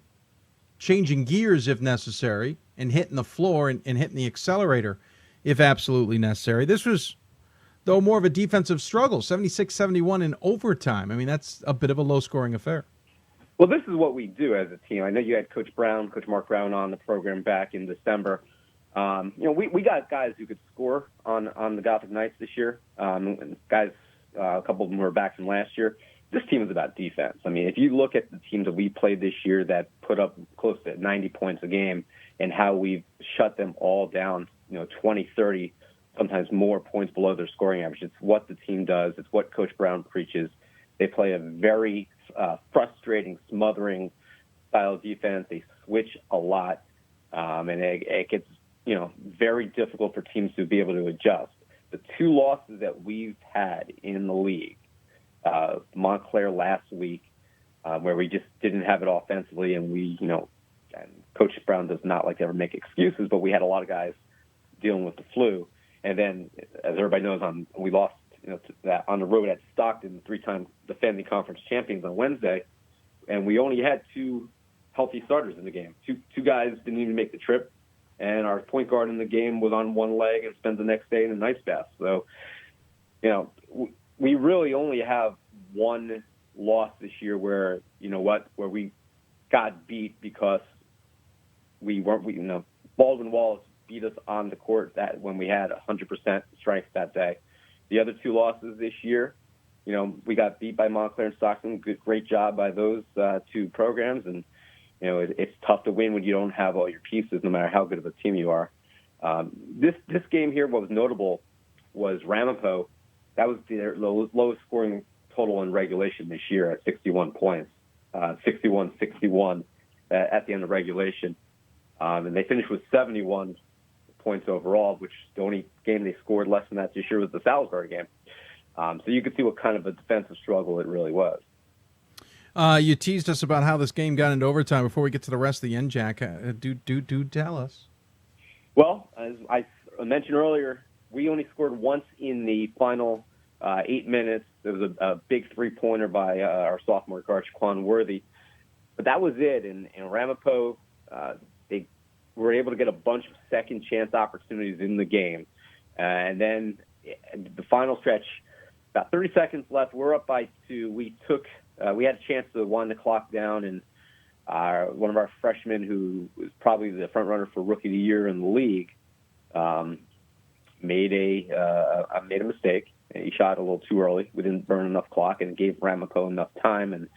changing gears if necessary and hitting the floor and hitting the accelerator if absolutely necessary. This was, though, more of a defensive struggle, 76-71 in overtime. I mean, that's a bit of a low-scoring affair. Well, this is what we do as a team. I know you had Coach Mark Brown on the program back in December. We got guys who could score on the Gothic Knights this year. Guys, a couple of them were back from last year. This team is about defense. I mean, if you look at the teams that we played this year that put up close to 90 points a game and how we've shut them all down, 20, 30, sometimes more points below their scoring average. It's what the team does. It's what Coach Brown preaches. They play a very frustrating, smothering style of defense. They switch a lot, and it gets, very difficult for teams to be able to adjust. The two losses that we've had in the league, Montclair last week, where we just didn't have it offensively, and and Coach Brown does not like to ever make excuses, but we had a lot of guys dealing with the flu. And then, as everybody knows, we lost that on the road at Stockton, 3-time defending conference champions on Wednesday, and we only had 2 healthy starters in the game. Two guys didn't even make the trip, and our point guard in the game was on one leg and spent the next day in an ice bath. So, we really only have one loss this year where, where we got beat because Baldwin Wallace beat us on the court that when we had 100% strength that day. The other 2 losses this year, we got beat by Montclair and Stockton. Great job by those 2 programs. And, it's tough to win when you don't have all your pieces, no matter how good of a team you are. This game here, what was notable was Ramapo. That was their lowest scoring total in regulation this year at 61 points, 61-61 at the end of regulation. And they finished with 71 points overall, which the only game they scored less than that this year was the Salisbury game. So you could see what kind of a defensive struggle it really was. You teased us about how this game got into overtime. Before we get to the rest of the end, Jack, do tell us. Well, as I mentioned earlier, we only scored once in the final 8 minutes. There was a big three-pointer by our sophomore guard, Shaquan Worthy. But that was it. And Ramapo, they were able to get a bunch of second-chance opportunities in the game. And then the final stretch, about 30 seconds left, we're up by 2. We had a chance to wind the clock down, and one of our freshmen, who was probably the front runner for Rookie of the Year in the league, made a mistake. he shot a little too early. We didn't burn enough clock, and it gave Ramapo enough time, and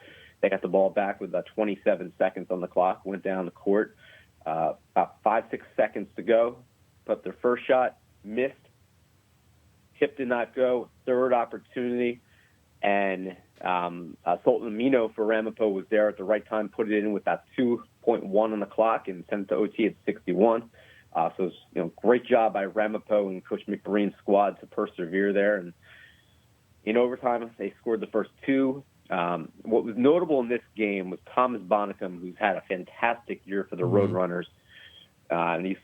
they got the ball back with about 27 seconds on the clock, went down the court. About 5-6 seconds to go, put up their first shot, missed. Tip did not go. Third opportunity, and Sultan Amino for Ramapo was there at the right time, put it in with that 2.1 on the clock, and sent it to OT at 61. So it was, great job by Ramapo and Coach McBreen's squad to persevere there. And in overtime, they scored the first two. What was notable in this game was Thomas Bonnicum, who's had a fantastic year for the Roadrunners, and he's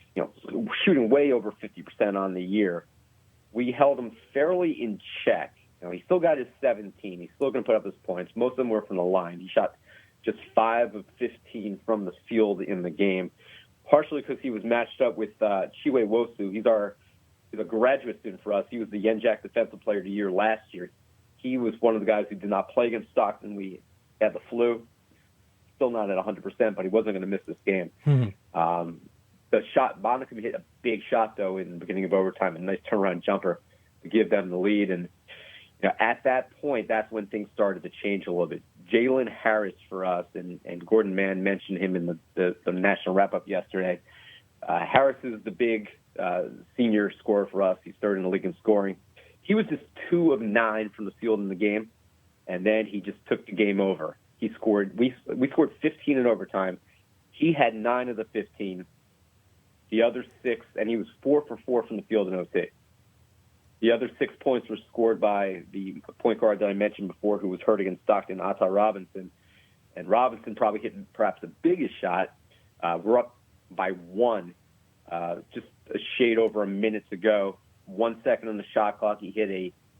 shooting way over 50% on the year. We held him fairly in check. He still got his 17. He's still going to put up his points. Most of them were from the line. He shot just 5 of 15 from the field in the game, partially because he was matched up with Chiwe Wosu. He's a graduate student for us. He was the NJAC Defensive Player of the Year last year. He was one of the guys who did not play against Stockton. We had the flu. Still not at 100%, but he wasn't going to miss this game. The shot, Bonnicum hit a big shot, though, in the beginning of overtime, a nice turnaround jumper to give them the lead. And at that point, that's when things started to change a little bit. Jalen Harris for us, and Gordon Mann mentioned him in the national wrap-up yesterday. Harris is the big senior scorer for us. He's third in the league in scoring. He was just 2 of 9 from the field in the game, and then he just took the game over. He scored. We scored 15 in overtime. He had 9 of the 15. The other 6, and he was 4 for 4 from the field in OT. The other 6 points were scored by the point guard that I mentioned before, who was hurt against Stockton, Atta Robinson. And Robinson probably hit perhaps the biggest shot. We're up by 1, just a shade over a minute to go. 1 second on the shot clock. He hit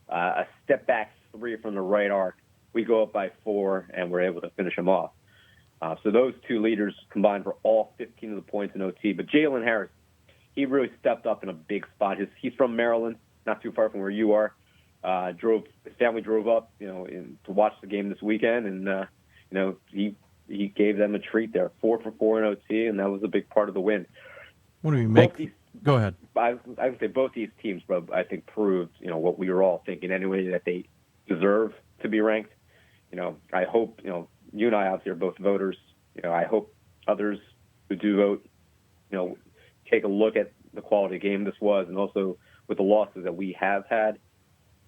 a step-back 3 from the right arc. We go up by 4, and we're able to finish him off. So those 2 leaders combined for all 15 of the points in OT. But Jalen Harris, he really stepped up in a big spot. He's from Maryland, not too far from where you are. His family drove up, to watch the game this weekend, and he gave them a treat there. 4 for 4 in OT, and that was a big part of the win. What do we make? Go ahead. I would say both these teams, bro, I think proved, what we were all thinking anyway, that they deserve to be ranked. I hope, you and I obviously are both voters. I hope others who do vote, take a look at the quality of game this was, and also with the losses that we have had,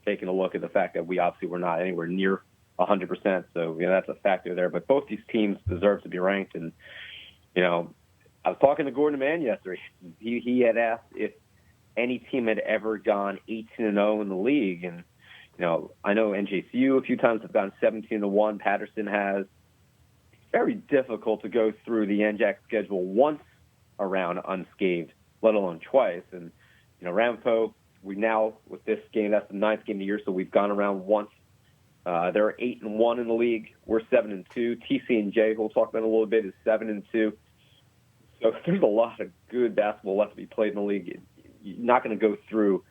taking a look at the fact that we obviously were not anywhere near 100%. So, that's a factor there. But both these teams deserve to be ranked. And, I was talking to Gordon Mann yesterday. He had asked if any team had ever gone 18-0 in the league. And, I know NJCU a few times have gone 17-1. Patterson has. It's very difficult to go through the NJAC schedule once around unscathed, let alone twice. And, Ramapo, we now, with this game, that's the 9th game of the year, so we've gone around once. They're 8-1 in the league. We're 7-2. TCNJ, who we'll talk about in a little bit, is 7-2. So there's a lot of good basketball left to be played in the league. You're not going to go through,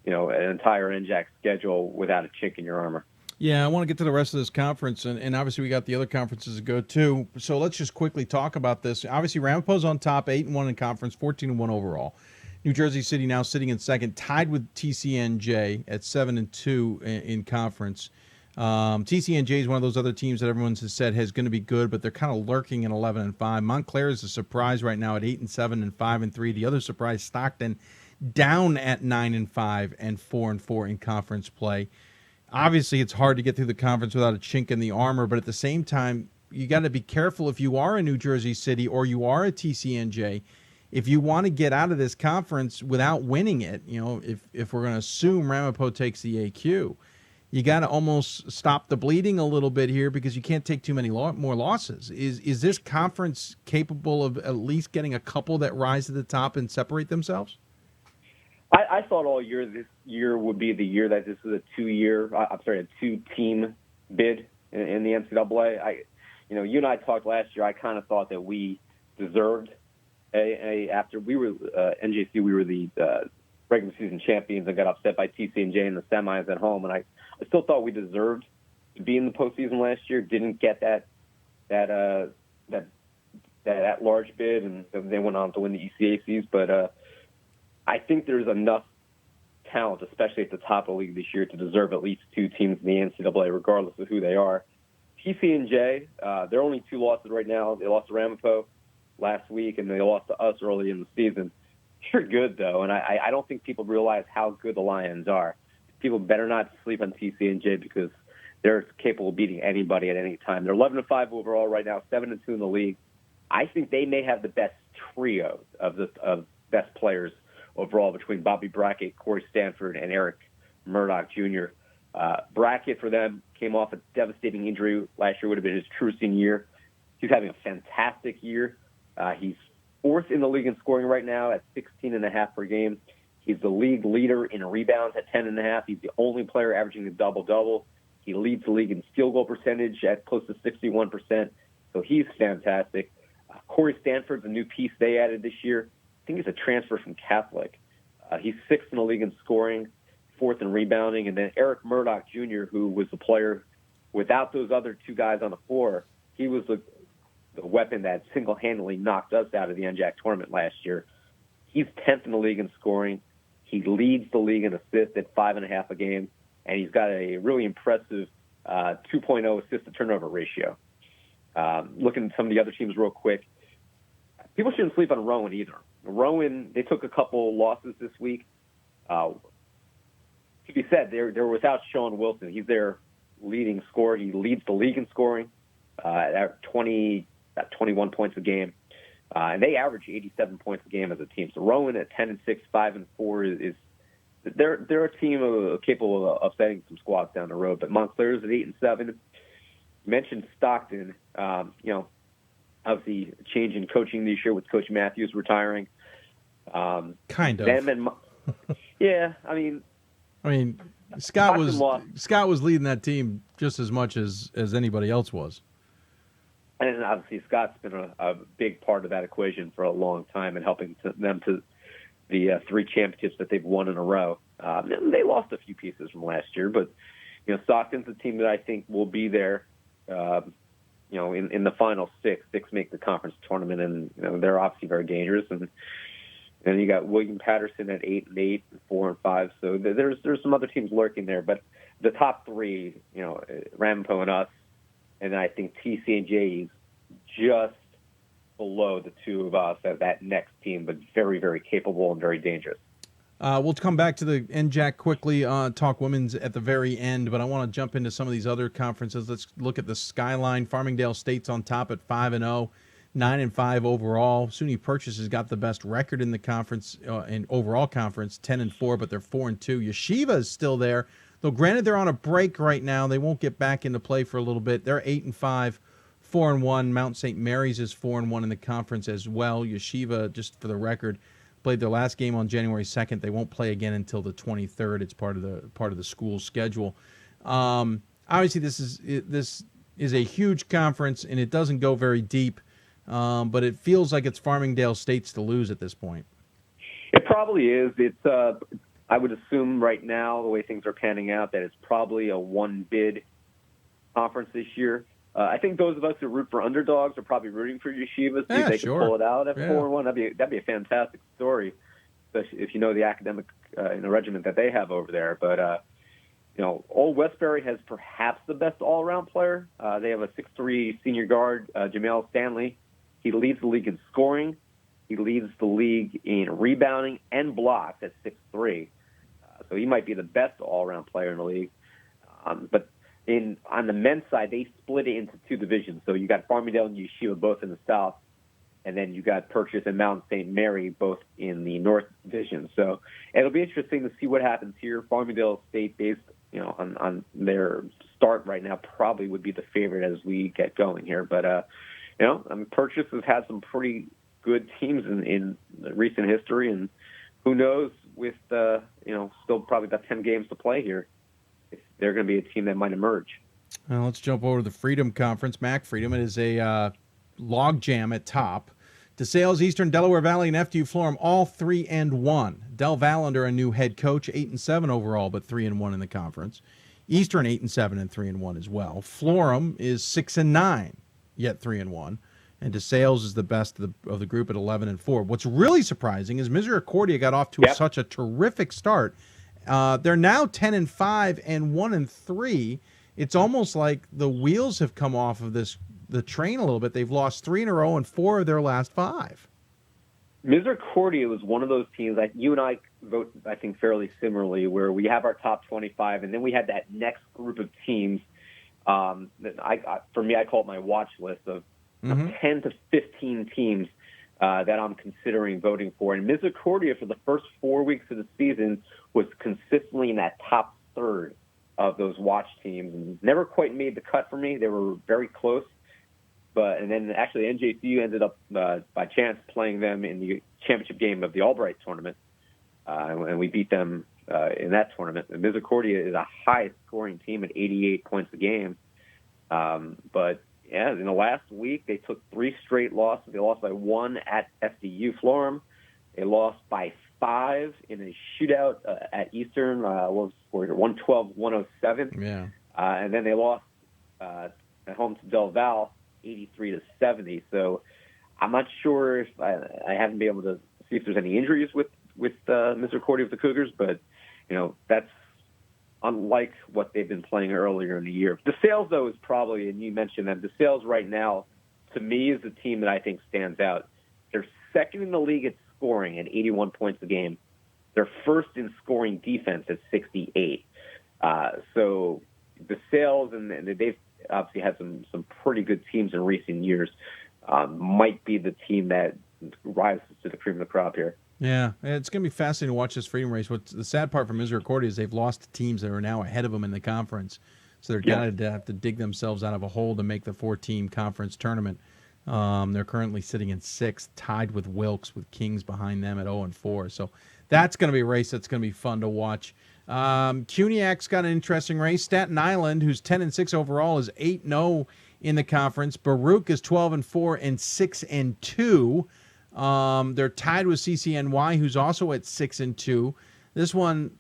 an entire NJAC schedule without a chink in your armor. Yeah, I want to get to the rest of this conference, and obviously we got the other conferences to go to. So let's just quickly talk about this. Obviously, Ramapo's on top, 8-1 in conference, 14-1 overall. New Jersey City now sitting in second, tied with TCNJ at 7-2 in conference. TCNJ is one of those other teams that everyone has said is going to be good, but they're kind of lurking in 11-5. Montclair is a surprise right now at 8-7 and 5-3. The other surprise, Stockton, down at 9-5 and 4-4 in conference play. Obviously, it's hard to get through the conference without a chink in the armor, but at the same time, you got to be careful if you are a New Jersey City or you are a TCNJ. If you want to get out of this conference without winning it, if we're going to assume Ramapo takes the AQ, you got to almost stop the bleeding a little bit here because you can't take too many more losses. Is this conference capable of at least getting a couple that rise to the top and separate themselves? I thought all year this year would be the year that this was a 2-team bid in the NCAA. You and I talked last year. I kind of thought that we deserved after we were NJC, we were the regular season champions and got upset by TCNJ in the semis at home, and I still thought we deserved to be in the postseason last year. Didn't get that at-large bid, and they went on to win the ECACs. But I think there's enough talent, especially at the top of the league this year, to deserve at least 2 teams in the NCAA, regardless of who they are. TCNJ, their only 2 losses right now. They lost to Ramapo last week, and they lost to us early in the season. They're good, though, and I don't think people realize how good the Lions are. People better not sleep on TCNJ because they're capable of beating anybody at any time. They're 11-5 overall right now, 7-2 in the league. I think they may have the best trio of best players overall between Bobby Brackett, Corey Stanford, and Eric Murdoch Jr. Brackett, for them, came off a devastating injury. Last year would have been his true senior year. He's having a fantastic year. He's 4th in the league in scoring right now at 16.5 per game. He's the league leader in rebounds at 10.5. He's the only player averaging a double-double. He leads the league in field goal percentage at close to 61%. So he's fantastic. Corey Stanford's a new piece they added this year. I think he's a transfer from Catholic. He's 6th in the league in scoring, 4th in rebounding. And then Eric Murdoch Jr., who was the player without those other 2 guys on the floor, he was the weapon that single-handedly knocked us out of the NJAC tournament last year. He's 10th in the league in scoring. He leads the league in assists at 5.5 a game, and he's got a really impressive 2.0 assist-to-turnover ratio. Looking at some of the other teams real quick, people shouldn't sleep on Rowan either. Rowan, they took a couple losses this week. To be said, they're without Sean Wilson. He's their leading scorer. He leads the league in scoring at 21 points a game. And they average 87 points a game as a team. So Rowan at 10-6, 5-4 they're a team capable of setting some squads down the road. But Montclair's at 8-7. You mentioned Stockton. Obviously change in coaching this year with Coach Matthews retiring. Kind of. Them and yeah, I mean, Scott was leading that team just as much as anybody else was. And obviously Scott's been a big part of that equation for a long time and helping them to the 3 championships that they've won in a row. They lost a few pieces from last year, but Stockton's a team that I think will be there. In the final 6 make the conference tournament, and they're obviously very dangerous. And then you got William Patterson at 8-8, 4-5. So there's some other teams lurking there, but the top 3, Ramapo and us, and I think TCNJ is just below the 2 of us as that next team, but very, very capable and very dangerous. We'll come back to the NJAC quickly, talk women's at the very end, but I want to jump into some of these other conferences. Let's look at the Skyline. Farmingdale State's on top at 5-0, 9-5 overall. SUNY Purchase has got the best record in the conference, in overall conference, 10-4, but they're 4-2. Yeshiva is still there, though granted they're on a break right now. They won't get back into play for a little bit. They're 8-5, 4-1. Mount St. Mary's is 4-1 in the conference as well. Yeshiva, just for the record, played their last game on January 2nd. They won't play again until the 23rd. It's part of the school schedule. Obviously, this is a huge conference, and it doesn't go very deep, but it feels like it's Farmingdale State's to lose at this point. It probably is. It's I would assume right now, the way things are panning out, that it's probably a one-bid conference this year. I think those of us who root for underdogs are probably rooting for Yeshiva, see if they can pull it out at 4-1. That'd be a fantastic story, especially if you know the academic regiment that they have over there. But Old Westbury has perhaps the best all-around player. They have a 6'3" senior guard, Jamel Stanley. He leads the league in scoring. He leads the league in rebounding and blocks at 6'3". So he might be the best all-around player in the league. But on the men's side, they split it into 2 divisions. So you got Farmingdale and Yeshiva both in the south, and then you got Purchase and Mount St. Mary both in the north division. So it'll be interesting to see what happens here. Farmingdale State, based on their start right now, probably would be the favorite as we get going here. But Purchase has had some pretty good teams in recent history, and who knows with still probably about 10 games to play here, if they're going to be a team that might emerge. Well, let's jump over to the Freedom Conference. Mac Freedom, it is a log jam at top. DeSales, Eastern, Delaware Valley, and FDU Florham, all 3-1. Del Valle under a new head coach, 8-7 overall, but 3-1 in the conference. Eastern 8-7 and 3-1 as well. Florham is 6-9, yet 3-1. And DeSales is the best of the group at 11-4. What's really surprising is Misericordia got off to such a terrific start They're now 10-5 and 1-3. It's almost like the wheels have come off of the train a little bit. They've lost 3 in a row and 4 of their last 5. Misericordia was one of those teams that you and I vote, I think, fairly similarly, where we have our top 25, and then we had that next group of teams. For me, I call it my watch list of 10 to 15 teams that I'm considering voting for. And Misericordia, for the first 4 weeks of the season, was consistently in that top third of those watch teams, and never quite made the cut for me. They were very close. And then actually NJCU ended up, by chance, playing them in the championship game of the Albright tournament, and we beat them in that tournament. And Misericordia is a high-scoring team at 88 points a game. But, yeah, in the last week, they took 3 straight losses. They lost by 1 at SDU Florham. They lost by 5 in a shootout at Eastern, 112-107. Yeah. And then they lost at home to Del Val, 83-70. So I'm not sure if I haven't been able to see if there's any injuries with Misericordia of the Cougars, but that's unlike what they've been playing earlier in the year. DeSales, though, is probably, and you mentioned them, DeSales right now, to me, is the team that I think stands out. They're second in the league at scoring at 81 points a game. They're first in scoring defense at 68. So DeSales, and they've obviously had some pretty good teams in recent years, might be the team that rises to the cream of the crop here. Yeah, it's going to be fascinating to watch this Freedom Race. What's the sad part for Misericordia is they've lost to teams that are now ahead of them in the conference. So they're going to have to dig themselves out of a hole to make the 4-team conference tournament. They're currently sitting in 6th, tied with Wilkes, with Kings behind them at 0-4. So that's going to be a race that's going to be fun to watch. Cuniac's got an interesting race. Staten Island, who's 10-6 overall, is 8-0 in the conference. Baruch is 12-4 and 6-2. They're tied with CCNY, who's also at 6-2. This one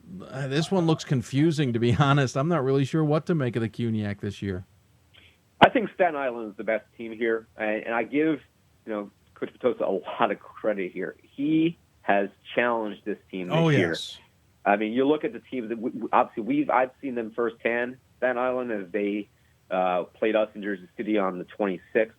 looks confusing, to be honest. I'm not really sure what to make of the Cuniac this year. I think Staten Island is the best team here, and I give Coach Petosa a lot of credit here. He has challenged this team this year. Yes. I mean, you look at the teams that I've seen them firsthand. Staten Island, as they played us in Jersey City on the 26th,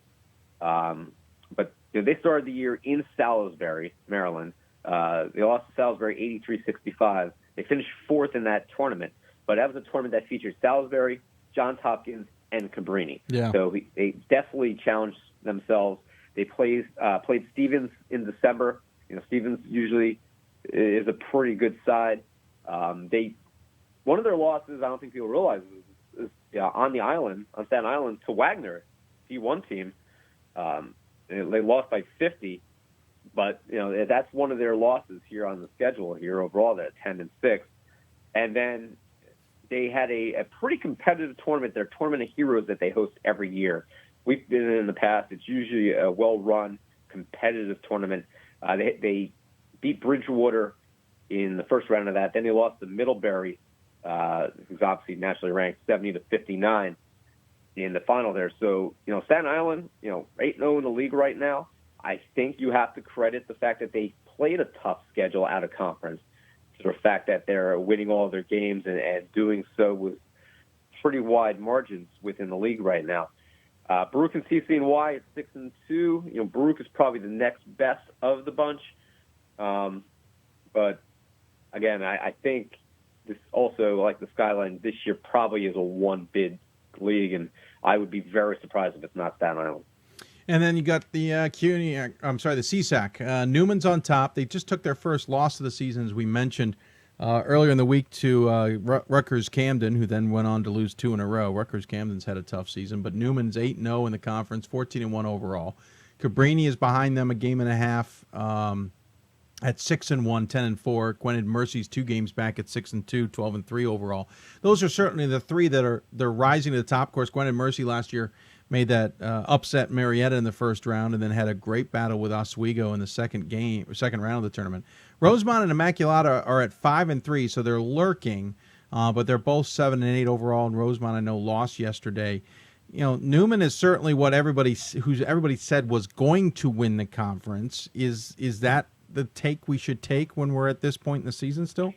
but they started the year in Salisbury, Maryland. They lost to Salisbury 83-65. They finished 4th in that tournament, but that was a tournament that featured Salisbury, Johns Hopkins, and Cabrini. Yeah. So they definitely challenged themselves. They played Stevens in December. Stevens usually is a pretty good side. One of their losses, I don't think people realize, is on the island, on Staten Island, to Wagner, D1 team. They lost by 50, but that's one of their losses here on the schedule here overall. They're 10-6, and then they had a pretty competitive tournament. Their Tournament of Heroes that they host every year. We've been in the past. It's usually a well-run, competitive tournament. They beat Bridgewater in the first round of that. Then they lost to Middlebury, who's obviously nationally ranked, 70-59 in the final there. So, Staten Island, 8-0 in the league right now. I think you have to credit the fact that they played a tough schedule out of conference, to the fact that they're winning all of their games and doing so with pretty wide margins within the league right now. Baruch and CCNY at 6-2. Baruch is probably the next best of the bunch. But again, I think this also, like the Skyline this year, probably is a one-bid league, and I would be very surprised if it's not Staten Island. And then you got the the CSAC. Newman's on top. They just took their first loss of the season, as we mentioned earlier in the week, to Rutgers Camden, who then went on to lose 2 in a row. Rutgers Camden's had a tough season, but Newman's 8-0 in the conference, 14-1 overall. Cabrini is behind them a game and a half at 6-1, 10-4. Gwynedd Mercy's 2 games back at 6-2, 12-3 overall. Those are certainly the 3 that they're rising to the top. Of course, Gwynedd Mercy last year made that upset Marietta in the first round, and then had a great battle with Oswego in the second round of the tournament. Rosemont and Immaculata are at 5-3, so they're lurking, but they're both 7-8 overall. And Rosemont, I know, lost yesterday. Newman is certainly what everybody said was going to win the conference. Is that the take we should take when we're at this point in the season still?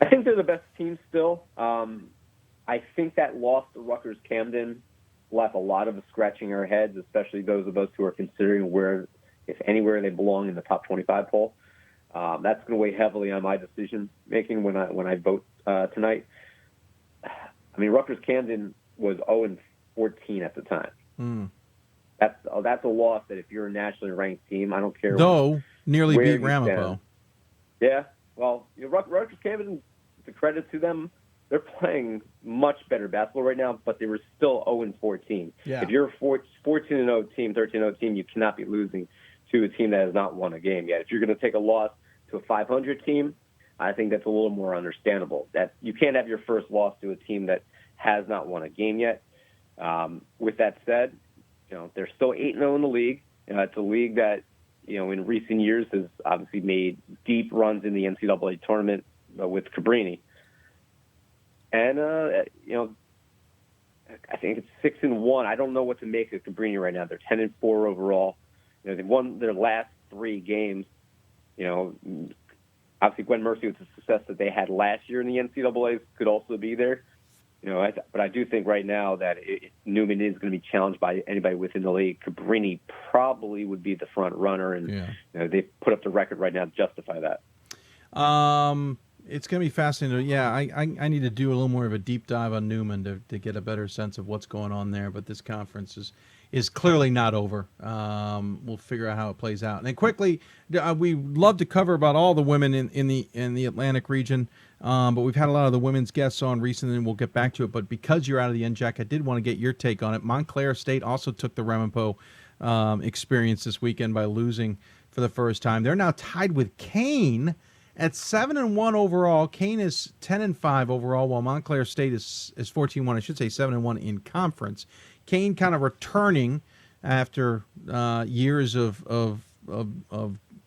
I think they're the best team still. I think that loss to Rutgers Camden left a lot of us scratching our heads, especially those of us who are considering where, if anywhere, they belong in the top 25 poll. That's going to weigh heavily on my decision making when I vote tonight. I mean, Rutgers Camden was 0-14 at the time. That's a loss that if you're a nationally ranked team, I don't care. Though nearly where beat you Ramapo. stand. Yeah, well, Rutgers Camden, the credit to them, they're playing much better basketball right now, but they were still 0-14. Yeah. If you're a 14-0 team, 13-0 team, you cannot be losing to a team that has not won a game yet. If you're going to take a loss to a 500 team, I think that's a little more understandable. That you can't have your first loss to a team that has not won a game yet. With that said, they're still 8-0 in the league. It's a league that, in recent years has obviously made deep runs in the NCAA tournament with Cabrini. And, I think it's 6-1. I don't know what to make of Cabrini right now. They're 10-4 overall. They've won their last 3 games. Obviously Gwen Mercy with the success that they had last year in the NCAA could also be there. But I do think right now that Newman is going to be challenged by anybody within the league. Cabrini probably would be the front runner, and they put up the record right now to justify that. It's going to be fascinating. Yeah, I need to do a little more of a deep dive on Newman to get a better sense of what's going on there. But this conference is clearly not over. We'll figure out how it plays out. And then quickly, we love to cover about all the women in the Atlantic region, but we've had a lot of the women's guests on recently, and we'll get back to it. But because you're out of the NJAC, I did want to get your take on it. Montclair State also took the Ramapo experience this weekend by losing for the first time. They're now tied with Kane at 7-1 overall. Kane is 10-5 overall, while Montclair State is 14-1. I should say 7-1 in conference. Kane kind of returning after years of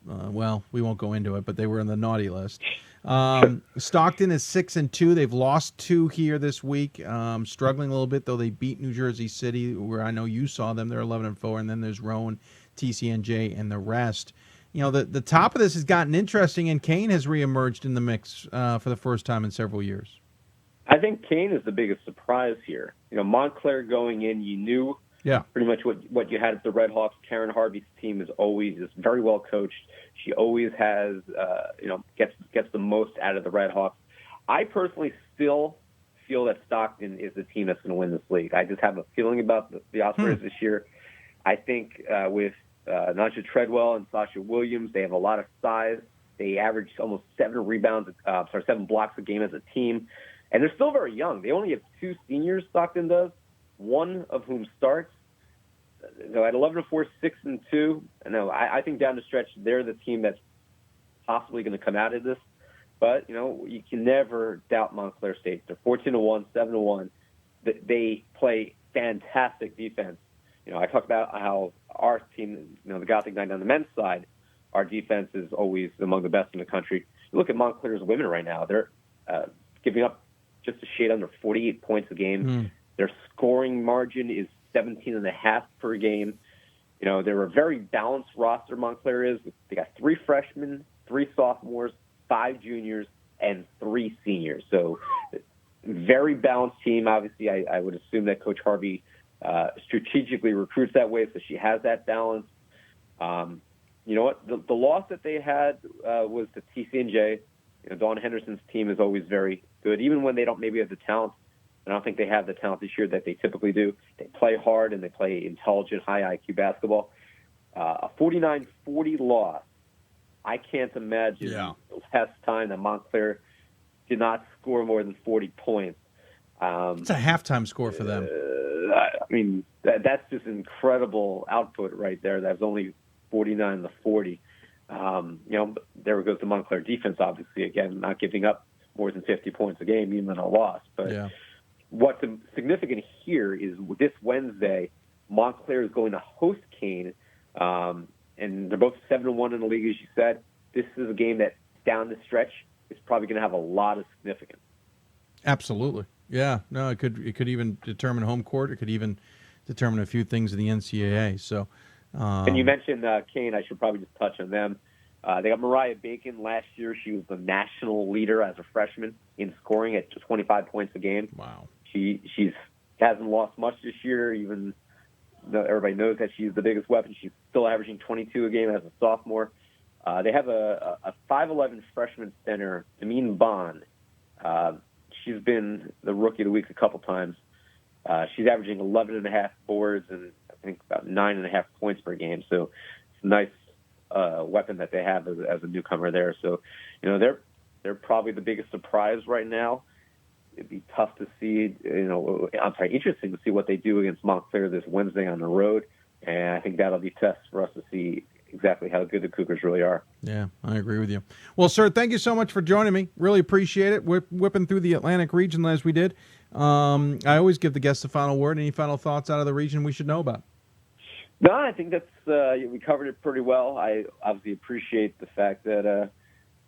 well, we won't go into it, but they were in the naughty list. Stockton is 6-2. They've lost 2 here this week. Struggling a little bit, though they beat New Jersey City, where I know you saw them. They're 11-4, and then there's Rowan, TCNJ, and the rest. The top of this has gotten interesting, and Kane has reemerged in the mix for the first time in several years. I think Kane is the biggest surprise here. Montclair going in, you knew pretty much what you had at the Red Hawks. Karen Harvey's team is always very well coached. She always has, gets the most out of the Red Hawks. I personally still feel that Stockton is the team that's going to win this league. I just have a feeling about the Ospreys this year. I think with Naja Treadwell and Sasha Williams, they have a lot of size. They average almost 7 blocks a game as a team. And they're still very young. They only have 2 seniors, Stockton does, one of whom starts. At 11-4, 6-2. I think down the stretch, they're the team that's possibly going to come out of this. But, you can never doubt Montclair State. They're 14-1, 7-1. They play fantastic defense. I talk about how our team, the Gothic Knight on the men's side, our defense is always among the best in the country. You look at Montclair's women right now. They're giving up just a shade under 48 points a game. Their scoring margin is 17.5 per game. They're a very balanced roster, Montclair is. They got 3 freshmen, 3 sophomores, 5 juniors, and 3 seniors. So very balanced team. Obviously, I would assume that Coach Harvey strategically recruits that way, so she has that balance. You know what? The loss that they had was the TCNJ. Dawn Henderson's team is always very good, even when they don't maybe have the talent. I don't think they have the talent this year that they typically do. They play hard and they play intelligent, high IQ basketball. A 49-40 loss. I can't imagine the last time that Montclair did not score more than 40 points. It's a halftime score for them. That's just incredible output right there. That's only 49-40. There goes the Montclair defense, obviously, again, not giving up more than 50 points a game, even in a loss. But what's significant here is this Wednesday, Montclair is going to host Kane, and they're both 7-1 in the league, as you said. This is a game that, down the stretch, is probably going to have a lot of significance. Absolutely. Yeah. No, it could even determine home court. It could even determine a few things in the NCAA. So, and you mentioned Kane. I should probably just touch on them. They got Mariah Bacon. Last year, she was the national leader as a freshman in scoring at 25 points a game. Wow. She hasn't lost much this year, even though everybody knows that she's the biggest weapon. She's still averaging 22 a game as a sophomore. They have a 5'11" freshman center, Amine Bond. She's been the rookie of the week a couple times. She's averaging 11.5 boards and I think about 9.5 points per game. So it's a nice weapon that they have as a newcomer there. So, they're probably the biggest surprise right now. It'd be tough to see, interesting to see what they do against Montclair this Wednesday on the road. And I think that'll be a test for us to see exactly how good the Cougars really are. Yeah, I agree with you. Well, sir, thank you so much for joining me. Really appreciate it. Whipping through the Atlantic region as we did. I always give the guests the final word. Any final thoughts out of the region we should know about? No, I think that's we covered it pretty well. I obviously appreciate the fact that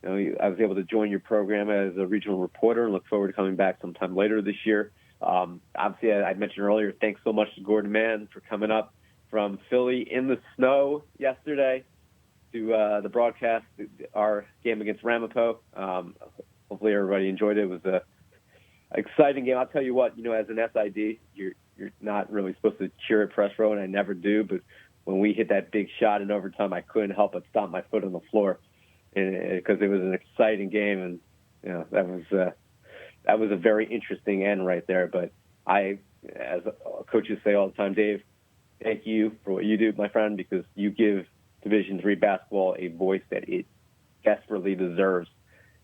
I was able to join your program as a regional reporter and look forward to coming back sometime later this year. Obviously, I mentioned earlier, thanks so much to Gordon Mann for coming up from Philly in the snow yesterday to the broadcast, our game against Ramapo. Hopefully everybody enjoyed it. It was an exciting game. I'll tell you what, as an SID, you're not really supposed to cheer at press row, and I never do, but when we hit that big shot in overtime, I couldn't help but stomp my foot on the floor because it was an exciting game, and that was a very interesting end right there. But as coaches say all the time, Dave, thank you for what you do, my friend, because you give Division III basketball a voice that it desperately deserves.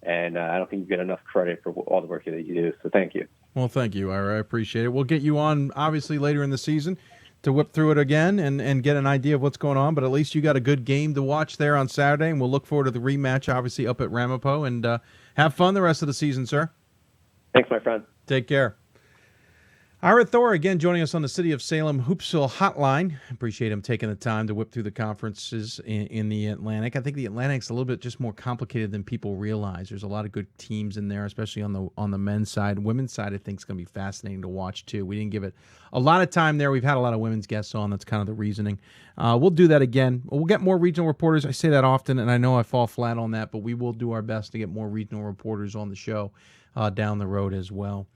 And I don't think you get enough credit for all the work that you do. So thank you. Well, thank you, Ira. I appreciate it. We'll get you on, obviously, later in the season to whip through it again and get an idea of what's going on. But at least you got a good game to watch there on Saturday, and we'll look forward to the rematch, obviously, up at Ramapo. And have fun the rest of the season, sir. Thanks, my friend. Take care. Ira Thor, again, joining us on the City of Salem Hoopsville Hotline. Appreciate him taking the time to whip through the conferences in the Atlantic. I think the Atlantic's a little bit just more complicated than people realize. There's a lot of good teams in there, especially on the men's side. Women's side, I think, is going to be fascinating to watch, too. We didn't give it a lot of time there. We've had a lot of women's guests on. That's kind of the reasoning. We'll do that again. We'll get more regional reporters. I say that often, and I know I fall flat on that, but we will do our best to get more regional reporters on the show down the road as well.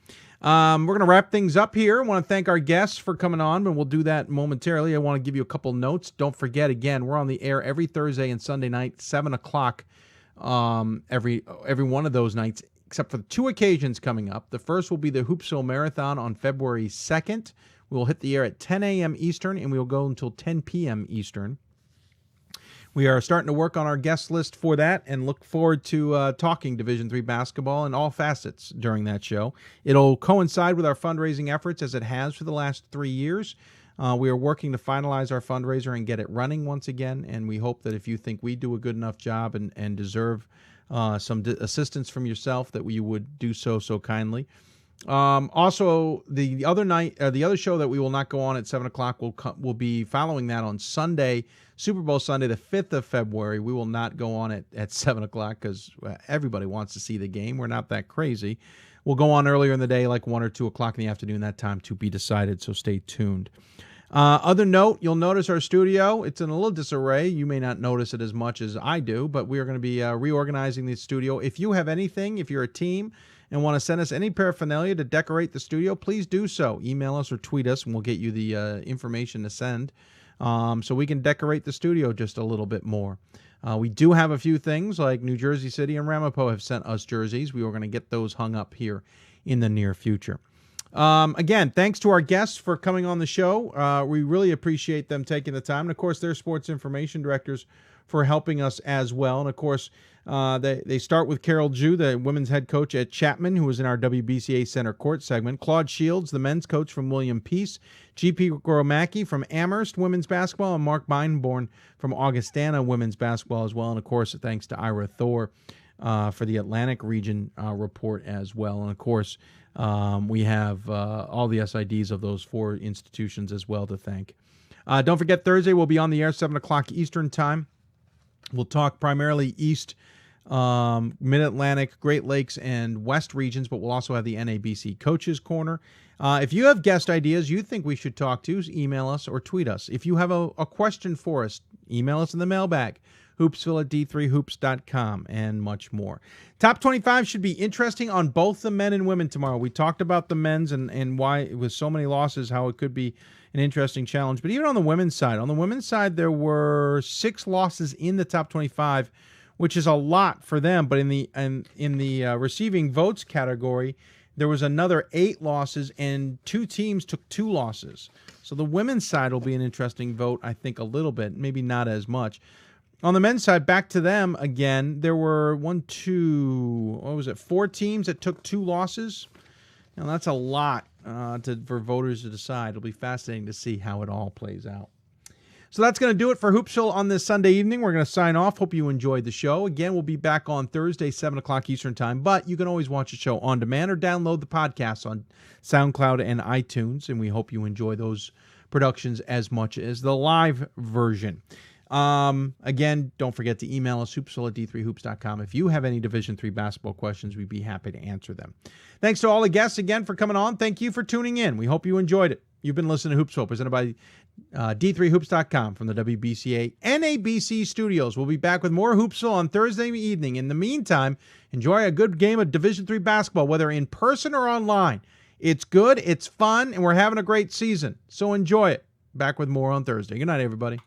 We're going to wrap things up here. I want to thank our guests for coming on, but we'll do that momentarily. I want to give you a couple notes. Don't forget, again, we're on the air every Thursday and Sunday night, 7 o'clock every one of those nights, except for the 2 occasions coming up. The first will be the Hoopsville Marathon on February 2nd. We will hit the air at 10 a.m. Eastern, and we will go until 10 p.m. Eastern. We are starting to work on our guest list for that and look forward to talking Division III basketball in all facets during that show. It'll coincide with our fundraising efforts as it has for the last 3 years. We are working to finalize our fundraiser and get it running once again, and we hope that if you think we do a good enough job and deserve some assistance from yourself, that you would do so kindly. Also, the other show that we will not go on at 7 o'clock will be following that on Sunday, Super Bowl Sunday, the 5th of February. We will not go on at 7 o'clock because everybody wants to see the game. We're not that crazy. We'll go on earlier in the day, like 1 or 2 o'clock in the afternoon, that time to be decided, so stay tuned. Other note, you'll notice our studio. It's in a little disarray. You may not notice it as much as I do, but we are going to be reorganizing the studio. If you have anything, if you're a team and want to send us any paraphernalia to decorate the studio, please do so. Email us or tweet us, and we'll get you the information to send so we can decorate the studio just a little bit more. We do have a few things, like New Jersey City and Ramapo have sent us jerseys. We are going to get those hung up here in the near future. Again, thanks to our guests for coming on the show. We really appreciate them taking the time. And, of course, their sports information directors for helping us as well. And, of course, they start with Carol Jew, the women's head coach at Chapman, who was in our WBCA Center Court segment. Claude Shields, the men's coach from William Peace. G.P. Gromacki from Amherst women's basketball. And Mark Beinborn from Augustana women's basketball as well. And, of course, thanks to Ira Thor for the Atlantic region report as well. And, of course, we have all the SIDs of those 4 institutions as well to thank. Don't forget, Thursday we'll be on the air 7 o'clock Eastern time. We'll talk primarily East, Mid-Atlantic, Great Lakes, and West regions, but we'll also have the NABC Coaches Corner. If you have guest ideas you think we should talk to, email us or tweet us. If you have a question for us, email us in the mailbag. Hoopsville at d3hoops.com, and much more. Top 25 should be interesting on both the men and women tomorrow. We talked about the men's and why, with so many losses, how it could be an interesting challenge. But even on the women's side, there were 6 losses in the top 25, which is a lot for them. But in the receiving votes category, there was another 8 losses, and 2 teams took 2 losses. So the women's side will be an interesting vote, I think, a little bit, maybe not as much. On the men's side, back to them again, there were 4 teams that took 2 losses. Now, that's a lot for voters to decide. It'll be fascinating to see how it all plays out. So that's going to do it for Hoopsville on this Sunday evening. We're going to sign off. Hope you enjoyed the show. Again, we'll be back on Thursday, 7 o'clock Eastern Time, but you can always watch the show on demand or download the podcast on SoundCloud and iTunes, and we hope you enjoy those productions as much as the live version. Again, don't forget to email us, hoopsville at d3hoops.com. If you have any Division III basketball questions, we'd be happy to answer them. Thanks to all the guests again for coming on. Thank you for tuning in. We hope you enjoyed it. You've been listening to Hoopsville, presented by d3hoops.com from the WBCA NABC studios. We'll be back with more Hoopsville on Thursday evening. In the meantime, enjoy a good game of Division III basketball, whether in person or online. It's good, it's fun, and we're having a great season. So enjoy it. Back with more on Thursday. Good night, everybody.